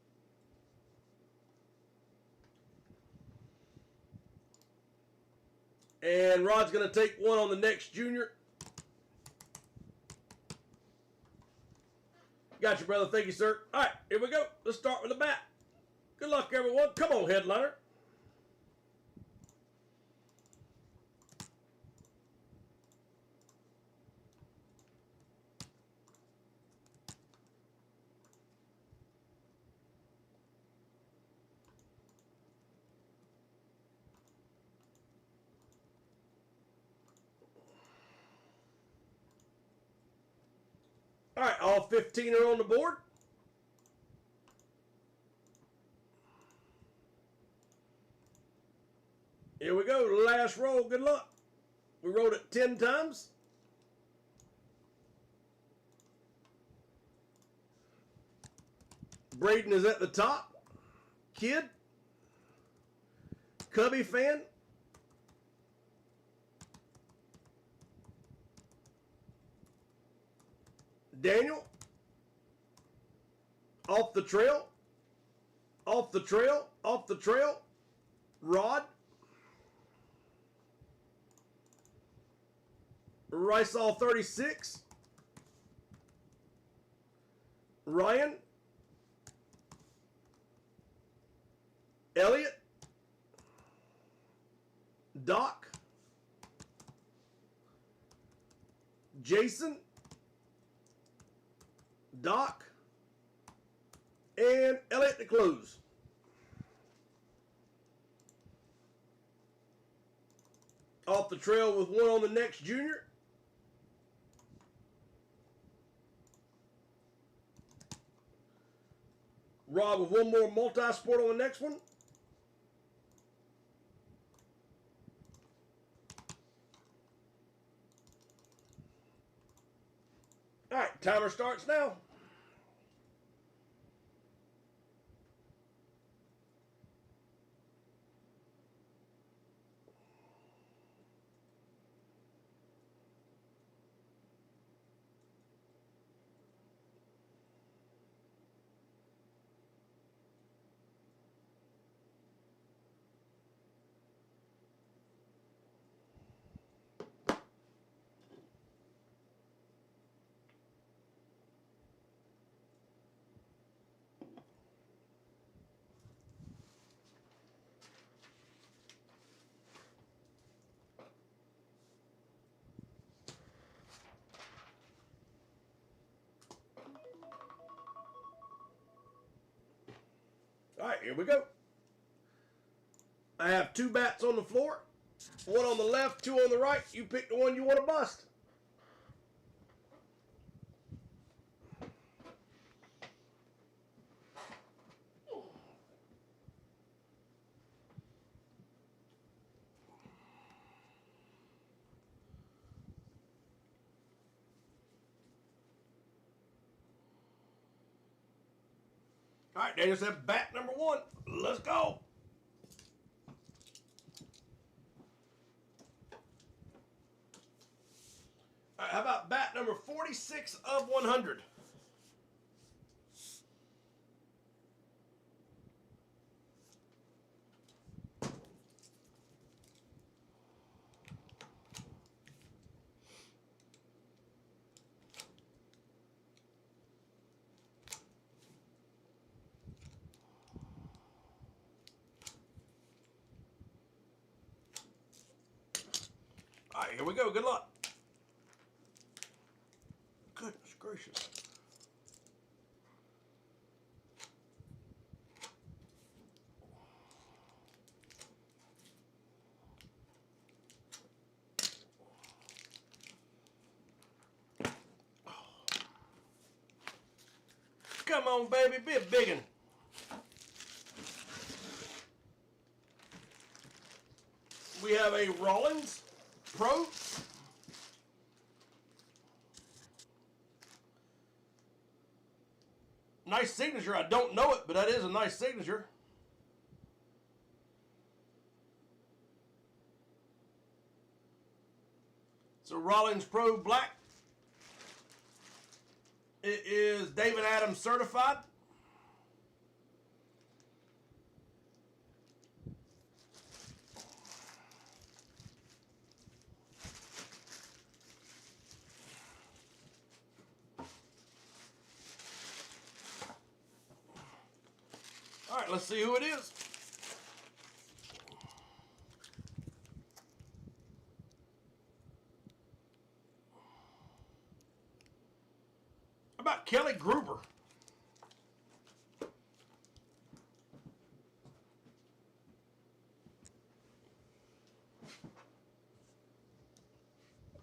And Rod's going to take one on the next junior. Got you, brother. Thank you, sir. All right, here we go. Let's start with the bat. Good luck, everyone. Come on, headliner. All right, all 15 are on the board. Here we go. Last roll. Good luck. We rolled it 10 times. Braden is at the top. Kid. Cubby fan. Daniel. Off the trail. Off the trail. Off the trail. Rod. Rysall 36. Ryan. Elliot. Doc. Jason. Doc. And Elliot to close. Off the trail with one on the next junior. Rob with one more multi-sport on the next one. All right, timer starts now. All right, here we go. I have 2 bats on the floor. 1 on the left, 2 on the right. You pick the one you want to bust. All right, Daniel said bat number 1. Let's go. All right, how about bat number 46 of 100? All right, here we go. Good luck. Goodness gracious. Come on, baby. Be a biggin'. We have a Rollins Pro. Nice signature. I don't know it, but that is a nice signature. It's a Rollins Pro Black. It is David Adams certified. All right, let's see who it is. How about Kelly Gruber?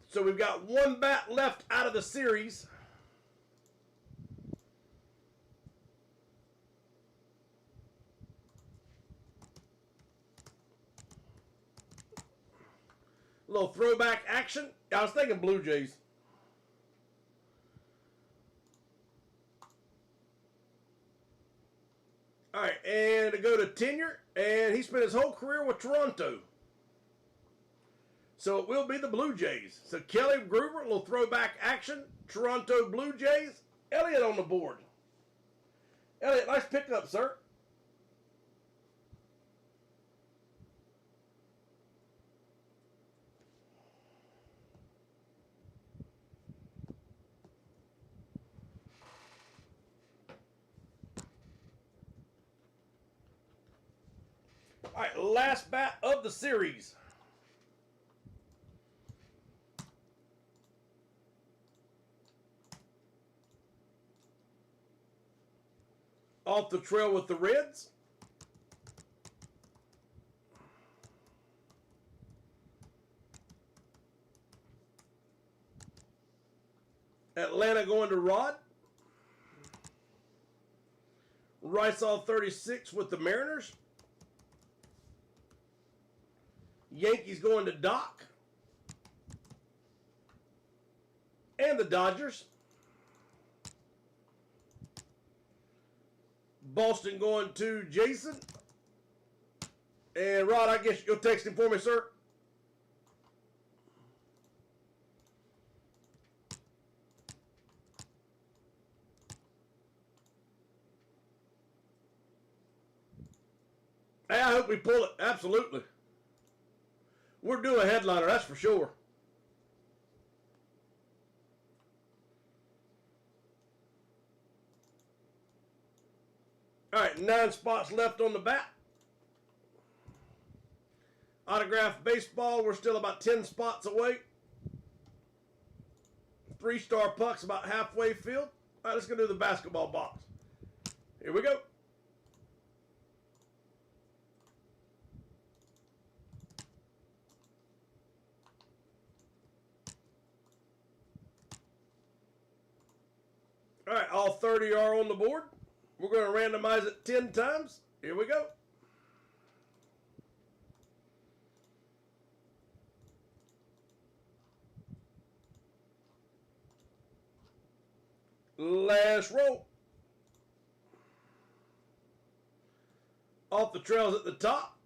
So we've got 1 bat left out of the series. little throwback action. I was thinking Blue Jays. All right, and to go to tenure, and he spent his whole career with Toronto. So it will be the Blue Jays. So Kelly Gruber, a little throwback action. Toronto Blue Jays. Elliot on the board. Elliot, nice pickup, sir. All right, last bat of the series. Off the trail with the Reds. Atlanta going to Rod. Rice all 36 with the Mariners. Yankees going to Doc. And the Dodgers. Boston going to Jason. And Rod, I guess you'll text him for me, sir. Hey, I hope we pull it. Absolutely. We're doing a headliner, that's for sure. All right, 9 spots left on the bat. Autograph baseball, we're still about 10 spots away. 3-star pucks about halfway filled. All right, let's go do the basketball box. Here we go. All right, all 30 are on the board. We're going to randomize it 10 times. Here we go. Last roll. Off the trails at the top.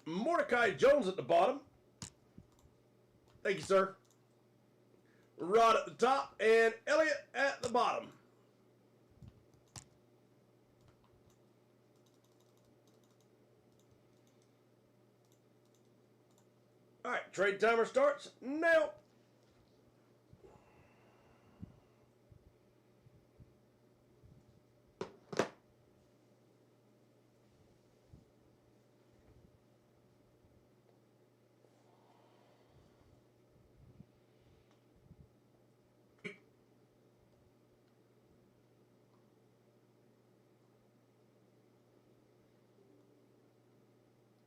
Mordecai Jones at the bottom. Thank you, sir. Rod at the top and Elliot at the bottom. All right, trade timer starts now.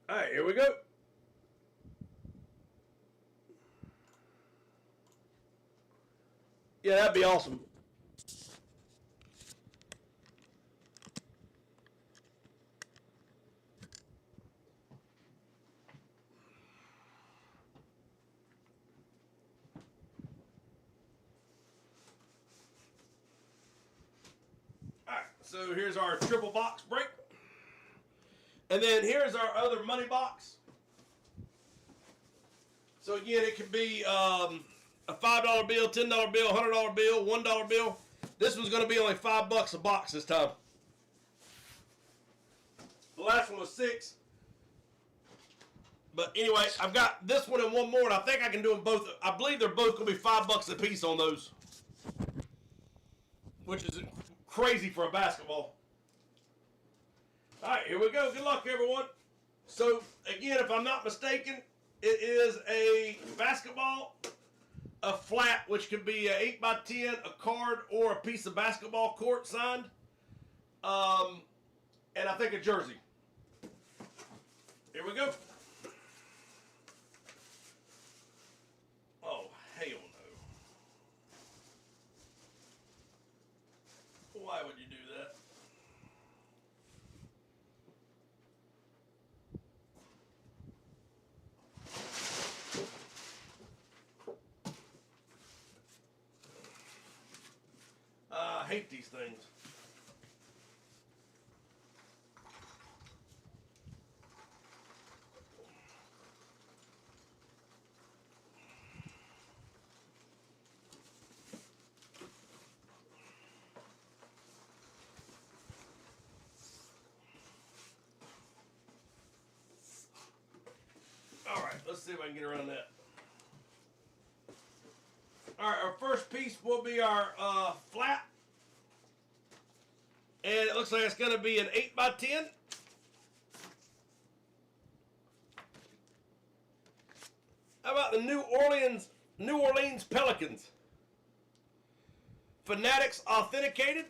All right, here we go. Yeah, that'd be awesome. All right, so here's our triple box break. And then here's our other money box. So again, it could be a $5 bill, $10 bill, $100 bill, $1 bill. This one's going to be only $5 a box this time. The last one was $6. But anyway, I've got this one and one more, and I think I can do them both. I believe they're both going to be $5 a piece on those, which is crazy for a basketball. All right, here we go. Good luck, everyone. So again, if I'm not mistaken, it is a basketball, a flat, which could be an 8x10, a card, or a piece of basketball court signed, and I think a jersey. Here we go. Oh, hell no. Why would you do that? hate these things. All right, let's see if I can get around that. All right, our first piece will be our flat. And it looks like it's going to be an 8x10. How about the New Orleans Pelicans? Fanatics authenticated.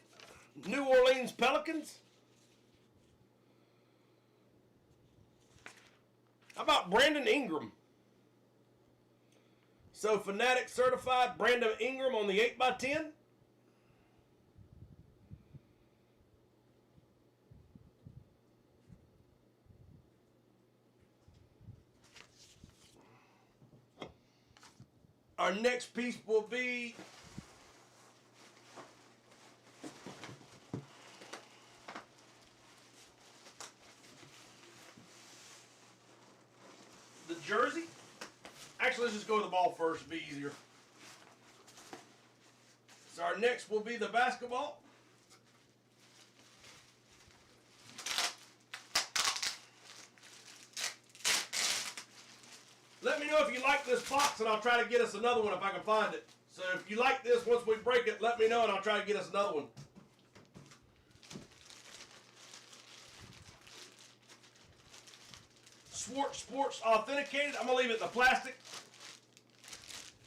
New Orleans Pelicans. How about Brandon Ingram? So Fanatics certified Brandon Ingram on the 8x10. Our next piece will be the jersey. Actually, let's just go with the ball first. It'll be easier. So our next will be the basketball. Let me know if you like this box, and I'll try to get us another one if I can find it. So if you like this, once we break it, let me know, and I'll try to get us another one. Schwartz Sports authenticated. I'm going to leave it in the plastic.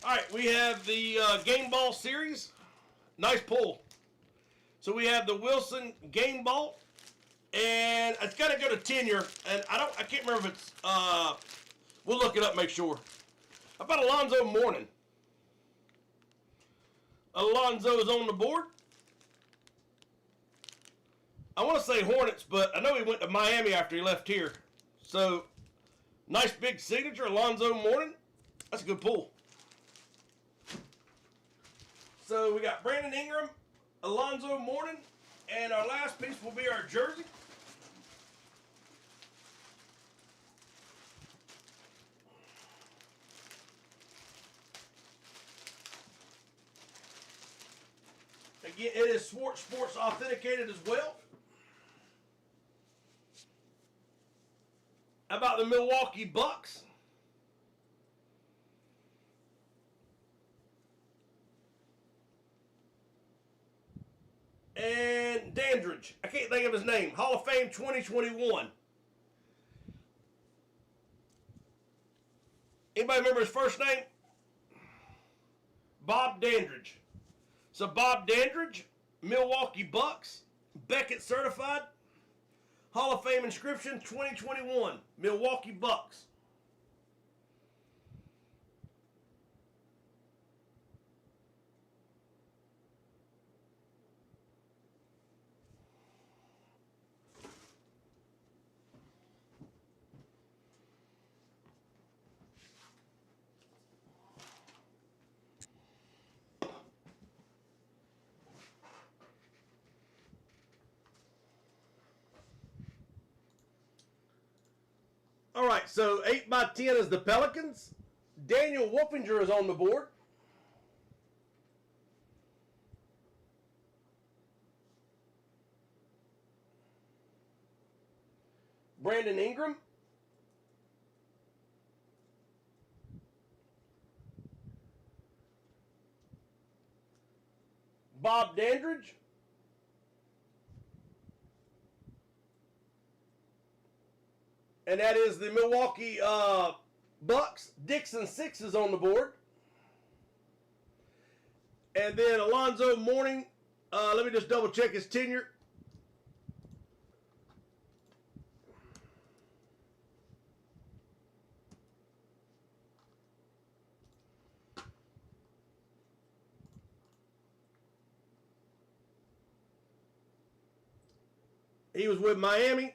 All right, we have the Game Ball series. Nice pull. So we have the Wilson Game Ball, and it's got to go to tenure, and I can't remember if it's we'll look it up, make sure. How about Alonzo Mourning? Alonzo is on the board. I want to say Hornets, but I know he went to Miami after he left here. So, nice big signature, Alonzo Mourning. That's a good pull. So, we got Brandon Ingram, Alonzo Mourning, and our last piece will be our jersey. Again, it is Schwartz Sports authenticated as well. How about the Milwaukee Bucks? And Dandridge. I can't think of his name. Hall of Fame 2021. Anybody remember his first name? Bob Dandridge. So Bob Dandridge, Milwaukee Bucks, Beckett certified, Hall of Fame inscription 2021, Milwaukee Bucks. All right, so 8x10 is the Pelicans. Daniel Wolfinger is on the board. Brandon Ingram. Bob Dandridge. And that is the Milwaukee Bucks. Dixon 6 is on the board. And then Alonzo Mourning. Let me just double check his tenure. He was with Miami.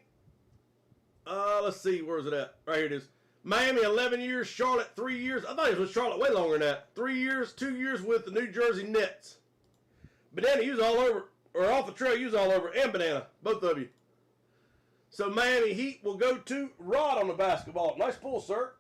Let's see, where is it at? Right here it is. Miami, 11 years. Charlotte, 3 years. I thought he was with Charlotte way longer than that. 3 years, 2 years with the New Jersey Nets. Banana, you was all over, or off the trail, you was all over, and Banana, both of you. So Miami Heat will go to Rod on the basketball. Nice pull, sir.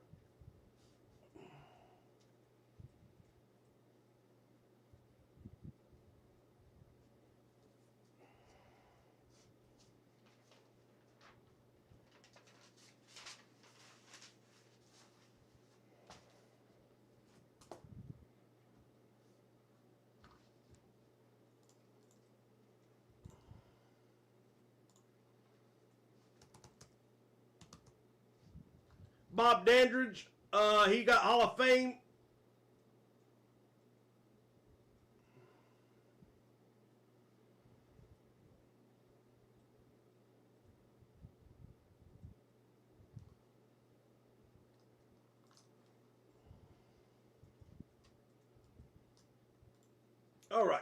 Bob Dandridge, he got Hall of Fame. All right.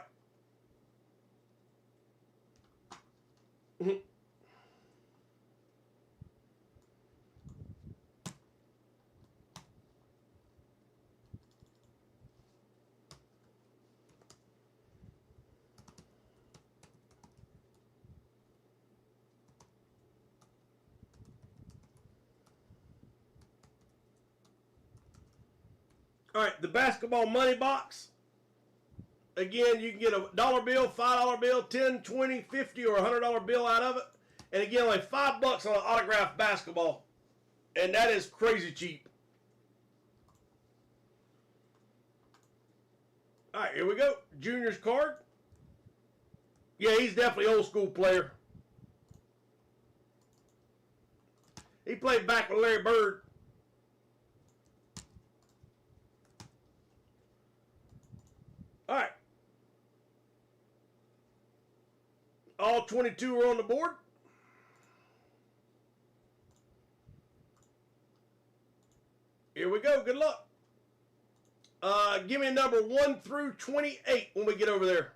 All right, the basketball money box. Again, you can get a dollar bill, $5 bill, 10, 20, 50, or $100 bill out of it. And again, only $5 on an autographed basketball. And that is crazy cheap. All right, here we go. Junior's card. Yeah, he's definitely old school player. He played back with Larry Bird. All right. All 22 are on the board. Here we go. Good luck. Give me number 1 through 28 when we get over there.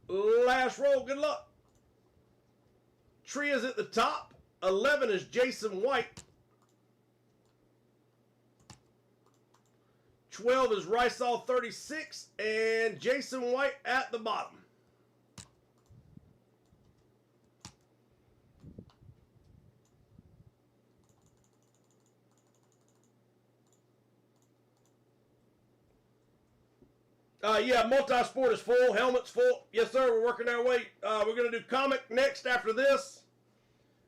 Last roll. Good luck. Tree is at the top. 11 is Jason White. 12 is Rysall 36 and Jason White at the bottom. Yeah, multi-sport is full. Helmet's full. Yes, sir. We're working our way. We're going to do comic next after this.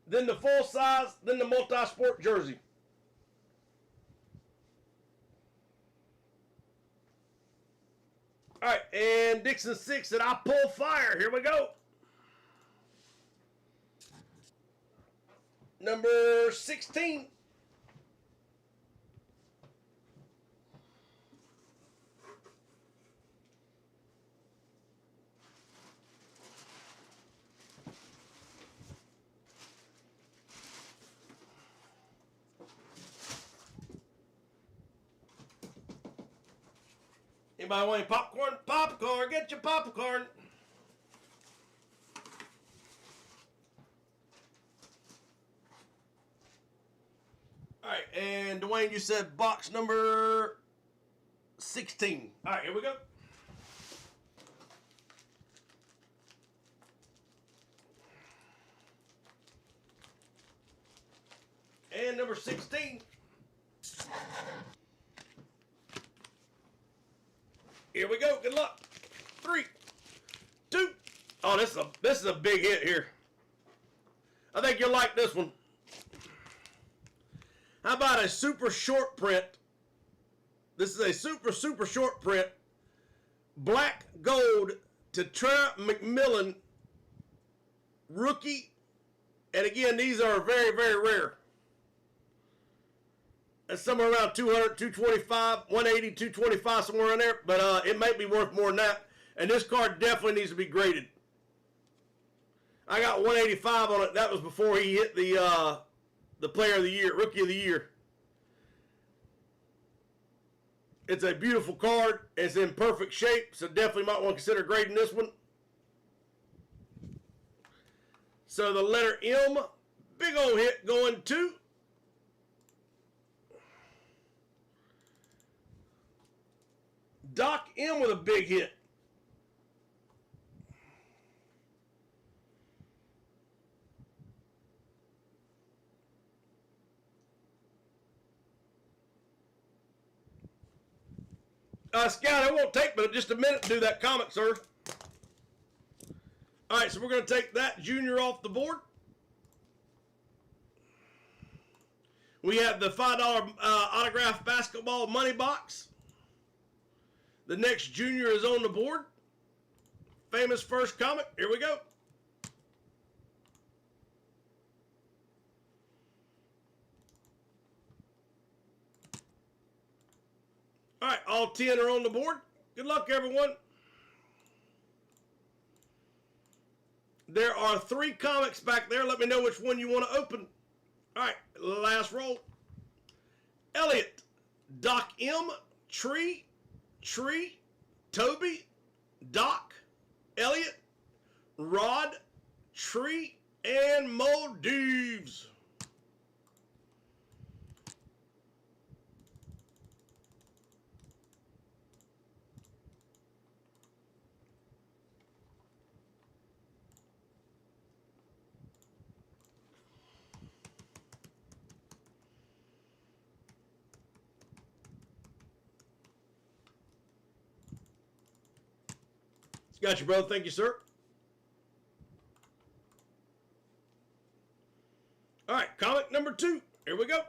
Then the full size. Then the multi-sport jersey. All right. And Dixon 6 said, I pull fire. Here we go. Number 16. Anybody want any popcorn? Popcorn, get your popcorn. All right, and Dwayne, you said box number 16. All right, here we go. And number 16. Here we go. Good luck. 3, 2. Oh, this is a big hit here. I think you'll like this one. How about a super short print? This is a super short print. Black gold to Trent McMillan rookie. And again, these are very, very rare. It's somewhere around 200, 225, 180, 225, somewhere in there. But it might be worth more than that. And this card definitely needs to be graded. I got 185 on it. That was before he hit the player of the year, rookie of the year. It's a beautiful card. It's in perfect shape, so definitely might want to consider grading this one. So the letter M, big old hit going to Doc M with a big hit. Scout, it won't take but just a minute to do that comic, sir. All right, so we're going to take that junior off the board. We have the $5 autograph basketball money box. The next junior is on the board. Famous first comic. Here we go. All right, all 10 are on the board. Good luck, everyone. There are 3 comics back there. Let me know which one you want to open. All right, last roll. Elliot, Doc M, Tree, Toby, Doc, Elliot, Rod, Tree, and Maldives. Got you, brother. Thank you, sir. All right, comic number 2. Here we go.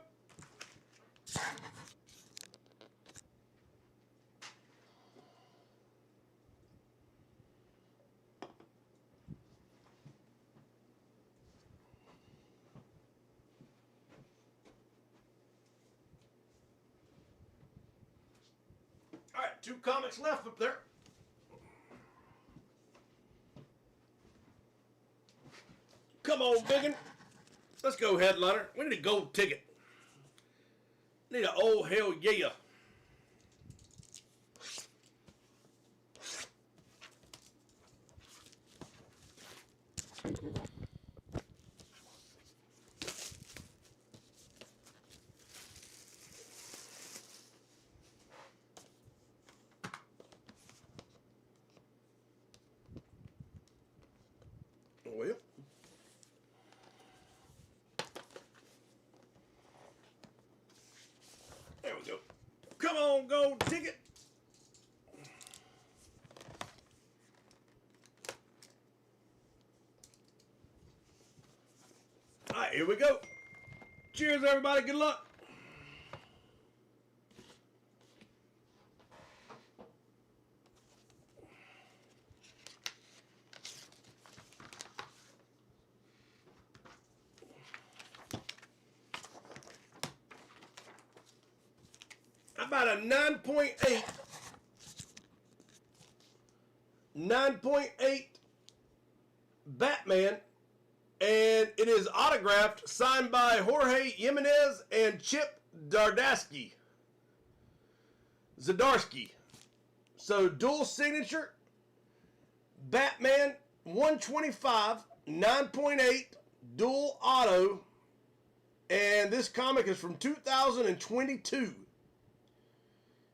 All right, 2 comics left up there. Come on, Biggin. Let's go, headliner. We need a gold ticket. Need an oh hell yeah. Well. There we go. Come on, gold ticket. All right, here we go. Cheers, everybody. Good luck. About a 9.8. 9.8 Batman, and it is autographed, signed by Jorge Jimenez and Chip Zdarsky. So dual signature, Batman 125, 9.8, dual auto, and this comic is from 2022.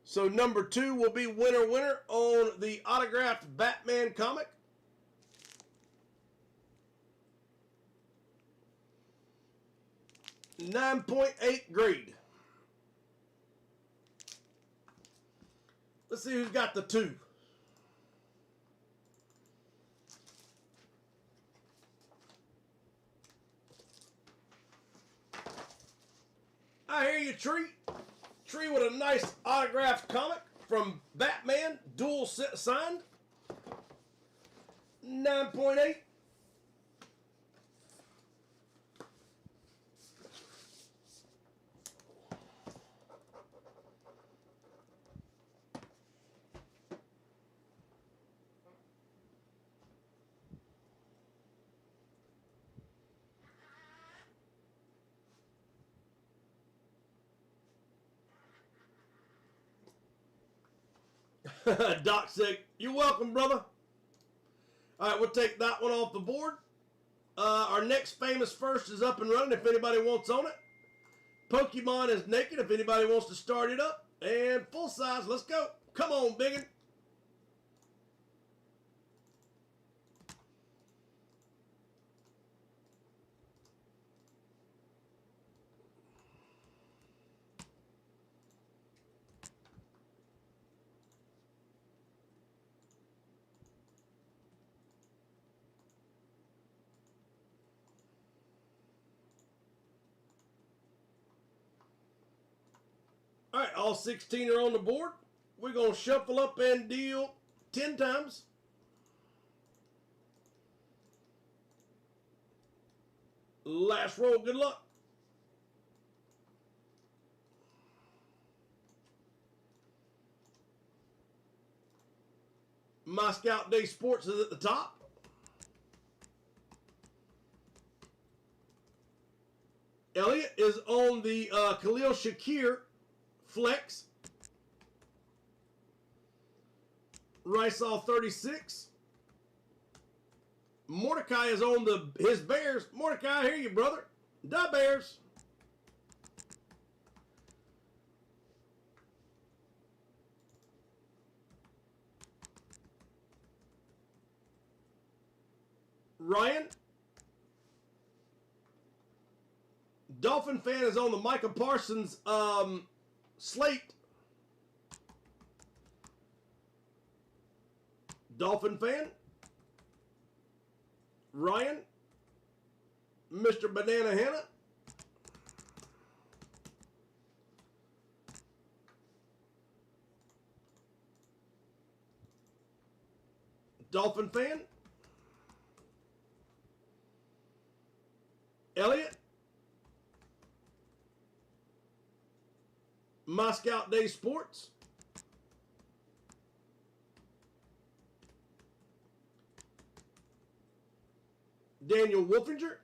So number 2 will be winner on the autographed Batman comic. .8 grade. Let's see who's got the 2. I hear you, Tree. Tree with a nice autographed comic from Batman, dual signed. 9.8. Doc said, "You're welcome, brother." All right, we'll take that one off the board. Our next famous first is up and running if anybody wants on it. Pokemon is naked if anybody wants to start it up. And full size, let's go. Come on, biggin. All right, all 16 are on the board. We're going to shuffle up and deal 10 times. Last roll, good luck. My Scout Day Sports is at the top. Elliot is on the Khalil Shakir flex. Riceall 36. Mordecai is on his Bears. Mordecai, I hear you, brother. Da Bears. Ryan. Dolphin fan is on the Micah Parsons slate. Dolphin fan. Ryan. Mr. Banana Hanna. Dolphin fan. Elliot. My Scout Day Sports. Daniel Wolfinger.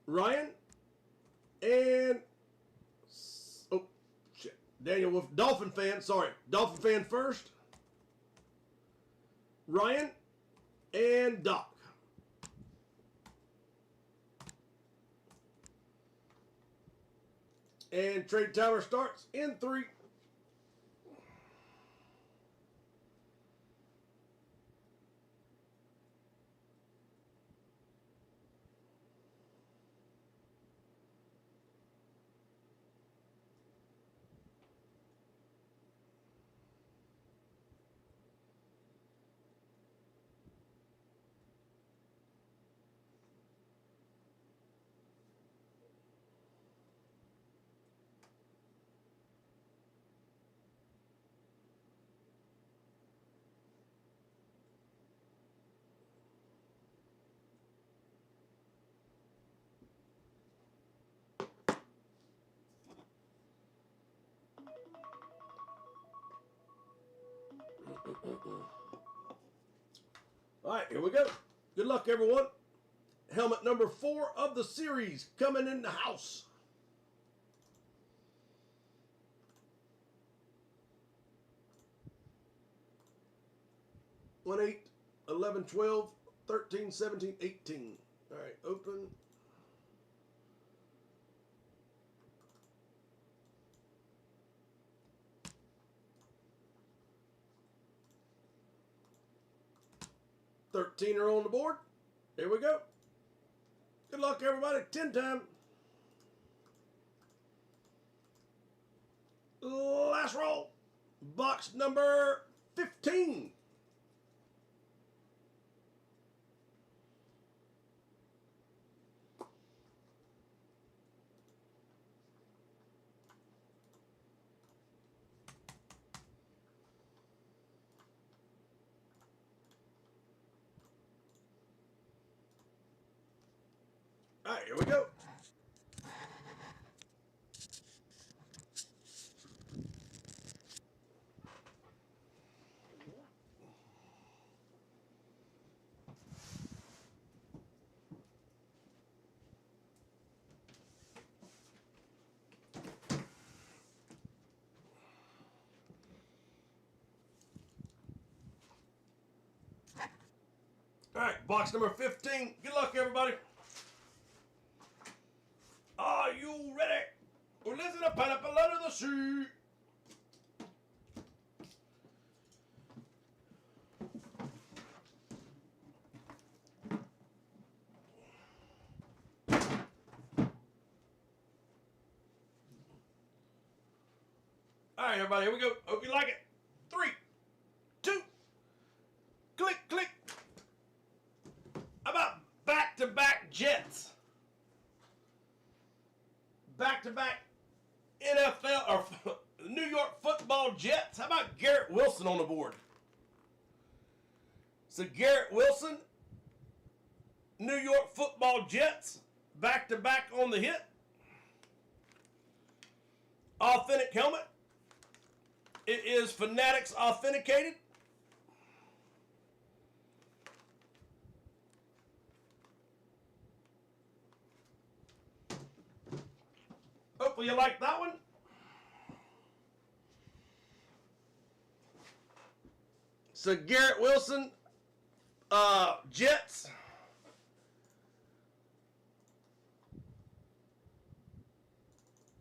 Ryan. And Daniel Wolf, Dolphin fan, sorry. Dolphin fan first. Ryan and Doc. And trade timer starts in 3. All right, here we go. Good luck, everyone. Helmet number 4 of the series coming in the house. 1, 8, 11, 12, 13, 17, 18. All right, open. $13 are on the board. Here we go. Good luck, everybody. 10 time. Last roll. Box number 15. All right, here we go. All right, box number 15. Good luck, everybody. Are you ready? Well, listen to Pineapple Under the Sea. All right, everybody, here we go. Hope you like it. 3, 2, click, click. How about back-to-back Jets? Back-to-back NFL or New York Football Jets. How about Garrett Wilson on the board? So Garrett Wilson, New York Football Jets, back-to-back on the hit. Authentic helmet. It is Fanatics authenticated. Hopefully you like that one. So Garrett Wilson, Jets.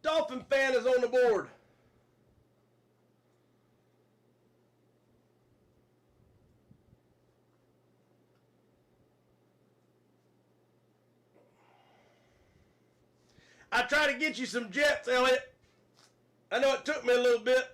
Dolphin fan is on the board. I tried to get you some Jets, Elliot. I know it took me a little bit.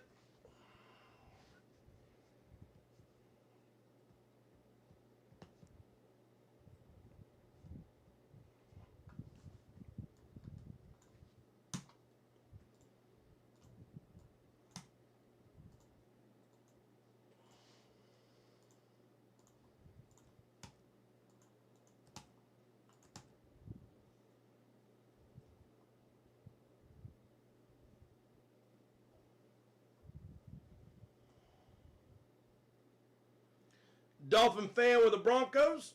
Dolphin fan with the Broncos.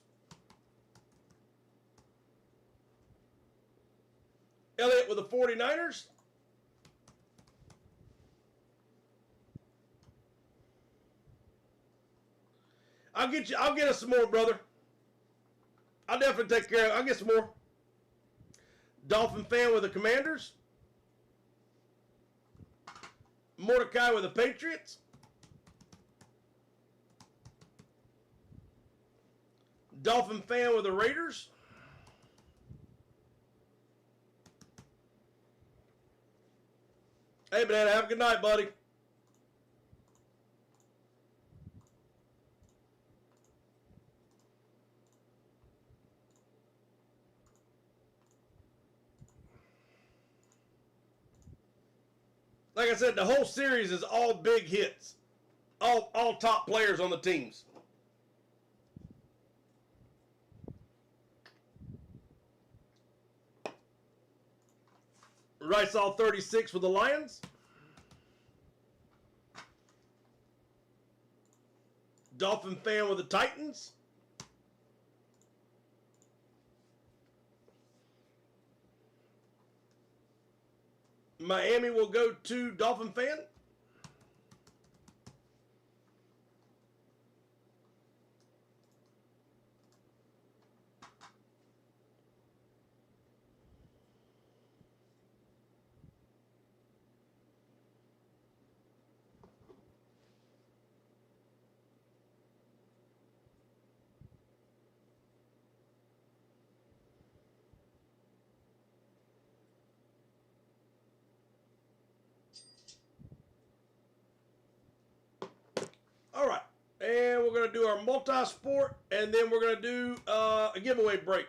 Elliott with the 49ers. I'll get us some more, brother. I'll definitely take care of it. I'll get some more. Dolphin fan with the Commanders. Mordecai with the Patriots. Dolphin fan with the Raiders. Hey, Banana, have a good night, buddy. Like I said, the whole series is all big hits. All top players on the teams. Rice all 36 with the Lions. Dolphin fan with the Titans. Miami will go to Dolphin fan. All right, and we're going to do our multi-sport, and then we're going to do a giveaway break.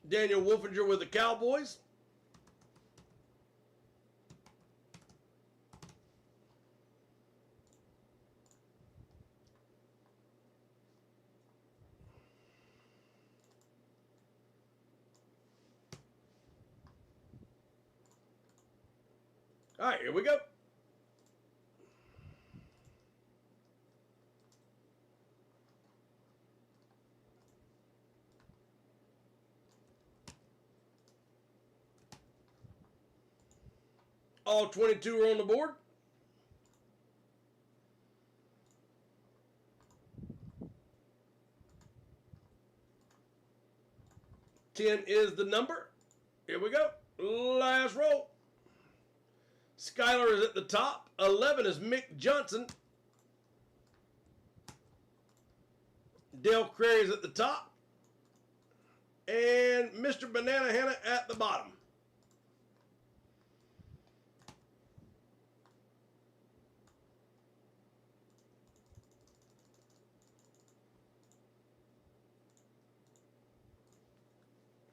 Daniel Wolfinger with the Cowboys. All right, here we go. All 22 are on the board. Ten is the number. Here we go. Last roll. Skylar is at the top. 11 is Mick Johnson. Dale Crary is at the top. And Mr. Banana Hanna at the bottom.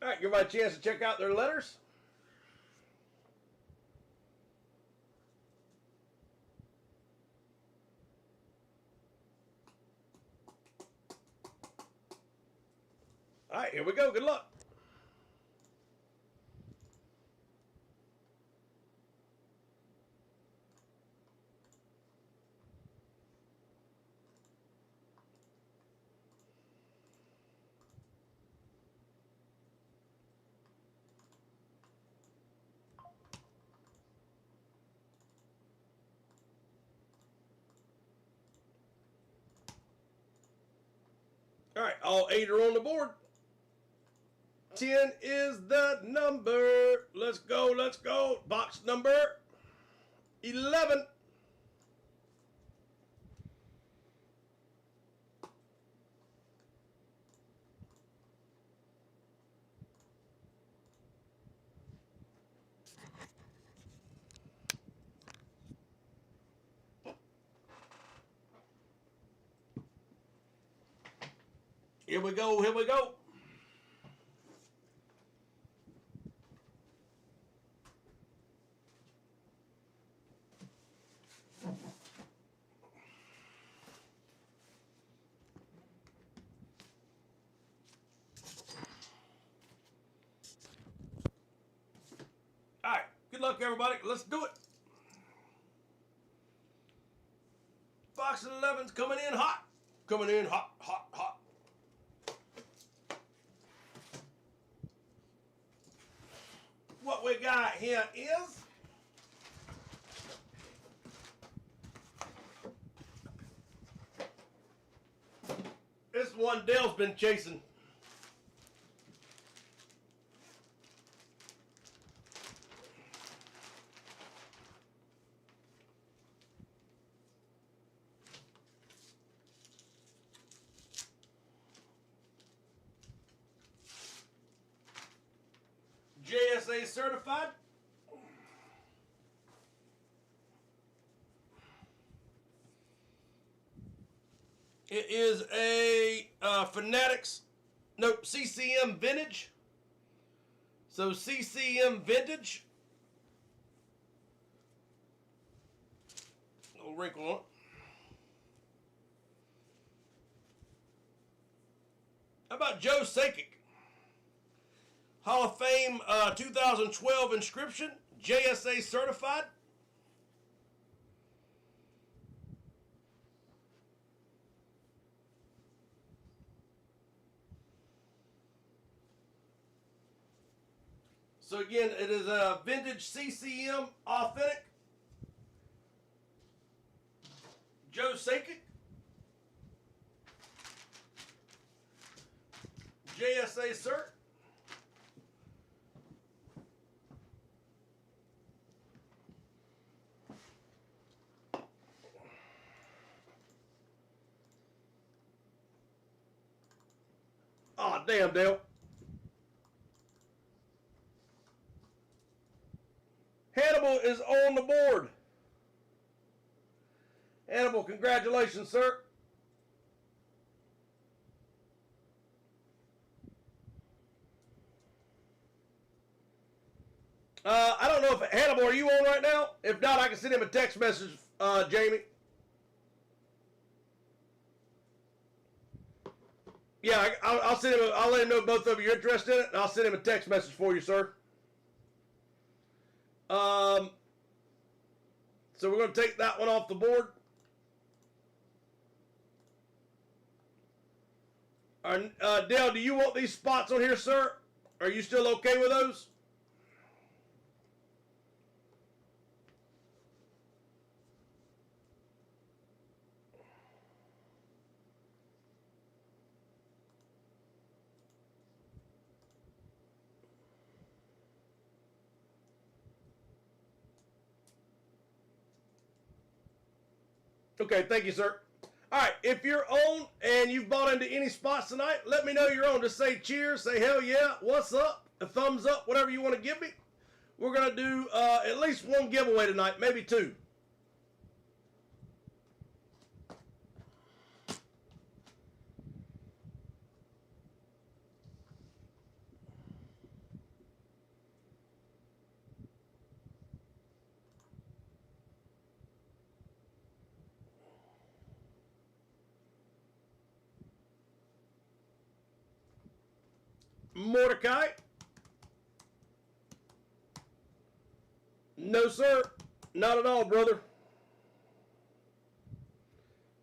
All right, give everybody a chance to check out their letters. All right, here we go. Good luck. All right, all 8 are on the board. 10 is the number. Let's go, let's go. Box number 11. Here we go, here we go. All right, good luck, everybody. Let's do it. Box 11's coming in hot. Coming in hot, hot, hot. What we got here is this one Dale's been chasing. JSA certified. It is a Fanatics, nope, CCM Vintage. So CCM Vintage. Little wrinkle on it. How about Joe Sakic? Hall of Fame 2012 inscription, JSA certified. So again, it is a vintage CCM authentic. Joe Sakic. JSA cert. Oh, damn, Dale. Hannibal is on the board. Hannibal, congratulations, sir. I don't know if Hannibal, are you on right now? If not, I can send him a text message, Jamie. Yeah, I'll send him. I'll let him know both of you are interested in it, and I'll send him a text message for you, sir. So we're going to take that one off the board. Dale, do you want these spots on here, sir? Are you still okay with those? Okay, thank you, sir. All right, if you're on and you've bought into any spots tonight, let me know you're on. Just say cheers, say hell yeah, what's up, a thumbs up, whatever you want to give me. We're going to do at least one giveaway tonight, maybe two. Mordecai. No, sir. Not at all, brother.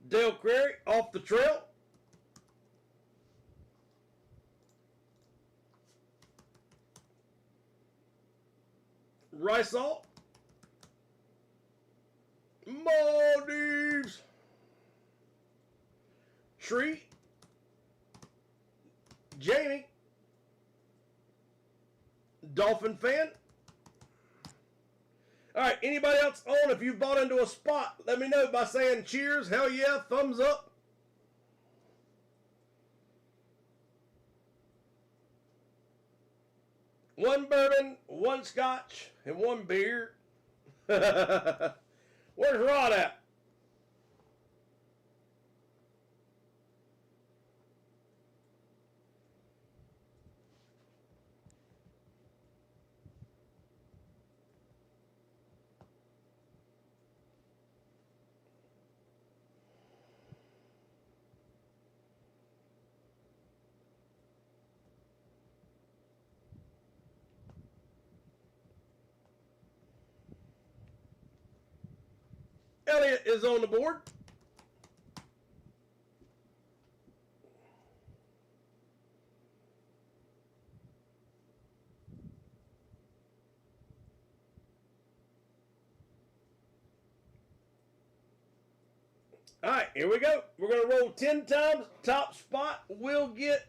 Dale Crary, off the trail. Rysall. Maldives. Tree. Jamie. Dolphin fan. All right, anybody else on? If you've bought into a spot, let me know by saying cheers, hell yeah, thumbs up. One bourbon, one scotch, and one beer. Where's Rod at? Elliot is on the board. All right, here we go. We're going to roll 10 times. Top spot will get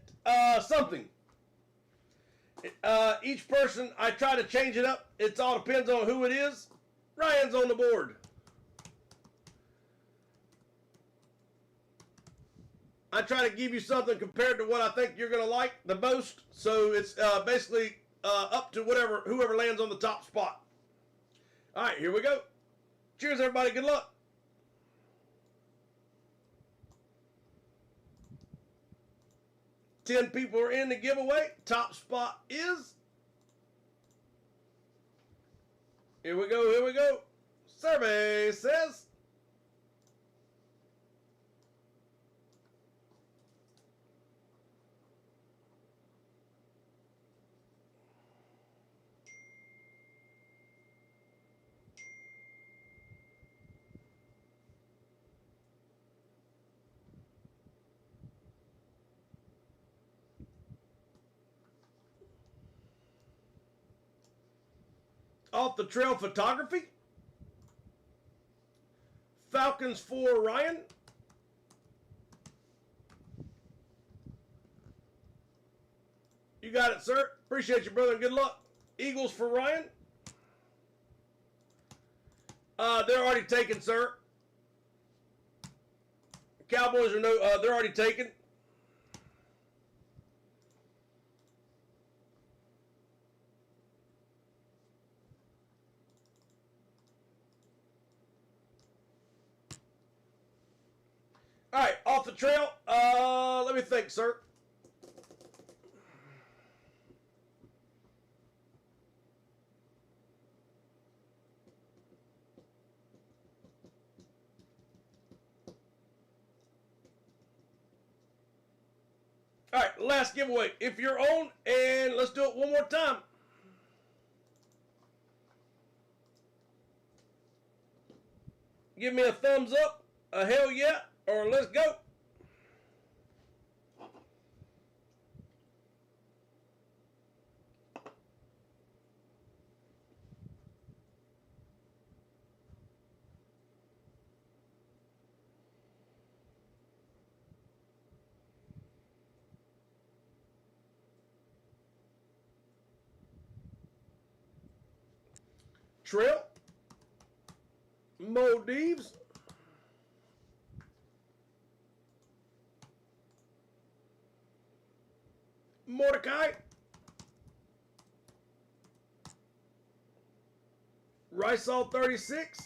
something. Each person, I try to change it up. It all depends on who it is. Ryan's on the board. I try to give you something compared to what I think you're going to like the most. So it's basically up to whoever lands on the top spot. All right, here we go. Cheers, everybody. Good luck. Ten people are in the giveaway. Top spot is. Here we go. Here we go. Survey says. Off the Trail Photography. Falcons for Ryan. You got it, sir. Appreciate you, brother, and good luck. Eagles for Ryan. They're already taken, sir. Cowboys are they're already taken. All right, off the trail. Let me think, sir. All right, last giveaway. If you're on, and let's do it one more time. Give me a thumbs up, a hell yeah, or let's go. Trill, Maldives, Mordecai, Rysol 36,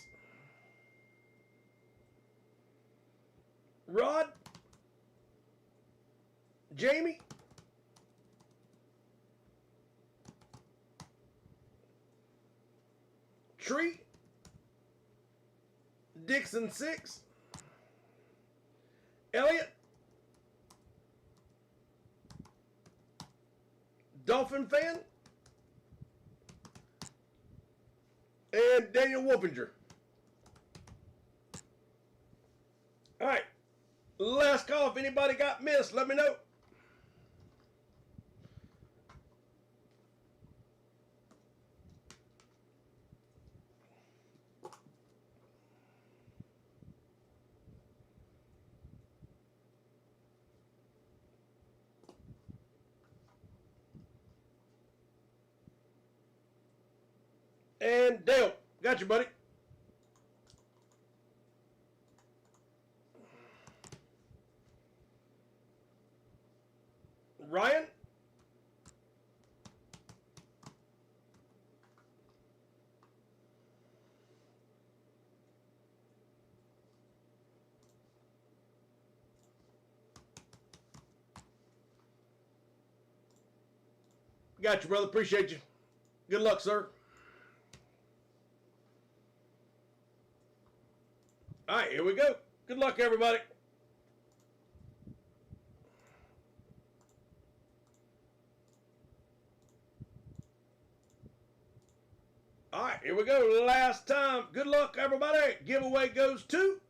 Rod, Jamie, Tree, Dixon 6, Elliot, Dolphin Fan, and Daniel Wolfinger. All right, last call. If anybody got missed, let me know. And Dale, got you, buddy. Ryan, got you, brother. Appreciate you. Good luck, sir. All right, here we go. Good luck, everybody. All right, here we go. Last time. Good luck, everybody. Giveaway goes to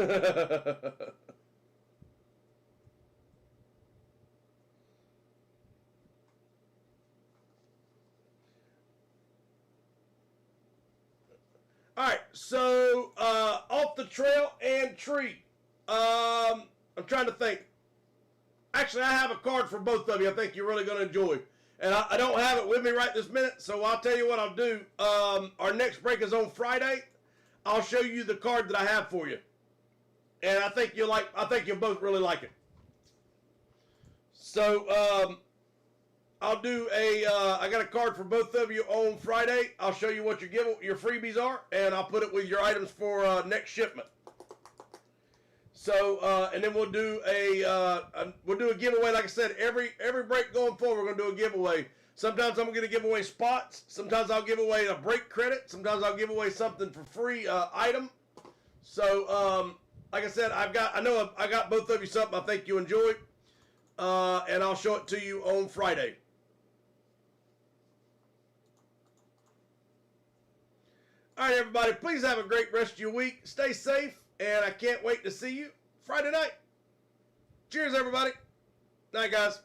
all right, so off the trail and tree. I'm trying to think. Actually, I have a card for both of you. I think you're really going to enjoy. And I don't have it with me right this minute, so I'll tell you what I'll do. Our next break is on Friday. I'll show you the card that I have for you. And I think you'll both really like it. So, I'll do I got a card for both of you on Friday. I'll show you what your freebies are, and I'll put it with your items for next shipment. So, and then we'll do a giveaway. Like I said, every break going forward, we're gonna do a giveaway. Sometimes I'm gonna give away spots. Sometimes I'll give away a break credit. Sometimes I'll give away something for free item. So, like I said, I know I got both of you something I think you enjoy, and I'll show it to you on Friday. All right, everybody, please have a great rest of your week. Stay safe, and I can't wait to see you Friday night. Cheers, everybody. Night, guys.